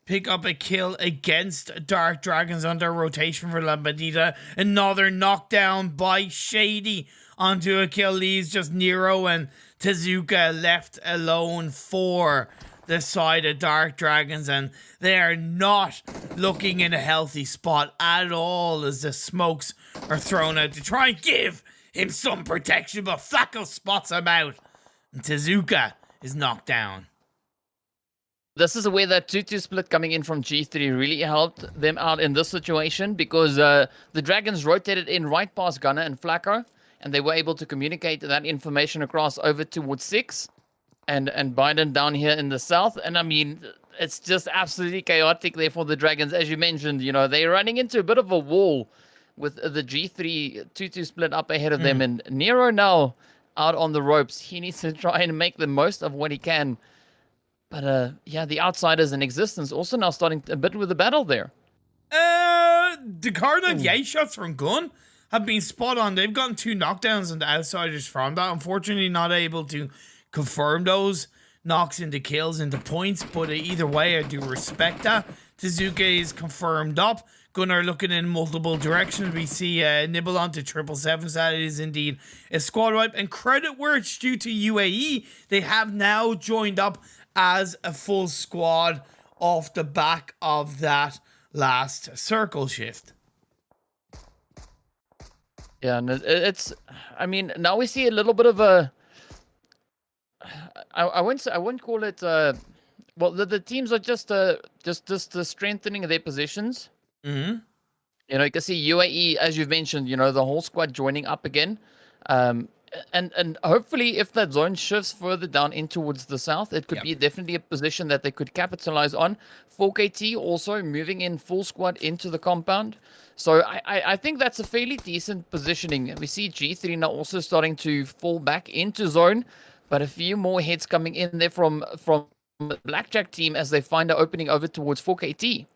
pick up a kill against Dark Dragons under rotation for La Bandita. Another knockdown by Shady onto a kill leaves just Nero and Tezuka left alone for the side of Dark Dragons, and they are not looking in a healthy spot at all as the smokes are thrown out to try and give him some protection, but Flacco spots him out, and Tezuka is knocked down. This is where that 2-2 split coming in from G3 really helped them out in this situation, because the Dragons rotated in right past Gunner and Flacco, and they were able to communicate that information across over towards 6 and Biden down here in the south. And I mean, it's just absolutely chaotic there for the Dragons. As you mentioned, you know, they're running into a bit of a wall with the G3 2-2 split up ahead of them, and Nero now out on the ropes. He needs to try and make the most of what he can. But yeah, the outsiders in existence also now starting a bit with the battle there. The Card98 shots from Gun have been spot on. They've gotten 2 knockdowns on the outsiders from that. Unfortunately, not able to confirm those knocks into kills into points, but either way, I do respect that. Tezuka is confirmed up. Gunnar looking in multiple directions. We see Nibble onto 777. That is indeed a squad wipe. And credit where it's due to UAE. They have now joined up as a full squad off the back of that last circle shift. Yeah, and it's, I mean, now we see a little bit of a, I wouldn't call it, well, the teams are just strengthening their positions. Mm-hmm. You know, you can see UAE, as you've mentioned, you know, the whole squad joining up again. And hopefully if that zone shifts further down in towards the south, it could be definitely a position that they could capitalize on. 4KT also moving in full squad into the compound. So I think that's a fairly decent positioning. We see G3 now also starting to fall back into zone, but a few more heads coming in there from the Blackjack team as they find an opening over towards 4KT.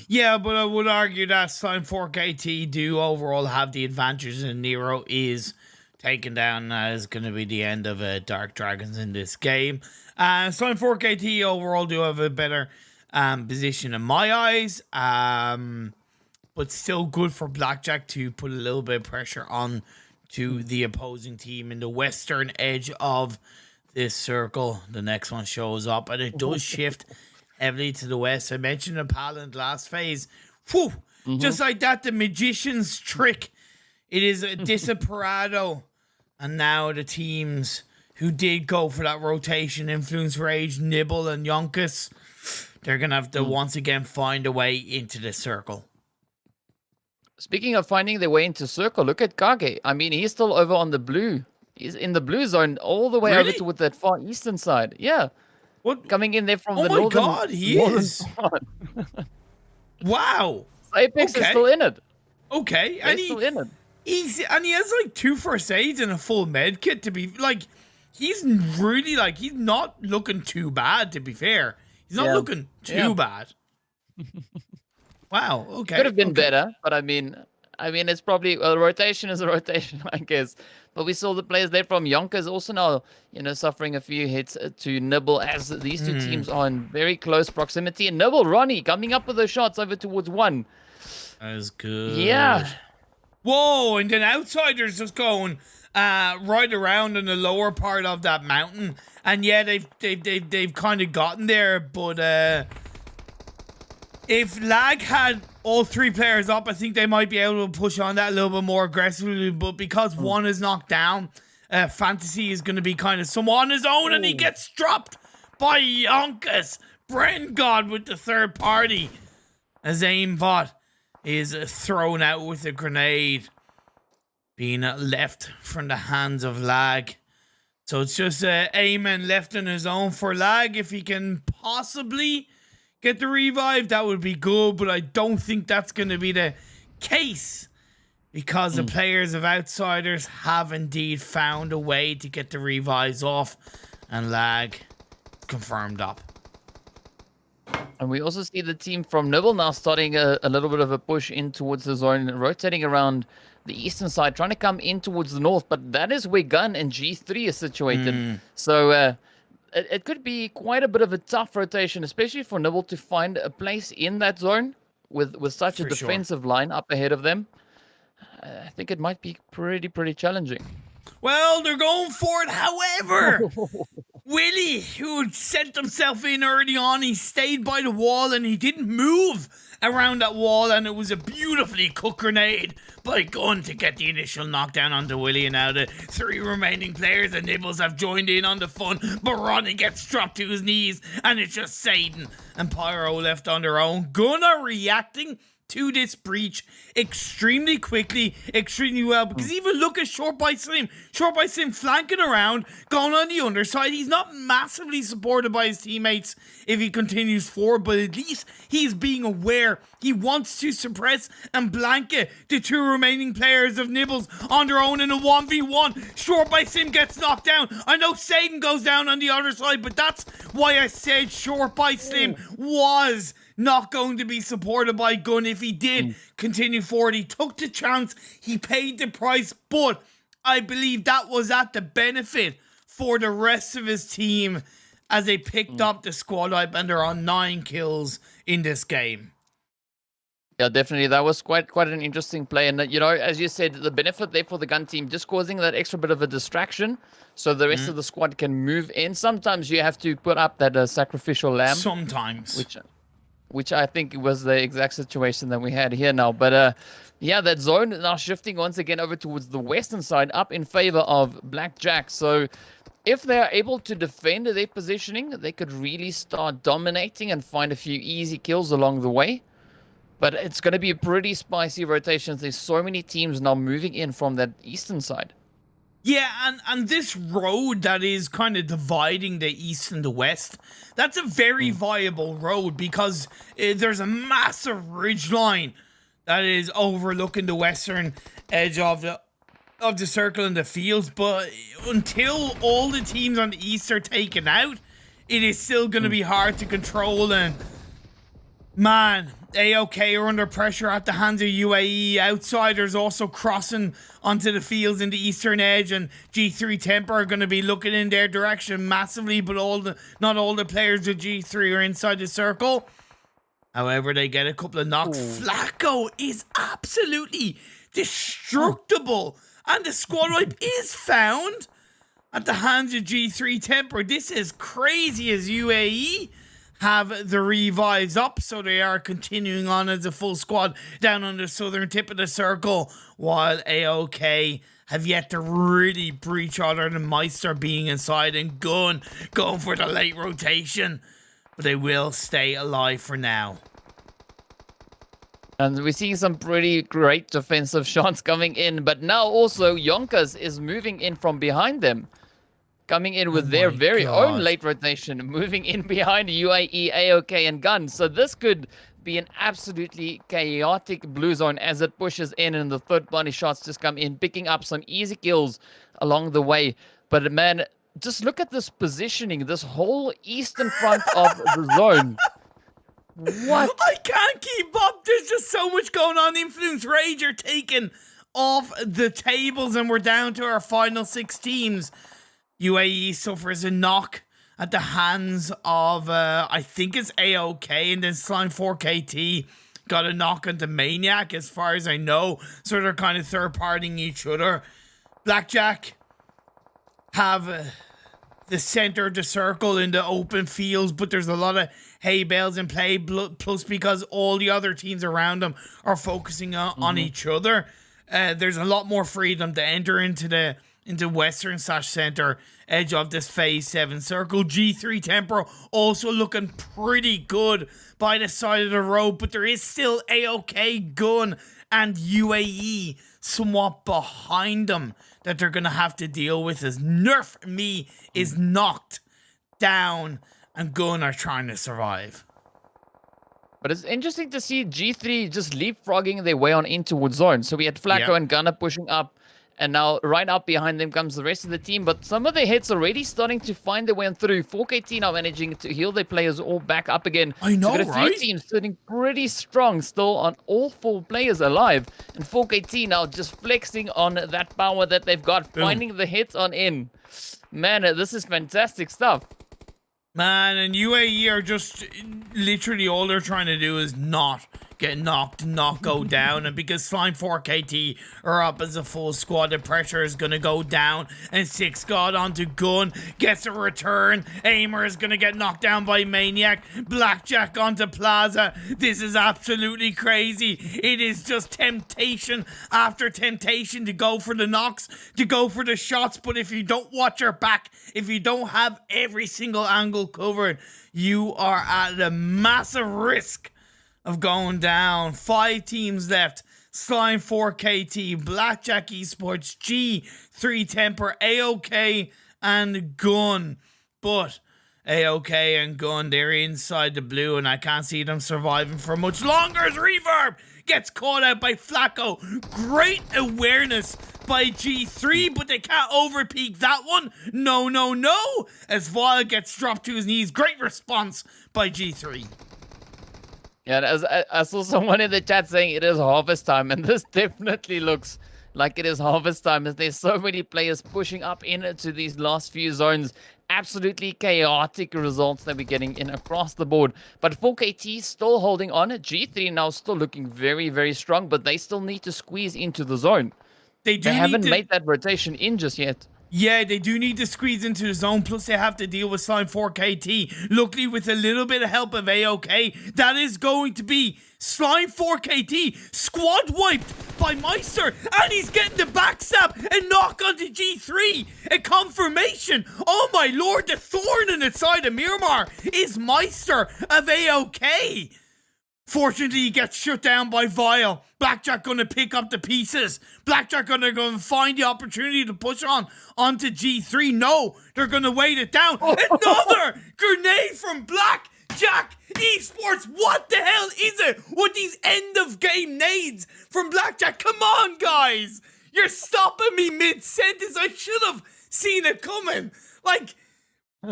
Yeah, but I would argue that Slime 4KT do overall have the advantage, and Nero is taken down. Is going to be the end of Dark Dragons in this game. Slime 4KT overall do have a better position in my eyes, but still good for Blackjack to put a little bit of pressure on to the opposing team in the western edge of this circle. The next one shows up, and it does shift heavily to the west. I mentioned Impala in the last phase. Whew! Just like that, the magician's trick. It is a Disparado. And now the teams who did go for that rotation, Influence Rage, Nibble, and Yonkous, they're going to have to once again find a way into the circle. Speaking of finding their way into circle, look at Kage. I mean, he's still over on the blue. He's in the blue zone all the way over to with that far eastern side. Yeah. What? Coming in there from Oh the my northern. God, he northern is. part. Wow. Apex is Okay. still in it. Okay. They're And still in it. he has like 2 first aids and a full med kit to be like. He's really like he's not looking too bad. To be fair, he's not looking too bad. Wow. Okay. Could have been better, but I mean, it's probably a rotation is a rotation, I guess. But we saw the players there from Yonkous also now, suffering a few hits to Nibble as these two teams are in very close proximity. And Nibble, Ronnie, coming up with those shots over towards 1. That is good. Yeah. Whoa, and then Outsiders just going right around in the lower part of that mountain. And yeah, they've kind of gotten there, but if Lag had all 3 players up, I think they might be able to push on that a little bit more aggressively. But because one is knocked down, Fantasy is going to be kind of somewhat on his own, and he gets dropped by Yonkous. Brengod with the third party as aimbot is thrown out with a grenade, being left from the hands of Lag. So it's just Eamon left on his own for Lag. If he can possibly get the revive, that would be good, but I don't think that's going to be the case because the players of Outsiders have indeed found a way to get the revives off, and Lag confirmed up. And we also see the team from Nibble now starting a little bit of a push in towards the zone, rotating around the eastern side, trying to come in towards the north. But that is where Gun and G3 is situated. So it could be quite a bit of a tough rotation, especially for Nibble to find a place in that zone with such a defensive line up ahead of them. I think it might be pretty challenging. Well, they're going for it. However, Willie, who had sent himself in early on, he stayed by the wall and he didn't move around that wall, and it was a beautifully cooked grenade by Gun to get the initial knockdown onto Willie. And now the 3 remaining players and Nibbles have joined in on the fun, but Ronnie gets dropped to his knees, and it's just Satan and Pyro left on their own. Gun are reacting to this breach extremely quickly, extremely well, because even look at Short by Slim flanking around, going on the underside. He's not massively supported by his teammates if he continues forward, but at least he's being aware. He wants to suppress and blanket the 2 remaining players of Nibbles on their own in a 1v1. Short by Sim gets knocked down. I know Satan goes down on the other side, but that's why I said Short by Slim was not going to be supported by Gun if he did continue forward. He took the chance, he paid the price, but I believe that was at the benefit for the rest of his team as they picked up the squad wipe and they're on 9 kills in this game. Yeah, definitely. That was quite an interesting play. And, as you said, the benefit there for the Gun team, just causing that extra bit of a distraction so the rest of the squad can move in. Sometimes you have to put up that sacrificial lamb. Sometimes. Which I think was the exact situation that we had here now. But yeah, that zone now shifting once again over towards the western side, up in favor of Blackjack. So if they're able to defend their positioning, they could really start dominating and find a few easy kills along the way. But it's going to be a pretty spicy rotation. There's so many teams now moving in from that eastern side. Yeah, and this road that is kind of dividing the east and the west, that's a very viable road because there's a massive ridgeline that is overlooking the western edge of the circle and the fields. But until all the teams on the east are taken out, it is still going to be hard to control. And man, AOK are under pressure at the hands of UAE. Outsiders also crossing onto the fields in the eastern edge, and G3 Temper are going to be looking in their direction massively, but not all the players of G3 are inside the circle. However, they get a couple of knocks. Flacco is absolutely destructible, and the squad wipe is found at the hands of G3 Temper. This is crazy as UAE have the revives up, so they are continuing on as a full squad down on the southern tip of the circle, while AOK have yet to really breach other than Meister being inside and going for the late rotation, but they will stay alive for now. And we're seeing some pretty great defensive shots coming in, but now also Yonkous is moving in from behind them. coming in with Oh their my very own God. late rotation, moving in behind UAE, AOK, and Gun. So this could be an absolutely chaotic blue zone as it pushes in, and the third-party shots just come in, picking up some easy kills along the way. But man, just look at this positioning, this whole eastern front of the zone. What? I can't keep up. There's just so much going on. Influence Rage are taken off the tables, and we're down to our final 6 teams. UAE suffers a knock at the hands of, I think it's AOK, and then Slime 4KT got a knock onto Maniac, as far as I know. So they're kind of third-partying each other. Blackjack have the center of the circle in the open fields, but there's a lot of hay bales in play, plus because all the other teams around them are focusing on each other. There's a lot more freedom to enter into western / center edge of this phase 7 circle. G3 Tempo also looking pretty good by the side of the road, but there is still AOK, Gun, and UAE somewhat behind them that they're gonna have to deal with, as Nerf Me is knocked down and Gun are trying to survive. But it's interesting to see G3 just leapfrogging their way on in towards zone. So we had Flacco and Gunner pushing up, and now right up behind them comes the rest of the team. But some of their hits already starting to find their way through. 4KT now managing to heal their players all back up again. I know, so we've got a few teams sitting pretty strong still on all 4 players alive. And 4KT now just flexing on that power that they've got, finding the hits on in. Man, this is fantastic stuff. Man, and UAE are just literally all they're trying to do is not get knocked, not go down. And because Slime 4KT are up as a full squad, the pressure is going to go down. And 6 God onto Gun, gets a return. Aimer is going to get knocked down by Maniac. Blackjack onto Plaza. This is absolutely crazy. It is just temptation after temptation to go for the knocks, to go for the shots. But if you don't watch your back, if you don't have every single angle covered, you are at a massive risk of going down. 5 teams left. Slime 4KT, Blackjack Esports, G3 Temper, AOK, and Gun. But AOK and Gun, they're inside the blue, and I can't see them surviving for much longer as Reverb gets caught out by Flacco. Great awareness by G3, but they can't overpeak that one. No, no, no. As Vile gets dropped to his knees. Great response by G3. Yeah, and as I saw someone in the chat saying it is harvest time, and this definitely looks like it is harvest time, as there's so many players pushing up into these last few zones. Absolutely chaotic results that we're getting in across the board. But 4KT still holding on. G3 now still looking very, very strong, but they still need to squeeze into the zone. They haven't made that rotation in just yet. Yeah, they do need to squeeze into the zone, plus they have to deal with Slime 4KT. Luckily, with a little bit of help of AOK, that is going to be Slime 4KT squad wiped by Meister, and he's getting the backstab and knock onto G3. A confirmation. Oh my lord, the thorn in the side of Miramar is Meister of AOK. Fortunately, he gets shut down by Vile. Blackjack gonna pick up the pieces. Blackjack gonna go and find the opportunity to push onto G3. No, they're gonna wait it down. Another grenade from Blackjack Esports. What the hell is it with these end of game nades from Blackjack? Come on, guys. You're stopping me mid-sentence. I should have seen it coming. Like,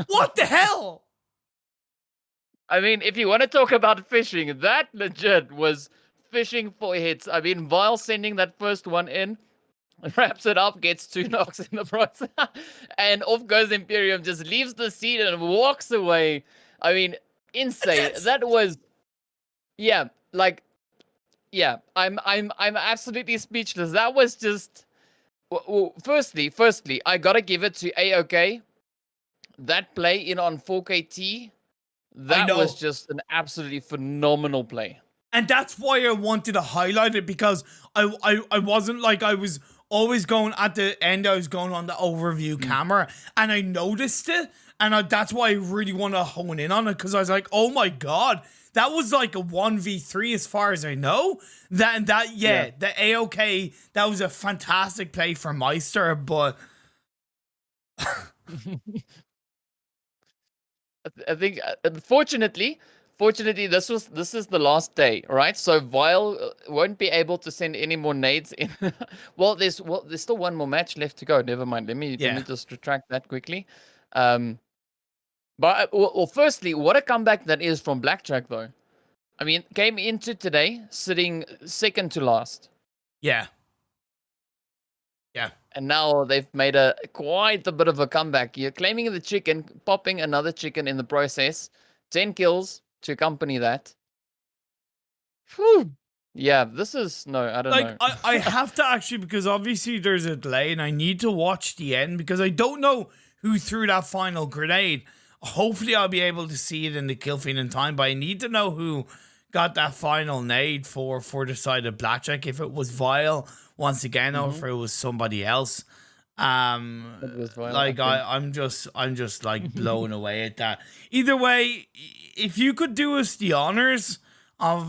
what the hell? I mean, if you want to talk about fishing, that legit was fishing for hits. I mean, Vile sending that first one in, wraps it up, gets 2 knocks in the process, and off goes Imperium, just leaves the seat and walks away. I mean, insane. That was, yeah, like, yeah. I'm absolutely speechless. That was just. Well, firstly, I gotta give it to AOK. That play in on 4KT. That was just an absolutely phenomenal play. And that's why I wanted to highlight it, because I wasn't like, I was always going at the end, I was going on the overview camera, and I noticed it, and that's why I really want to hone in on it, because I was like, oh my god, that was like a 1v3 as far as I know. The AOK, that was a fantastic play for Meister, but I think, fortunately, this is the last day, right? So Vile won't be able to send any more nades in. There's still one more match left to go. Never mind. Let me just retract that quickly. Firstly, what a comeback that is from Blackjack, though. I mean, came into today sitting second to last. Yeah. Yeah. And now they've made quite a bit of a comeback. You're claiming the chicken, popping another chicken in the process. 10 kills to accompany that. Whew. Yeah, this is... No, I don't know. I have to actually, because obviously there's a delay, and I need to watch the end, because I don't know who threw that final grenade. Hopefully I'll be able to see it in the kill feed in time, but I need to know who got that final nade for the side of Blackjack. If it was Vile once again, or if it was somebody else. It was Vile, I'm just like blown away at that. Either way, if you could do us the honors of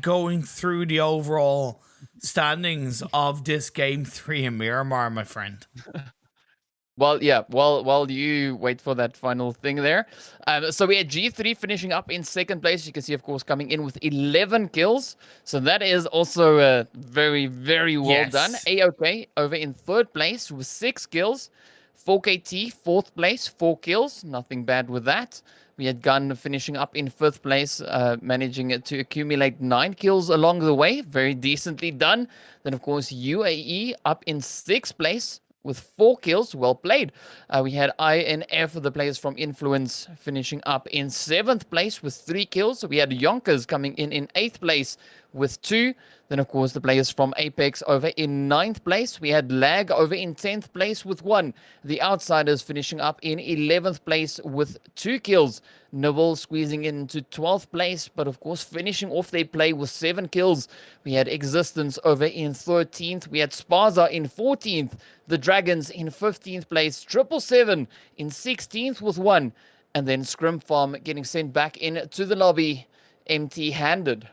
going through the overall standings of this game 3 in Miramar, my friend. Well, yeah, while you wait for that final thing there. So we had G3 finishing up in second place. You can see, of course, coming in with 11 kills. So that is also very, very well done. AOK over in third place with 6 kills. 4KT, fourth place, 4 kills. Nothing bad with that. We had Gun finishing up in fifth place, managing to accumulate 9 kills along the way. Very decently done. Then, of course, UAE up in sixth place with 4 kills. Well played. We had INF, the players from Influence, finishing up in 7th place with 3 kills. We had Yonkous coming in 8th place with 2. Then, of course, the players from Apex over in 9th place. We had Lag over in 10th place with 1. The Outsiders finishing up in 11th place with 2 kills. Nibble squeezing into 12th place, but of course finishing off their play with 7 kills. We had Existence over in 13th. We had Spaza in 14th. The Dragons in 15th place. 777 in 16th with 1. And then Scrimfarm getting sent back into the lobby empty-handed.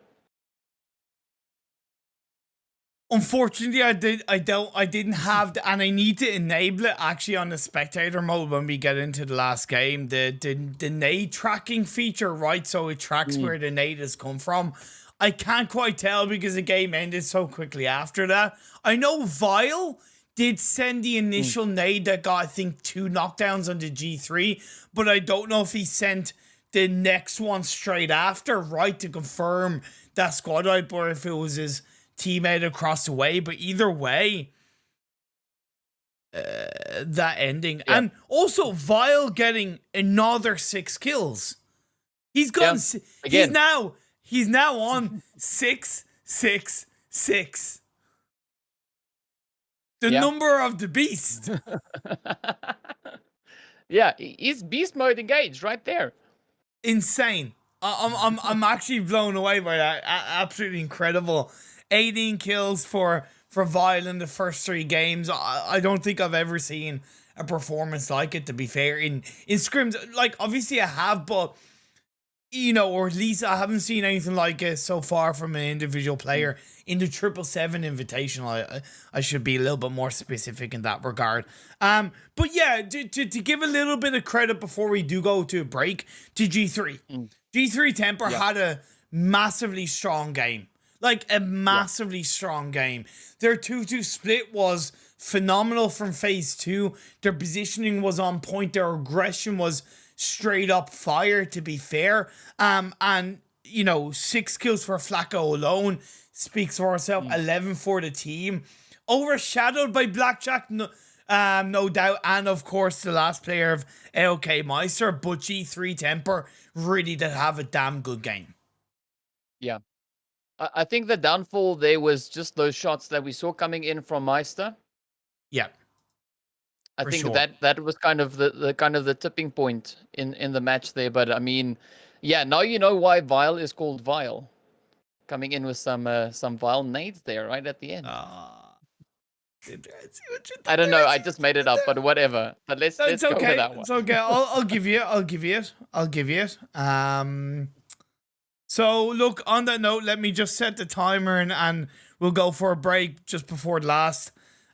Unfortunately, I didn't have and I need to enable it actually on the spectator mode when we get into the last game. The nade tracking feature, right? So it tracks where the nade has come from. I can't quite tell because the game ended so quickly after that. I know Vile did send the initial nade that got, I think, 2 knockdowns on the G3, but I don't know if he sent the next one straight after, right, to confirm that squad wipe, or if it was his teammate across the way. But either way, that ending. Yeah. And also Vile getting another 6 kills. He's gone he's now on 666. The number of the beast. Yeah, he's beast mode engaged right there. Insane. I'm actually blown away by that. Absolutely incredible. 18 kills for Vile in the first 3 games. I don't think I've ever seen a performance like it, to be fair. In scrims, like, obviously I have, but, you know, or at least I haven't seen anything like it so far from an individual player in the 777 Invitational. I should be a little bit more specific in that regard. But yeah, to give a little bit of credit before we do go to a break to G3. G3 Temper had a massively strong game. Like, a massively strong game. Their 2-2 split was phenomenal from phase 2. Their positioning was on point. Their aggression was straight up fire, to be fair. And, you know, 6 kills for Flacco alone speaks for itself. 11 for the team. Overshadowed by Blackjack, no doubt. And, of course, the last player of AOK Meister. But G3 Temper really did have a damn good game. Yeah. I think the downfall there was just those shots that we saw coming in from Meister. Yeah. I think that was kind of the tipping point in the match there. But I mean, yeah, now you know why Vile is called Vile. Coming in with some Vile nades there right at the end. I don't know. I just made it up, but whatever. But let's go with that one. It's okay. I'll give you it. So, look, on that note, let me just set the timer and we'll go for a break just before the last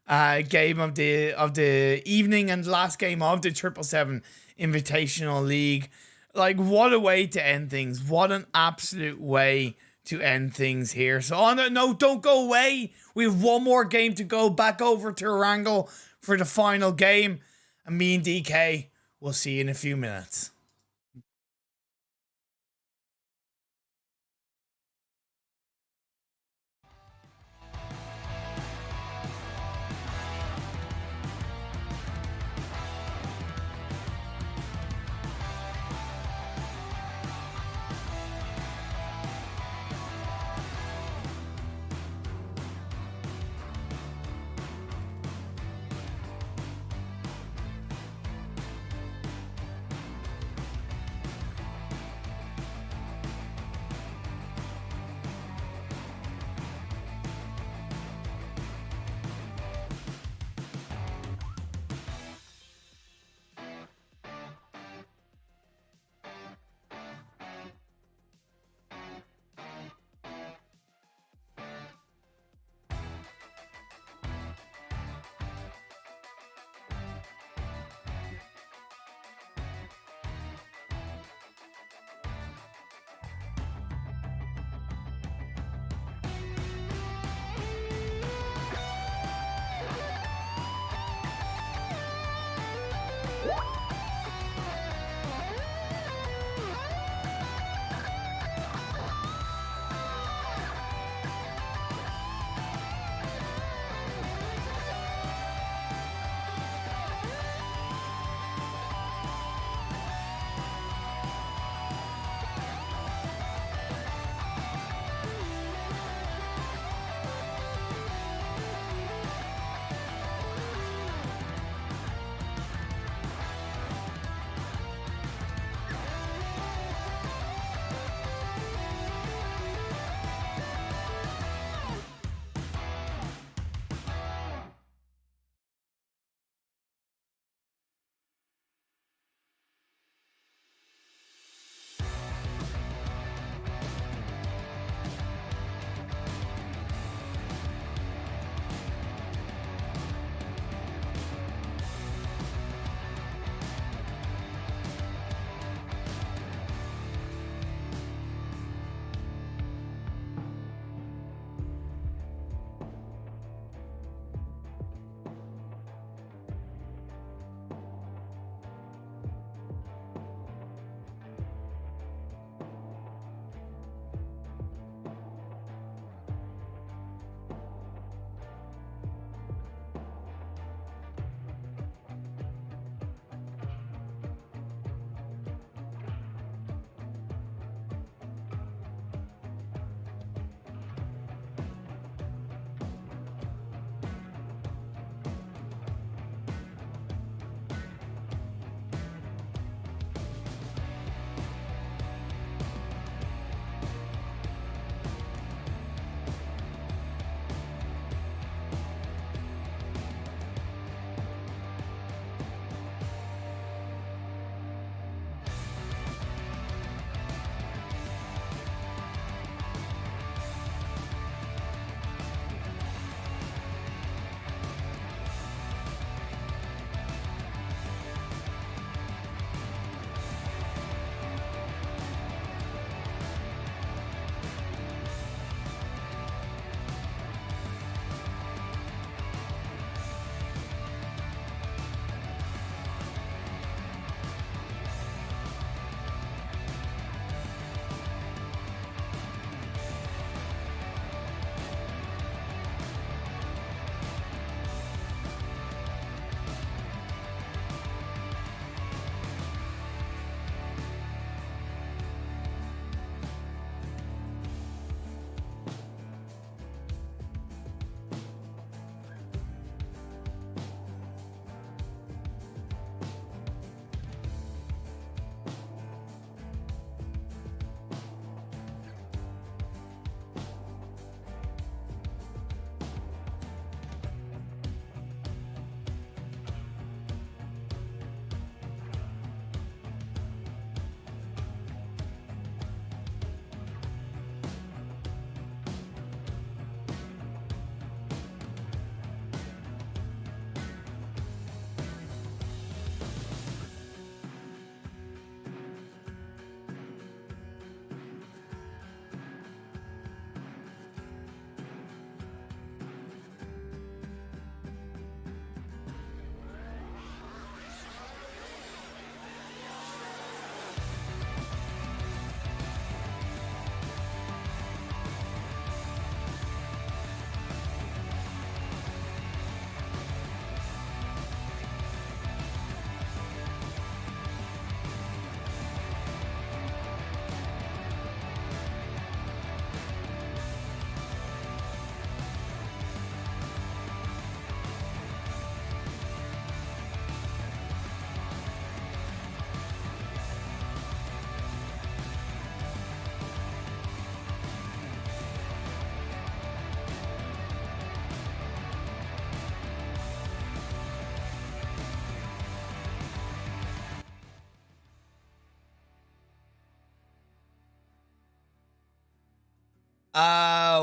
game of the evening and last game of the 777 Invitational League. Like, what a way to end things. What an absolute way to end things here. So on that note, don't go away. We have one more game to go. Back over to Erangel for the final game. And me and DK, we'll see you in a few minutes.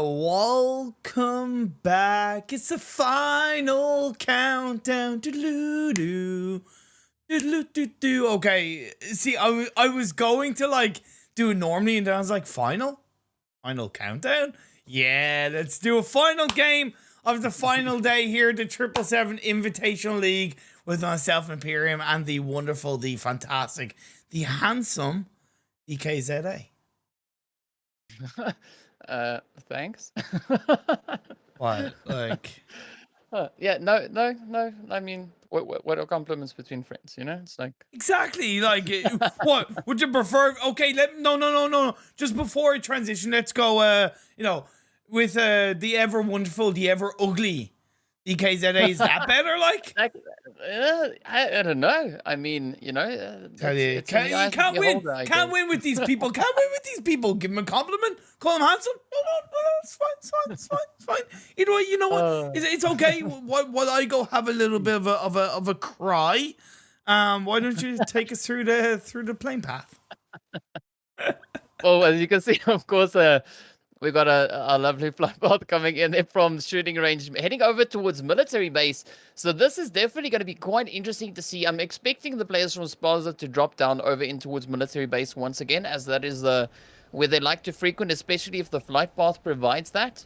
Welcome back. It's the final countdown. Doodaloo-doo. Doodaloo-doo-doo. Okay, see, I was going to like do it normally, and then I was like, final countdown. Yeah, let's do a final game of the final day here at the 777 Invitational League with myself, Imperium, and the wonderful, the fantastic, the handsome DKZA. Thanks. What? Like, Yeah, no. I mean, what are compliments between friends? You know, it's like exactly. Like, what would you prefer? Okay, no. Just before I transition, let's go. With the ever wonderful, the ever ugly DKZA. Is that better? Like, I don't know. I mean, you know, tell you, it's in the eyes of can't the win. beholder, I Can't guess. win with these people. Can't win with these people. Give him a compliment. Call him handsome. No. It's fine. You know what? It's okay. While I go have a little bit of a cry. Why don't you take us through the plane path? Well, as you can see, of course, we got a lovely flight path coming in there from shooting range, heading over towards military base. So this is definitely going to be quite interesting to see. I'm expecting the players from Spaza to drop down over in towards military base once again, as that is where they like to frequent, especially if the flight path provides that.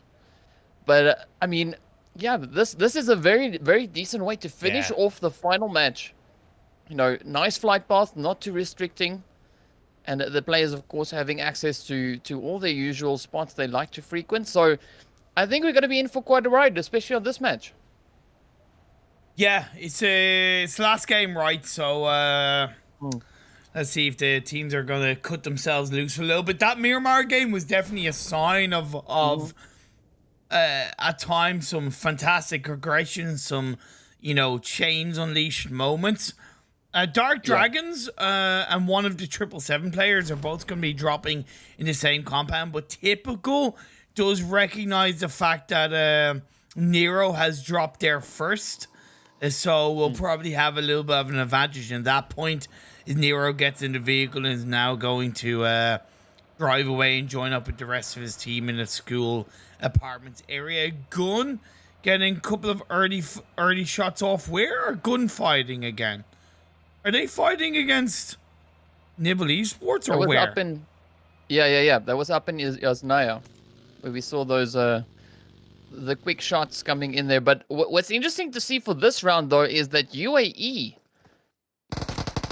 But I mean, yeah, this is a very, very decent way to finish off the final match. You know, nice flight path, not too restricting. And the players, of course, having access to all their usual spots they like to frequent. So I think we're going to be in for quite a ride, especially on this match. Yeah, it's last game, right? So let's see if the teams are going to cut themselves loose a little bit. That Miramar game was definitely a sign of at times some fantastic aggression, some, chains unleashed moments. Dark Dragons and one of the 777 players are both going to be dropping in the same compound, but Typical does recognize the fact that Nero has dropped there first, so we'll probably have a little bit of an advantage in that point. As Nero gets in the vehicle and is now going to drive away and join up with the rest of his team in a school apartments area. Gun getting a couple of early shots off. Where are Gun fighting again? Are they fighting against Nibble Esports or where? Yeah. That was up in Yasnaya, where we saw those the quick shots coming in there. But what's interesting to see for this round, though, is that UAE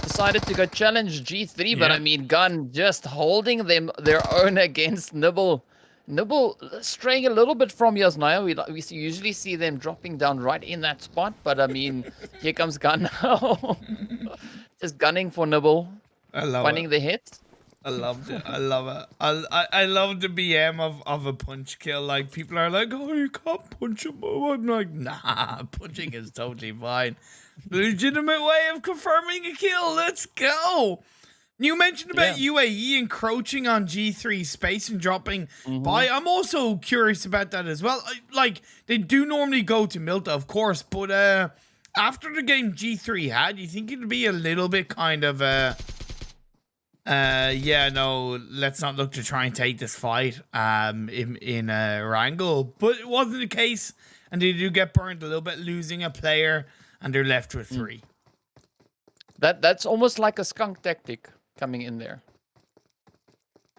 decided to go challenge G3. But I mean, Gun just holding their own against Nibble. Nibble straying a little bit from Yasnaya. We usually see them dropping down right in that spot. But I mean, here comes Gun now. Just gunning for Nibble. I love finding the hits. I loved it. I love it. I love the BM of a punch kill. Like, people are like, oh, you can't punch him. I'm like, nah, punching is totally fine. Legitimate way of confirming a kill. Let's go. You mentioned about UAE encroaching on G3 space and dropping by. I'm also curious about that as well. Like, they do normally go to Milta, of course, but after the game G3 had, you think it'd be a little bit kind of let's not look to try and take this fight in Erangel, but it wasn't the case, and they do get burned a little bit, losing a player, and they're left with 3. That's almost like a skunk tactic coming in there.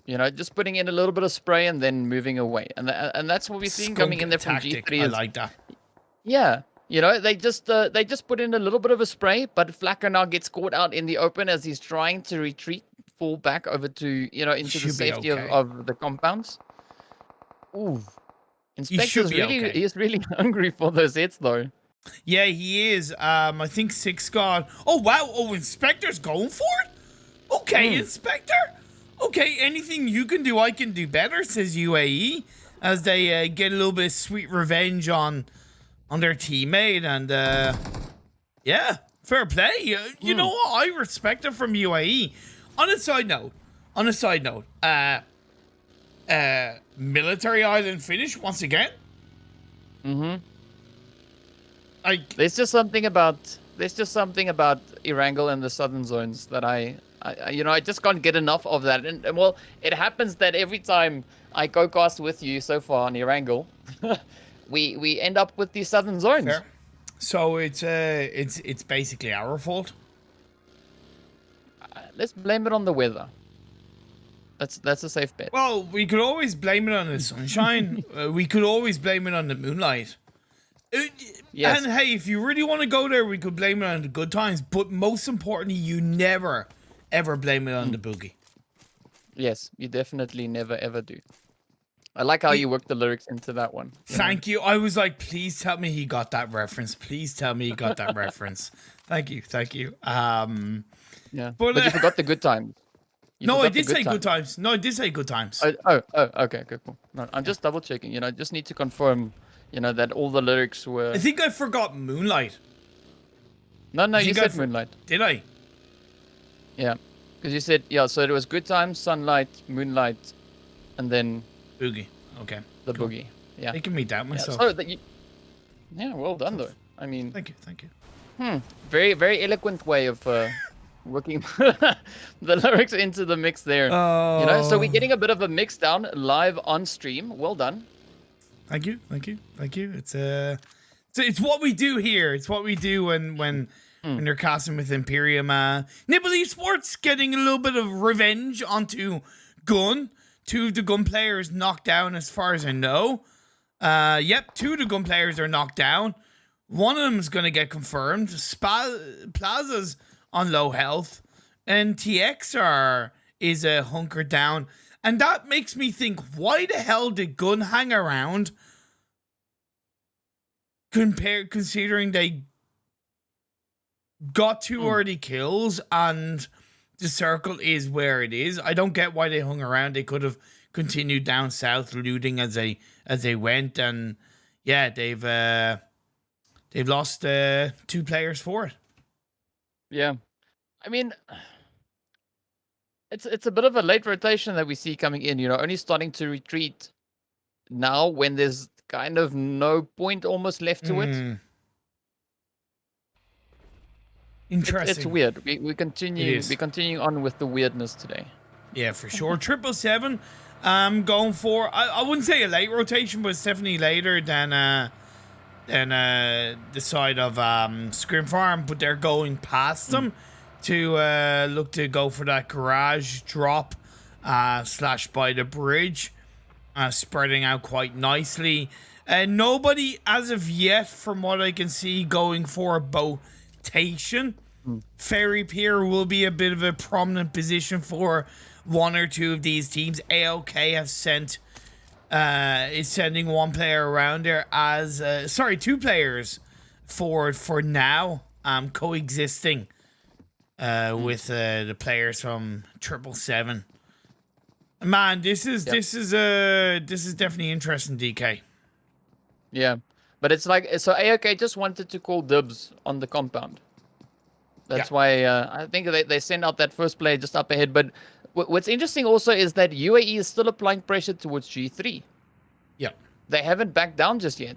You know, just putting in a little bit of spray and then moving away, and that's what we're seeing coming in there from G3. I like that. Yeah. You know, they just put in a little bit of a spray, but Flacker now gets caught out in the open as he's trying to retreat, fall back over to, into the safety of the compounds. Ooh. Inspector's he's really hungry for those hits, though. Yeah, he is. I think 6 got... Oh, wow. Oh, Inspector's going for it? Okay, Inspector. Okay, anything you can do, I can do better, says UAE, as they get a little bit of sweet revenge on their teammate, and yeah, fair play. You know what? I respect it from UAE. On a side note, military island finish once again. There's just something about Erangel and the southern zones that I I just can't get enough of that. And well, it happens that every time I go cast with you so far on Erangel, we end up with these southern zones. Fair. So it's basically our fault. Let's blame it on the weather. That's a safe bet. Well, we could always blame it on the sunshine. We could always blame it on the moonlight. Yes. And hey, if you really want to go there, we could blame it on the good times. But most importantly, you never, ever blame it on the boogie. Yes, you definitely never ever do. I like how you work the lyrics into that one. Thank you. I was like, please tell me he got that reference. Please tell me he got that reference. Thank you. Yeah, But you forgot the good times. No, I did say good times. No, I did say good times. Okay, cool. No, I'm just double checking. I just need to confirm, that all the lyrics were. I think I forgot Moonlight. No, you said Moonlight. Did I? Yeah, because you said so. It was good times, sunlight, moonlight, and then Boogie. Okay. the boogie. Yeah. Making me doubt myself. Yeah, well done though. I mean. Thank you. Very, very eloquent way of working the lyrics into the mix there. So we're getting a bit of a mix down live on stream. Well done. Thank you. It's what we do here. It's what we do when they're casting with Imperium. Nibble Esports getting a little bit of revenge onto Gun. 2 of the Gun players knocked down, as far as I know. Yep, 2 of the Gun players are knocked down. One of them is going to get confirmed. Plaza's on low health, and TXR is hunkered down. And that makes me think, why the hell did Gun hang around? Considering they got 2 early kills and the circle is where it is. I don't get why they hung around. They could have continued down south, looting as they went, and yeah, they've lost 2 players for it. Yeah, I mean, it's a bit of a late rotation that we see coming in. Only starting to retreat now when there's kind of no point almost left to it. Interesting. It's weird. We continue on with the weirdness today. Yeah, for sure. 777. Going for I wouldn't say a late rotation, but it's definitely later than the side of Scrimfarm, but they're going past them to look to go for that garage drop / by the bridge, spreading out quite nicely. Nobody as of yet, from what I can see, going for a botation. Ferry Pier will be a bit of a prominent position for 1 or 2 of these teams. AOK have is sending 1 player around there as 2 players for now, coexisting with the players from 777. Man, this is definitely interesting, DK. Yeah, but it's like, so AOK just wanted to call dibs on the compound. That's why I think they send out that first player just up ahead. But what's interesting also is that UAE is still applying pressure towards G3. Yeah. They haven't backed down just yet.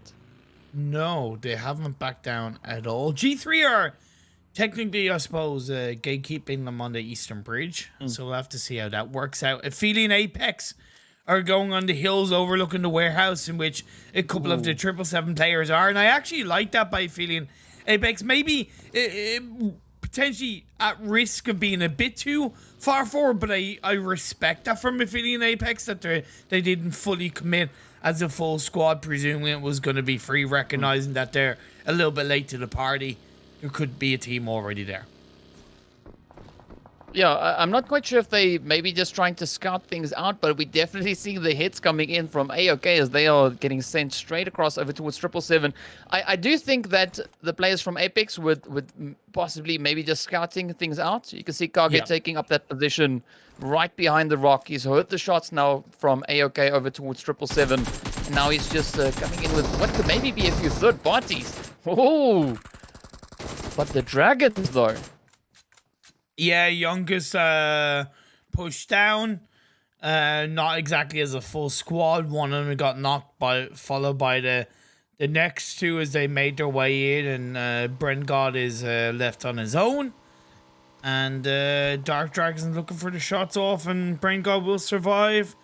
No, they haven't backed down at all. G3 are technically, I suppose, gatekeeping them on the Eastern Bridge. So we'll have to see how that works out. Aphelion Apex are going on the hills overlooking the warehouse, in which a couple of the 777 players are. And I actually like that by Aphelion Apex. Maybe potentially at risk of being a bit too far forward, but I respect that from Aphelion Apex, that they didn't fully commit as a full squad, presuming it was going to be free, recognizing that they're a little bit late to the party. There could be a team already there. Yeah, I'm not quite sure if they maybe just trying to scout things out, but we definitely see the hits coming in from AOK as they are getting sent straight across over towards 777. I do think that the players from Apex would possibly maybe just scouting things out. You can see Kage taking up that position right behind the rock. He's heard the shots now from AOK over towards 777. And now he's just coming in with what could maybe be a few third parties. Oh, but the Dragons though. Yeah, Yonkous pushed down. Not exactly as a full squad. One of them got knocked followed by the next 2 as they made their way in, and Brent God is left on his own. And Dark Dragon's looking for the shots off, and Brain God will survive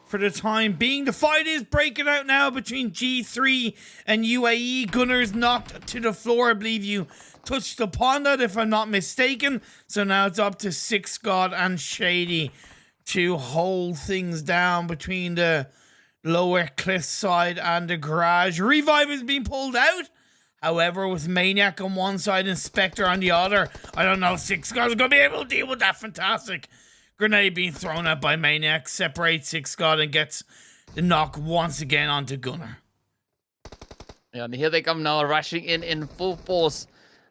for the time being. The fight is breaking out now between G3 and UAE. Gunner's knocked to the floor. I believe you touched upon that, if I'm not mistaken. So now it's up to Six God and Shady to hold things down between the lower cliffside and the garage. Revive is being pulled out. However, with Maniac on one side and Spectre on the other, I don't know if Six God is going to be able to deal with that fantastic grenade being thrown out by Maniac. Separates Six God and gets the knock once again onto Gunner. Yeah, and here they come now, rushing in full force.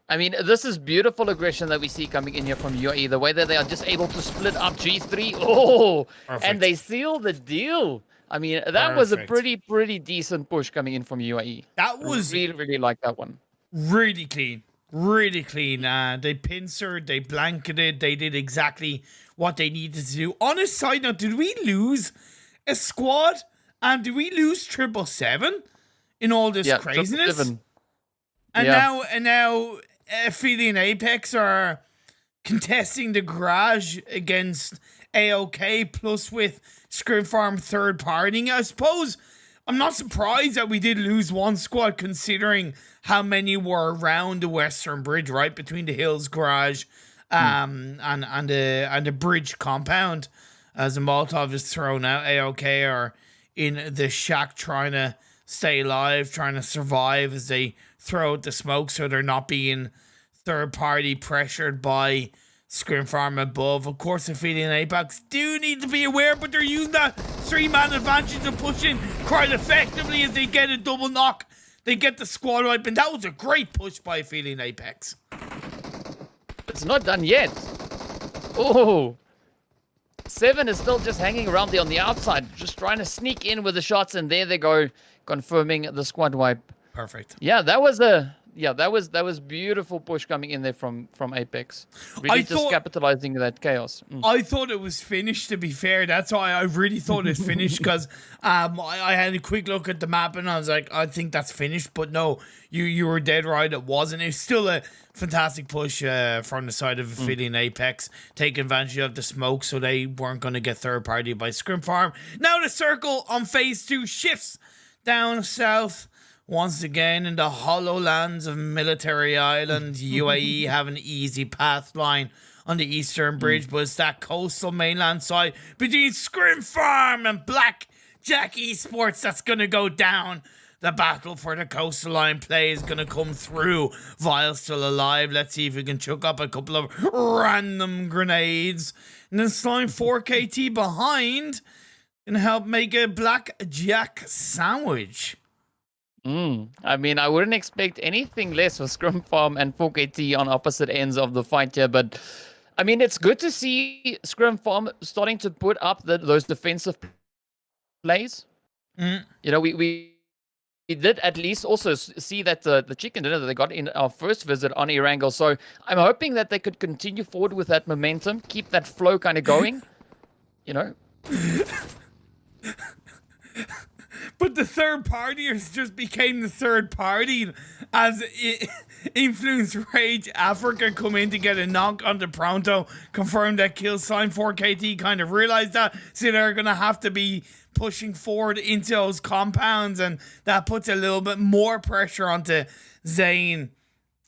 I mean, this is beautiful aggression that we see coming in here from UAE. The way that they are just able to split up G3. Oh, Perfect. And they seal the deal. I mean, that was a pretty decent push coming in from UAE. That was really like that one. Really clean. Really clean. They pincered, they blanketed, they did exactly what they needed to do. On a side note, did we lose a squad? And did we lose 777 in all this craziness? 777. And now Aphelion Apex are contesting the garage against AOK, plus with Scrimfarm third partying. I suppose I'm not surprised that we did lose one squad, considering how many were around the Western Bridge, right between the Hills garage and the bridge compound. As a Molotov is thrown out, AOK are in the shack trying to stay alive, trying to survive as they throw out the smoke so they're not being third party pressured by Scrimfarm above. Of course, Aphelion Apex do need to be aware, but they're using that 3-man advantage and pushing quite effectively as they get a double knock. They get the squad wipe, and that was a great push by Aphelion Apex. It's not done yet. Oh, 7 is still just hanging around there on the outside, just trying to sneak in with the shots, and there they go, confirming the squad wipe. Perfect. Yeah, that was beautiful push coming in there from Apex. Really just capitalizing that chaos. I thought it was finished, to be fair. That's why I really thought it's finished, because I had a quick look at the map and I was like, I think that's finished. But no, you were dead right, it wasn't. It's still a fantastic push from the side of Aphelion Apex, taking advantage of the smoke so they weren't going to get third party by Scrimfarm. Now the circle on phase 2 shifts down south. Once again, in the hollow lands of Military Island, UAE have an easy path line on the Eastern Bridge, but it's that coastal mainland side between Scrimfarm and Blackjack Esports that's going to go down. The battle for the coastal line play is going to come through. Vile's still alive. Let's see if we can chuck up a couple of random grenades. And then Slime 4KT behind can help make a Blackjack sandwich. I mean, I wouldn't expect anything less for Scrimfarm and 4KT on opposite ends of the fight here, but I mean, it's good to see Scrimfarm starting to put up those defensive plays. You know, we did at least also see that the chicken dinner that they got in our first visit on Erangel, so I'm hoping that they could continue forward with that momentum, keep that flow kind of going, you know. But the third partiers just became the third party as Influence Rage Africa come in to get a knock on the Pronto, confirmed that kill sign 4KT kind of realized that, so they're going to have to be pushing forward into those compounds, and that puts a little bit more pressure onto Zane,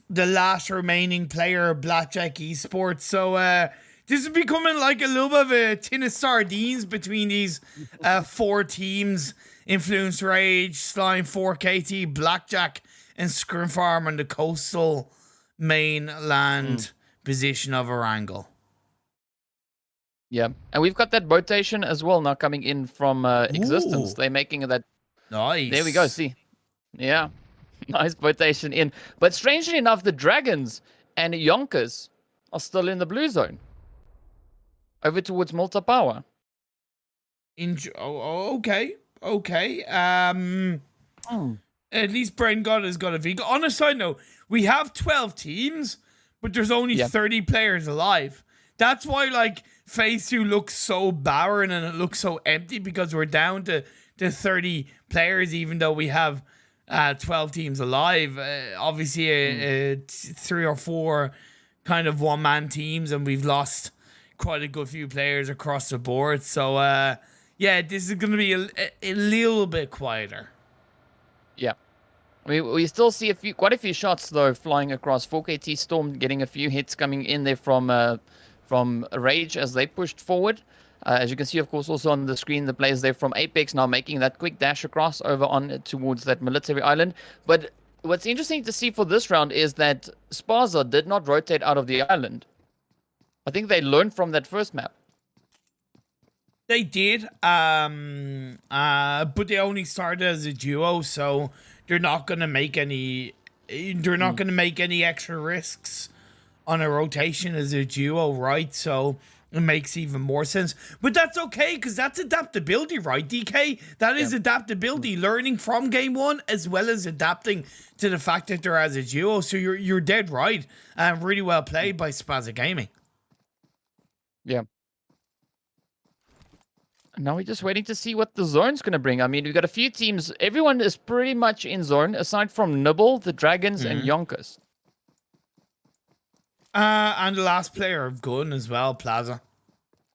the last remaining player of Blackjack Esports. So this is becoming like a little bit of a tin of sardines between these 4 teams. Influence Rage, Slime 4KT, Blackjack, and Scrimfarm on the coastal mainland position of Erangel. Yeah, and we've got that rotation as well now coming in from Existence. They're making that. Nice. There we go, see. Yeah, nice rotation in. But strangely enough, the Dragons and Yonkous are still in the blue zone. Over towards Malta Power. Okay. Okay. At least Brain God has got a vegan. On a side note, we have 12 teams, but there's only 30 players alive. That's why, like, phase 2 looks so barren and it looks so empty, because we're down to 30 players, even though we have 12 teams alive. Obviously, 3 or 4 kind of one-man teams, and we've lost quite a good few players across the board. So, yeah, this is going to be a little bit quieter. Yeah. We still see quite a few shots though flying across. 4KT Storm getting a few hits coming in there from Rage as they pushed forward. As you can see, of course, also on the screen, the players there from Apex now making that quick dash across over on towards that military island. But what's interesting to see for this round is that Spaza did not rotate out of the island. I think they learned from that first map. They did, but they only started as a duo, so they're not gonna make any. They're not gonna make any extra risks on a rotation as a duo, right? So it makes even more sense. But that's okay, because that's adaptability, right, DK? That is adaptability, learning from game one as well as adapting to the fact that they're as a duo. So you're dead right, and really well played by Spaza Gaming. Yeah. Now we're just waiting to see what the zone's going to bring. I mean, we've got a few teams. Everyone is pretty much in zone, aside from Nibble, the Dragons, and Yonkous. And the last player of Gun as well, Plaza.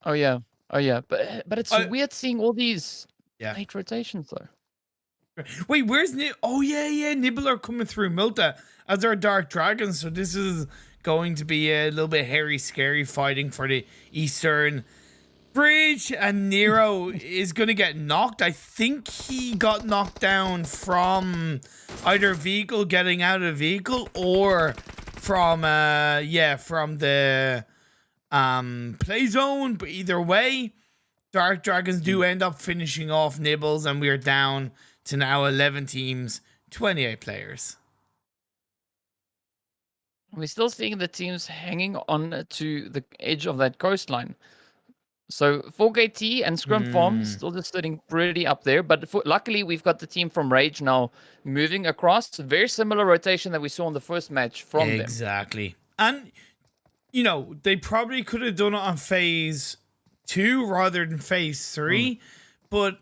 Oh, yeah. Oh, yeah. But it's weird seeing all these late rotations, though. Wait, where's Nibble? Oh, yeah. Nibble are coming through Milta as our Dark Dragons. So this is going to be a little bit hairy, scary fighting for the Eastern Bridge, and Nero is going to get knocked. I think he got knocked down from either vehicle getting out of vehicle or from the play zone. But either way, Dark Dragons do end up finishing off Nibbles, and we are down to now 11 teams, 28 players. We're still seeing the teams hanging on to the edge of that coastline. So 4KT and Scrimfarm still just sitting pretty up there. But luckily, we've got the team from Rage now moving across. Very similar rotation that we saw in the first match from them. Exactly. And, you know, they probably could have done it on phase 2 rather than phase 3. But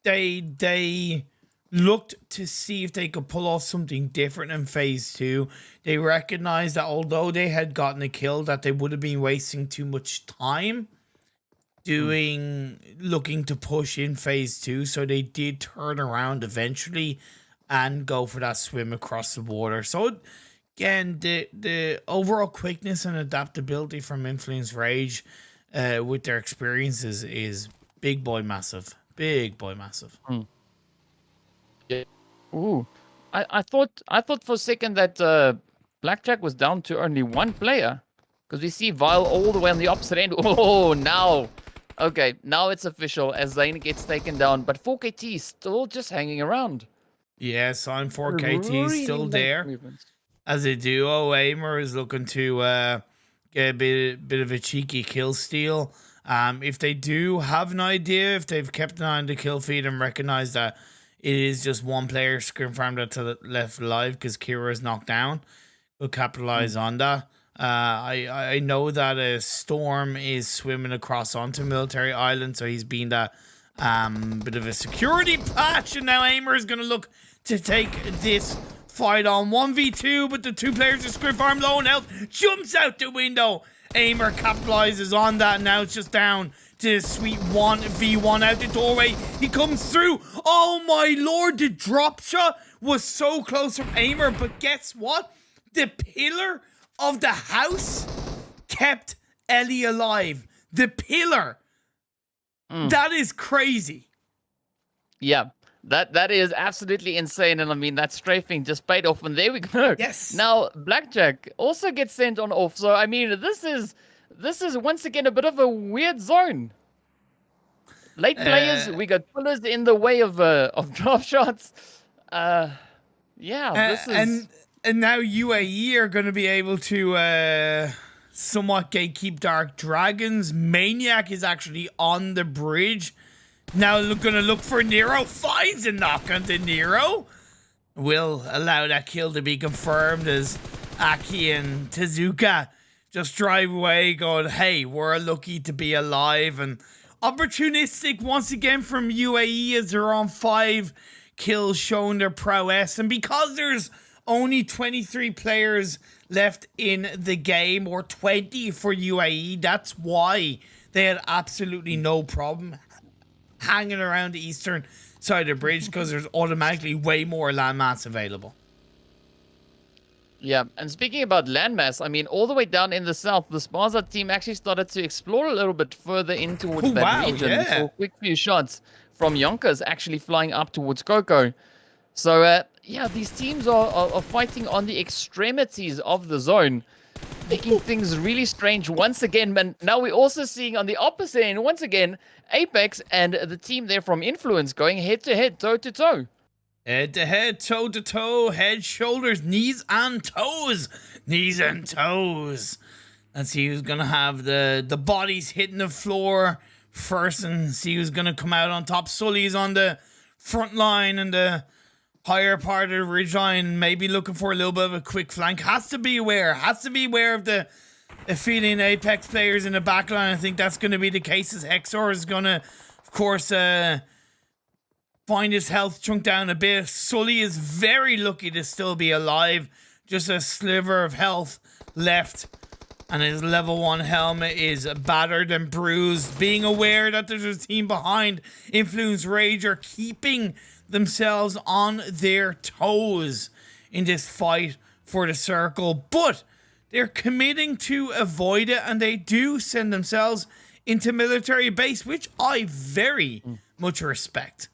they looked to see if they could pull off something different in phase 2. They recognized that although they had gotten a kill, that they would have been wasting too much time looking to push in phase 2. So they did turn around eventually and go for that swim across the water. So again, the overall quickness and adaptability from Influence Rage with their experiences is big boy massive. Big boy massive. Yeah. Ooh, I thought for a second that Blackjack was down to only one player, because we see Vile all the way on the opposite end. Oh, now, okay, now it's official as Zane gets taken down, but 4KT is still just hanging around. Yes, I'm 4KT still there as a duo. Aimer is looking to get a bit of a cheeky kill steal. If they do have an idea, if they've kept an eye on the kill feed and recognize that it is just one player, Scrimfarm, that's left alive because Kira is knocked down, we'll capitalize on that. I know that a Storm is swimming across onto Military Island, so he's been that bit of a security patch, and now Aimer is going to look to take this fight on 1v2, but the two players of Scrimfarm low on health jumps out the window. Aimer capitalizes on that. Now it's just down to sweet 1v1 out the doorway. He comes through. Oh my lord, the drop shot was so close from Aimer, but guess what? The pillar of the house kept Ellie alive. The pillar. That is crazy. Yeah. That is absolutely insane, and I mean that strafing just paid off, and there we go. Yes. Now Blackjack also gets sent on off, so I mean this is once again a bit of a weird zone. Late players, we got pillars in the way of drop shots. Yeah, this is and now UAE are going to be able to somewhat gatekeep Dark Dragons. Maniac is actually on the bridge. Now going to look for Nero, finds a knock onto Nero. Will allow that kill to be confirmed as Aki and Tezuka just drive away going, hey, we're lucky to be alive. And opportunistic once again from UAE as they're on 5 kills, showing their prowess. And because there's only 23 players left in the game, or 20 for UAE. That's why they had absolutely no problem hanging around the eastern side of the bridge, because there's automatically way more landmass available. Yeah, and speaking about landmass, I mean, all the way down in the south, the Spaza team actually started to explore a little bit further in towards that region. Yeah. We saw a quick few shots from Yonkous actually flying up towards Coco. So, yeah, these teams are fighting on the extremities of the zone, making things really strange once again. And now we're also seeing on the opposite end, once again, Apex and the team there from Influence going head-to-head, toe-to-toe. Head-to-head, toe-to-toe, head, shoulders, knees and toes. Knees and toes. Let's see who's going to have the bodies hitting the floor first and see who's going to come out on top. Sully's on the front line and the higher part of the ridge line, maybe looking for a little bit of a quick flank. Has to be aware of the Aphelion Apex players in the back line. I think that's going to be the case, as Hexor is going to, of course, find his health chunk down a bit. Sully is very lucky to still be alive. Just a sliver of health left. And his level 1 helmet is battered and bruised. Being aware that there's a team behind. Influence Rage are keeping themselves on their toes in this fight for the circle. But they're committing to avoid it. And they do send themselves into military base, which I very much respect.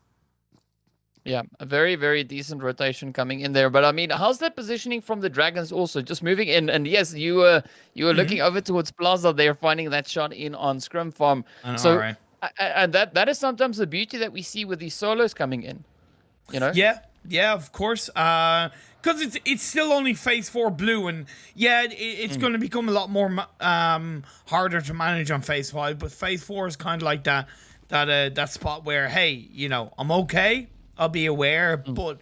Yeah, a very, very decent rotation coming in there. But I mean, how's that positioning from the Dragons also? Just moving in. And yes, you were looking over towards Plaza there, finding that shot in on Scrimfarm. So, right. And that is sometimes the beauty that we see with these solos coming in. You know? Yeah, of course. Because it's still only phase 4 blue, and yeah, it's going to become a lot more harder to manage on phase 5. But phase 4 is kind of like that spot where, hey, you know, I'm okay. I'll be aware, but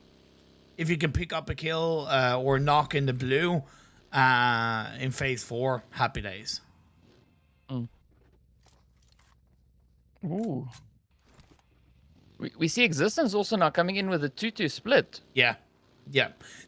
if you can pick up a kill or knock in the blue in phase 4, happy days. Ooh. We see Existence also now coming in with a 2-2 split. Yeah.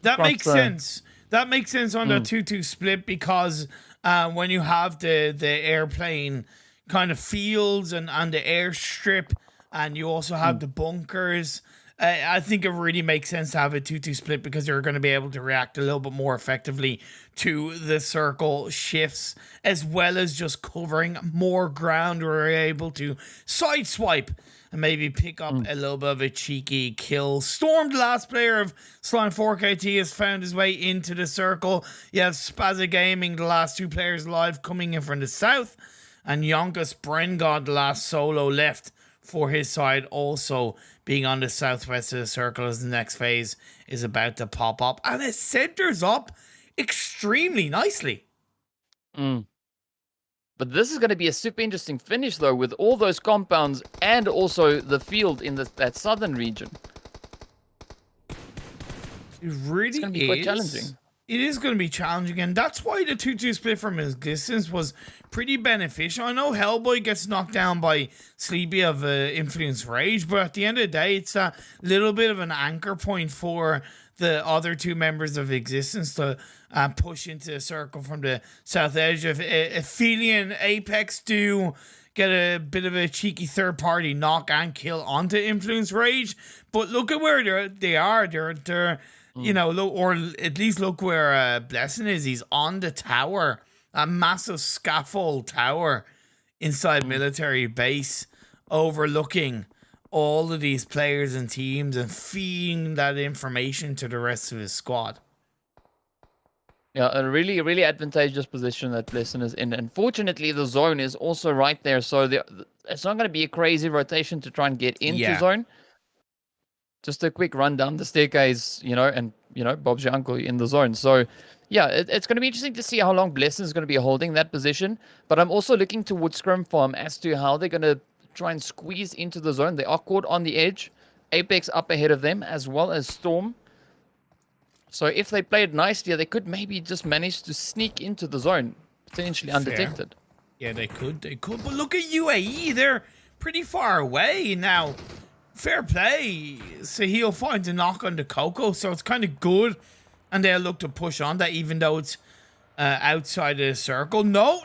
That makes sense. That makes sense on the 2-2 split, because when you have the airplane kind of fields and the airstrip, and you also have the bunkers, I think it really makes sense to have a 2-2 split, because you're going to be able to react a little bit more effectively to the circle shifts, as well as just covering more ground. We're able to sideswipe and maybe pick up a little bit of a cheeky kill. Storm, the last player of Slime 4KT, has found his way into the circle. You have Spaza Gaming, the last 2 players alive, coming in from the south, and Yonkous Brengod, the last solo left for his side, also being on the southwest of the circle, as the next phase is about to pop up. And it centers up extremely nicely. But this is going to be a super interesting finish, though, with all those compounds and also the field in that southern region. It really it's going to be quite challenging. It is going to be challenging, and that's why the 2-2 split from Existence was pretty beneficial. I know Hellboy gets knocked down by Sleepy of Influence Rage, but at the end of the day, it's a little bit of an anchor point for the other 2 members of Existence to push into the circle from the south edge. If Aphelion Apex do get a bit of a cheeky third-party knock and kill onto Influence Rage, but look at where they are. They're you know, look, or at least look where Blessing is. He's on the tower, a massive scaffold tower inside military base, overlooking all of these players and teams and feeding that information to the rest of his squad. Yeah, a really, really advantageous position that Blessing is in. Unfortunately, the zone is also right there, so it's not going to be a crazy rotation to try and get into zone. Just a quick run down the staircase, you know, and, you know, Bob's your uncle in the zone. So, yeah, it's going to be interesting to see how long Blessing is going to be holding that position. But I'm also looking towards Scrimfarm as to how they're going to try and squeeze into the zone. They are caught on the edge. Apex up ahead of them, as well as Storm. So if they play it nicely, they could maybe just manage to sneak into the zone, potentially undetected. Yeah, they could. But look at UAE. They're pretty far away now. Fair play. Sahil finds a knock on the Coco, so it's kind of good and they'll look to push on that, even though it's outside of the circle. No.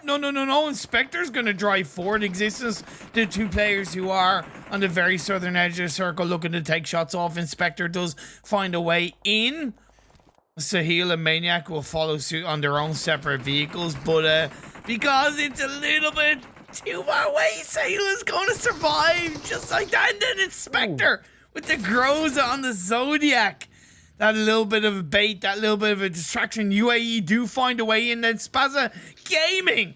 Inspector's going to drive forward. Existence, the two players who are on the very southern edge of the circle looking to take shots off. Inspector does find a way in. Sahil and Maniac will follow suit on their own separate vehicles, but because it's a little bit too far away, Sahil is going to survive just like that. And then Inspector with the Groza on the Zodiac. That little bit of a bait, that little bit of a distraction. UAE do find a way in. Then Spaza Gaming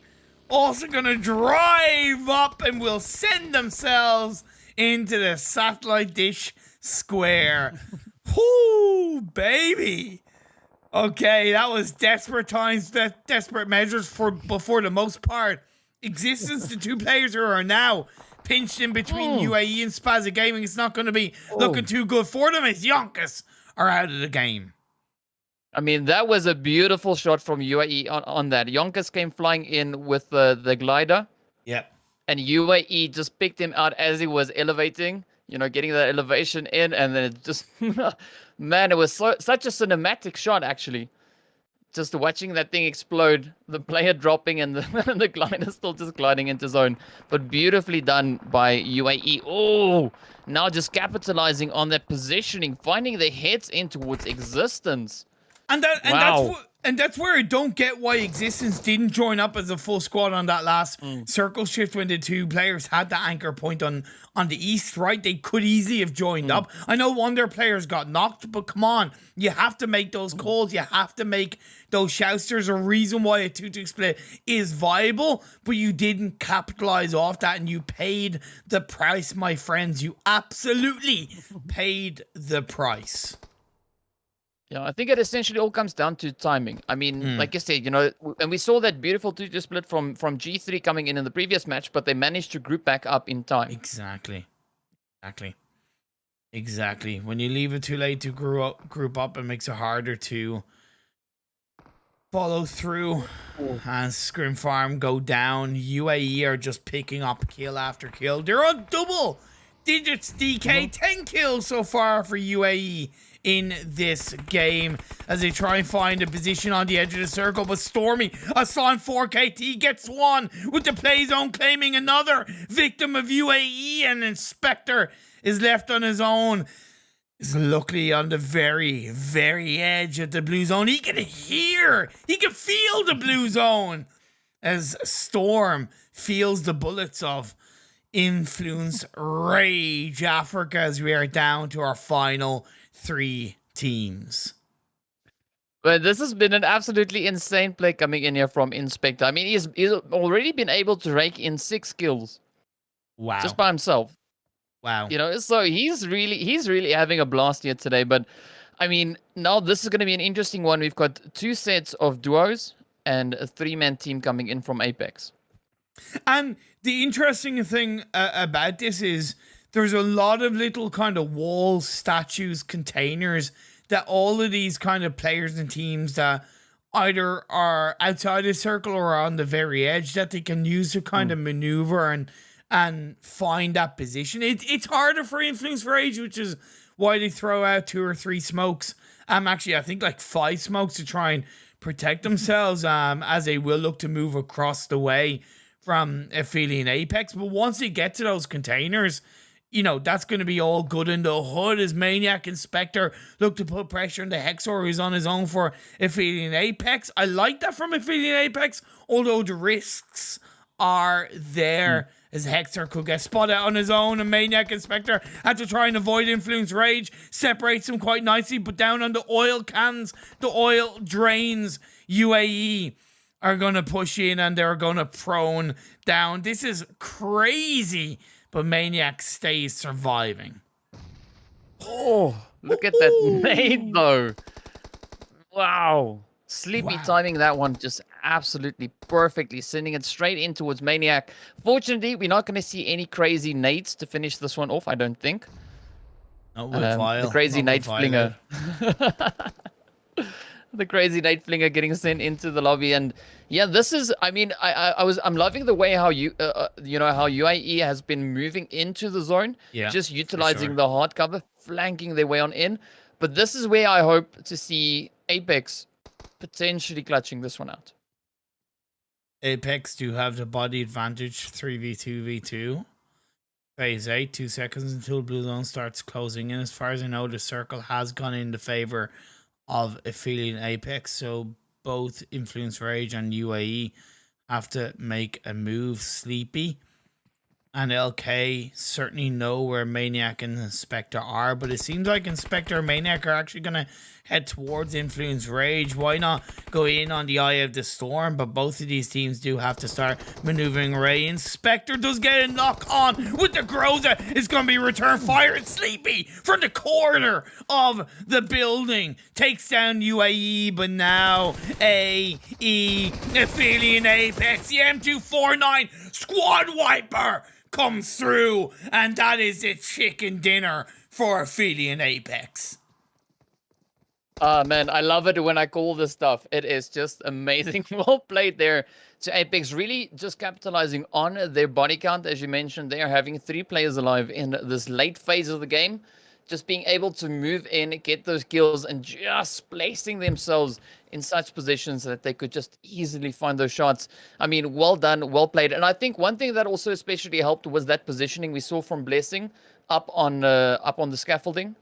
also going to drive up and will send themselves into the satellite dish square. Whoo, baby. Okay, that was desperate times, desperate measures but for the most part. Existence, the two players who are now pinched in between UAE and Spaza Gaming. It's not going to be looking too good for them as Yonkous are out of the game. I mean, that was a beautiful shot from UAE on that. Yonkous came flying in with the glider. Yep. And UAE just picked him out as he was elevating, getting that elevation in. And then it just, man, it was such a cinematic shot, actually. Just watching that thing explode, the player dropping and the glider still just gliding into zone. But beautifully done by UAE. Oh, now just capitalizing on that positioning, finding their heads in towards Existence. And that's where I don't get why Existence didn't join up as a full squad on that last circle shift when the two players had the anchor point on the east, right? They could easily have joined up. I know one of their players got knocked, but come on. You have to make those calls. You have to make those shouts. There's a reason why a 2-2 split is viable, but you didn't capitalize off that and you paid the price, my friends. You absolutely paid the price. Yeah, I think it essentially all comes down to timing. I mean, like I said, and we saw that beautiful 2-2 split from G3 coming in the previous match, but they managed to group back up in time. Exactly. When you leave it too late to group up, it makes it harder to follow through. And Scrimfarm go down. UAE are just picking up kill after kill. They're on double digits, DK. 10 kills so far for UAE in this game as they try and find a position on the edge of the circle. But Stormy, assigned 4KT, gets one with the play zone claiming another victim of UAE, and Inspector is left on his own. Is luckily on the very, very edge of the blue zone. He can feel the blue zone as Storm feels the bullets of Influence Rage Africa as we are down to our final 3 teams. But this has been an absolutely insane play coming in here from Inspector. I mean, he's already been able to rake in 6 kills. Wow. Just by himself. Wow. So he's really having a blast here today. But I mean, now this is going to be an interesting one. We've got 2 sets of duos and a 3-man team coming in from Apex. And the interesting thing about this is there's a lot of little kind of walls, statues, containers that all of these kind of players and teams that either are outside the circle or are on the very edge that they can use to kind of maneuver and find that position. It's harder for Influence Rage, which is why they throw out 2 or 3 smokes. Actually, I think like 5 smokes to try and protect themselves as they will look to move across the way from Aphelion Apex. But once they get to those containers, that's going to be all good in the hood as Maniac Inspector look to put pressure on the Hexor, who's on his own for Aphelion Apex. I like that from Aphelion Apex, although the risks are there as Hexor could get spotted on his own, and Maniac Inspector had to try and avoid Influence Rage, separates him quite nicely, but down on the oil cans, the oil drains. UAE are going to push in and they're going to prone down. This is crazy. But Maniac stays surviving. Oh, look at that nade, though. Wow. Sleepy timing that one just absolutely perfectly, sending it straight in towards Maniac. Fortunately, we're not going to see any crazy nades to finish this one off, I don't think. Not worthwhile. The crazy nade flinger. The crazy nade flinger getting sent into the lobby, and yeah, this is. I mean, I'm loving the way how how UAE has been moving into the zone, just utilizing the hard cover, flanking their way on in. But this is where I hope to see Apex potentially clutching this one out. Apex do have the body advantage 3v2v2. Phase 8, 2 seconds until blue zone starts closing in. As far as I know, the circle has gone in the favor of Aphelion Apex, so both Influence Rage and UAE have to make a move. Sleepy and LK certainly know where Maniac and Inspector are, but it seems like Inspector and Maniac are actually going to head towards Influence Rage. Why not go in on the Eye of the Storm? But both of these teams do have to start maneuvering Ray. Inspector does get a knock on with the Groza. It's going to be return fire. And Sleepy from the corner of the building takes down UAE, but now AE, Aphelion Apex, the M249 Squad Wiper comes through, and that is a chicken dinner for Aphelion Apex. Man, I love it when I call this stuff. It is just amazing. Well played there to Apex, really just capitalizing on their body count. As you mentioned, they are having 3 players alive in this late phase of the game. Just being able to move in, get those kills, and just placing themselves in such positions that they could just easily find those shots. I mean, well done, well played. And I think one thing that also especially helped was that positioning we saw from Blessing up on the scaffolding.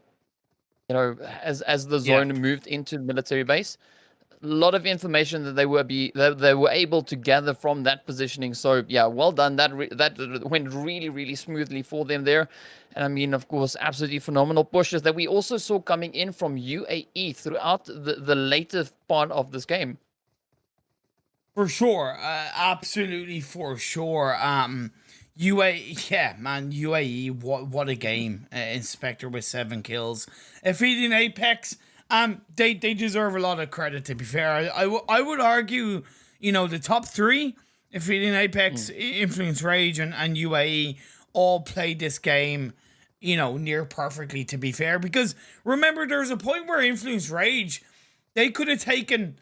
You know, as the zone moved into military base, a lot of information that they were able to gather from that positioning. So yeah, well done. That went really smoothly for them there. And I mean, of course, absolutely phenomenal pushes that we also saw coming in from UAE throughout the later part of this game. For sure, absolutely for sure. UAE, yeah, man, UAE, what a game. Inspector with 7 kills. Aphelion Apex, they deserve a lot of credit, to be fair. I would argue, you know, the top 3, Aphelion Apex, Influence Rage, and UAE, all played this game, you know, near perfectly, to be fair. Because remember, there was a point where Influence Rage, they could have taken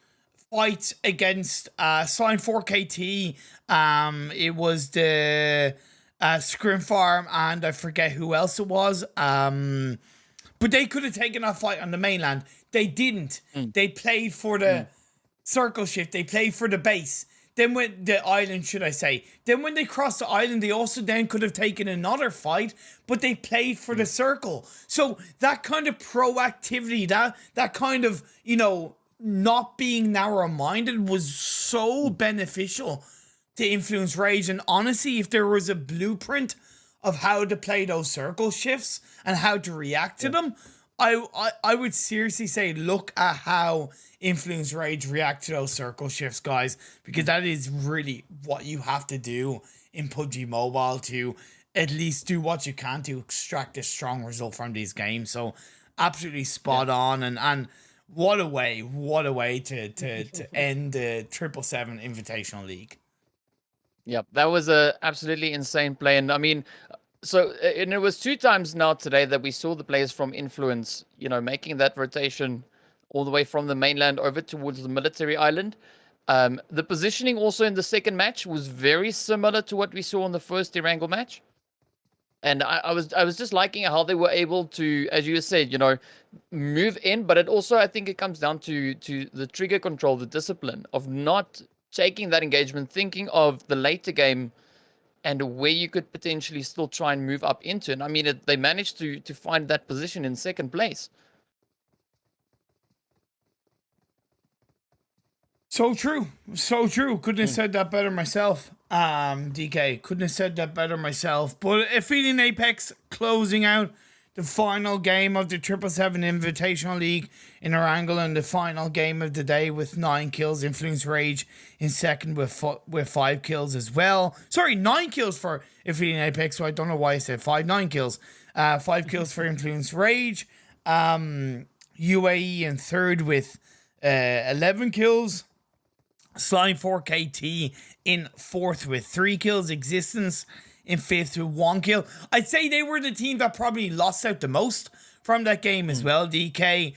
fights against Sign 4KT. It was the Scrimfarm, and I forget who else it was. But they could have taken a fight on the mainland. They didn't. They played for the circle shift. They played for the base. Then when the island, should I say. Then when they crossed the island, they also then could have taken another fight, but they played for the circle. So that kind of proactivity, that kind of, you know, not being narrow-minded was so beneficial to Influence Rage. And honestly, if there was a blueprint of how to play those circle shifts and how to react to them, I would seriously say look at how Influence Rage react to those circle shifts, guys, because that is really what you have to do in PUBG Mobile to at least do what you can to extract a strong result from these games. So absolutely spot on, and what a way to end the 777 Invitational League. Yep, that was a absolutely insane play. And I mean, so, and it was 2 times now today that we saw the players from Influence, you know, making that rotation all the way from the mainland over towards the military island. The positioning also in the second match was very similar to what we saw in the first Erangel match. And I was just liking how they were able to, as you said, you know, move in. But it also, I think it comes down to the trigger control, the discipline of not taking that engagement, thinking of the later game and where you could potentially still try and move up into. And I mean, they managed to find that position in second place. So true. Couldn't have said that better myself. DK, couldn't have said that better myself. But Aphelion Apex closing out the final game of the 777 Invitational League in Erangel, and the final game of the day with 9 kills. Influence Rage in second with 5 kills as well. Sorry, 9 kills for Aphelion Apex, so I don't know why I said 5. 9 kills. 5 kills for Influence Rage. UAE in third with 11 kills. Slime 4KT in fourth with 3 kills. Existence in fifth with 1 kill. I'd say they were the team that probably lost out the most from that game as well. DK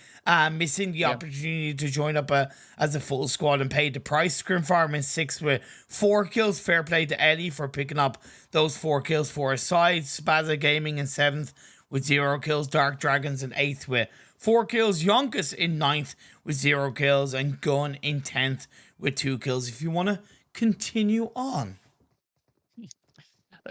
missing the opportunity to join up as a full squad and paid the price. Scrimfarm in sixth with 4 kills. Fair play to Eddie for picking up those 4 kills for his side. Spaza Gaming in seventh with 0 kills. Dark Dragons in 8th with 4 kills. Yonkous in 9th with 0 kills. And Gun in 10th with 2 kills. If you want to continue on.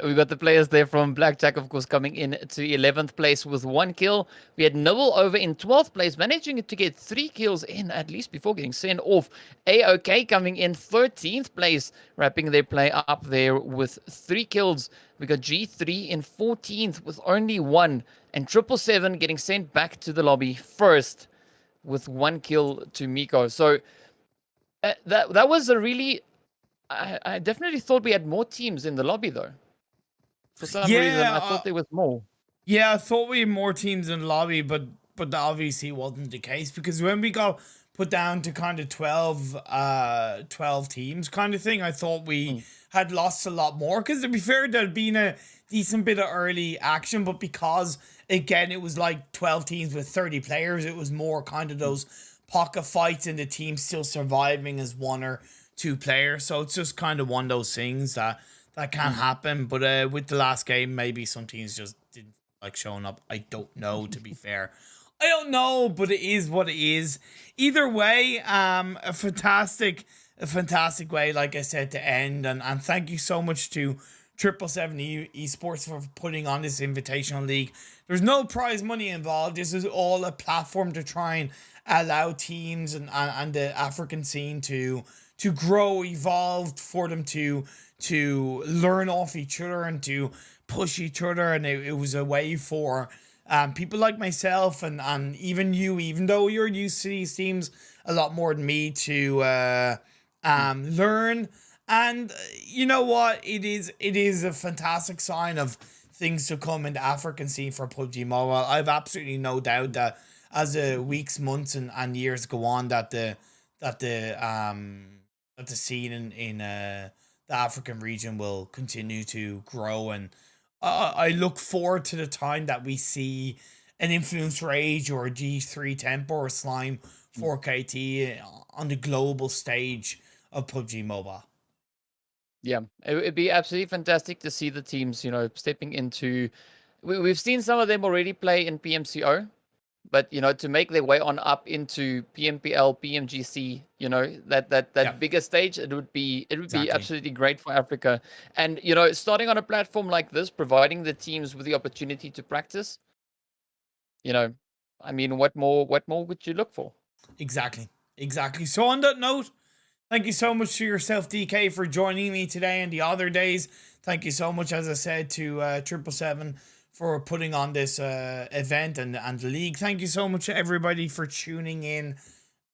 We got the players there from Blackjack, of course, coming in to 11th place with 1 kill. We had Nibble over in 12th place, managing to get 3 kills in at least before getting sent off. AOK coming in 13th place, wrapping their play up there with 3 kills. We got G3 in 14th with only 1, and 777 getting sent back to the lobby first with 1 kill to Miko. So that was a really... I definitely thought we had more teams in the lobby, though. For some reason, I thought there was more. Yeah, I thought we had more teams in the lobby, but that obviously wasn't the case, because when we got put down to kind of 12 teams kind of thing, I thought we had lost a lot more, because to be fair, there'd been a decent bit of early action, but because, again, it was like 12 teams with 30 players, it was more kind of those pocket fights and the team still surviving as 1 or 2 players, so it's just kind of one of those things that can happen. But with the last game, maybe some teams just didn't like showing up. I don't know, to be fair. I don't know, but it is what it is. Either way, a fantastic way, like I said, to end. And thank you so much to 777 Esports for putting on this Invitational League. There's no prize money involved. This is all a platform to try and allow teams and the African scene to grow, evolve, for them to learn off each other and to push each other. And it was a way for people like myself and even you, even though you're used to these teams a lot more than me, to learn. And you know what? It is a fantastic sign of things to come in the African scene for PUBG Mobile. I've absolutely no doubt that as the weeks, months, and years go on, that the scene in the African region will continue to grow. And I look forward to the time that we see an Influence Rage or a G3 Tempo or Slime 4KT on the global stage of PUBG Mobile. Yeah, it'd be absolutely fantastic to see the teams, stepping into... We've seen some of them already play in PMCO, but, to make their way on up into PMPL, PMGC, that bigger stage, it would be absolutely great for Africa. And, starting on a platform like this, providing the teams with the opportunity to practice, I mean, what more would you look for? Exactly. So on that note, thank you so much to yourself, DK, for joining me today and the other days. Thank you so much, as I said, to 777 for putting on this event and the league. Thank you so much to everybody for tuning in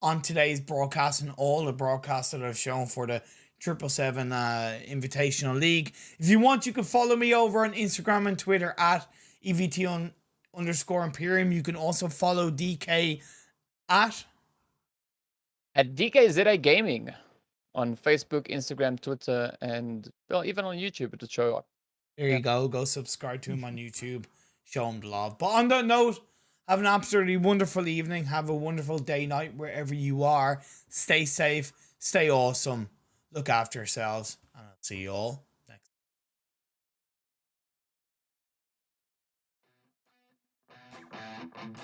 on today's broadcast and all the broadcasts that I've shown for the 777 Invitational League. If you want, you can follow me over on Instagram and Twitter at EVT_Imperium. You can also follow DK at DKZA Gaming on Facebook, Instagram, Twitter, and even on YouTube to show up. There you go. Go subscribe to him on YouTube. Show him the love. But on that note, have an absolutely wonderful evening. Have a wonderful day, night, wherever you are. Stay safe. Stay awesome. Look after yourselves. And I'll see you all next time.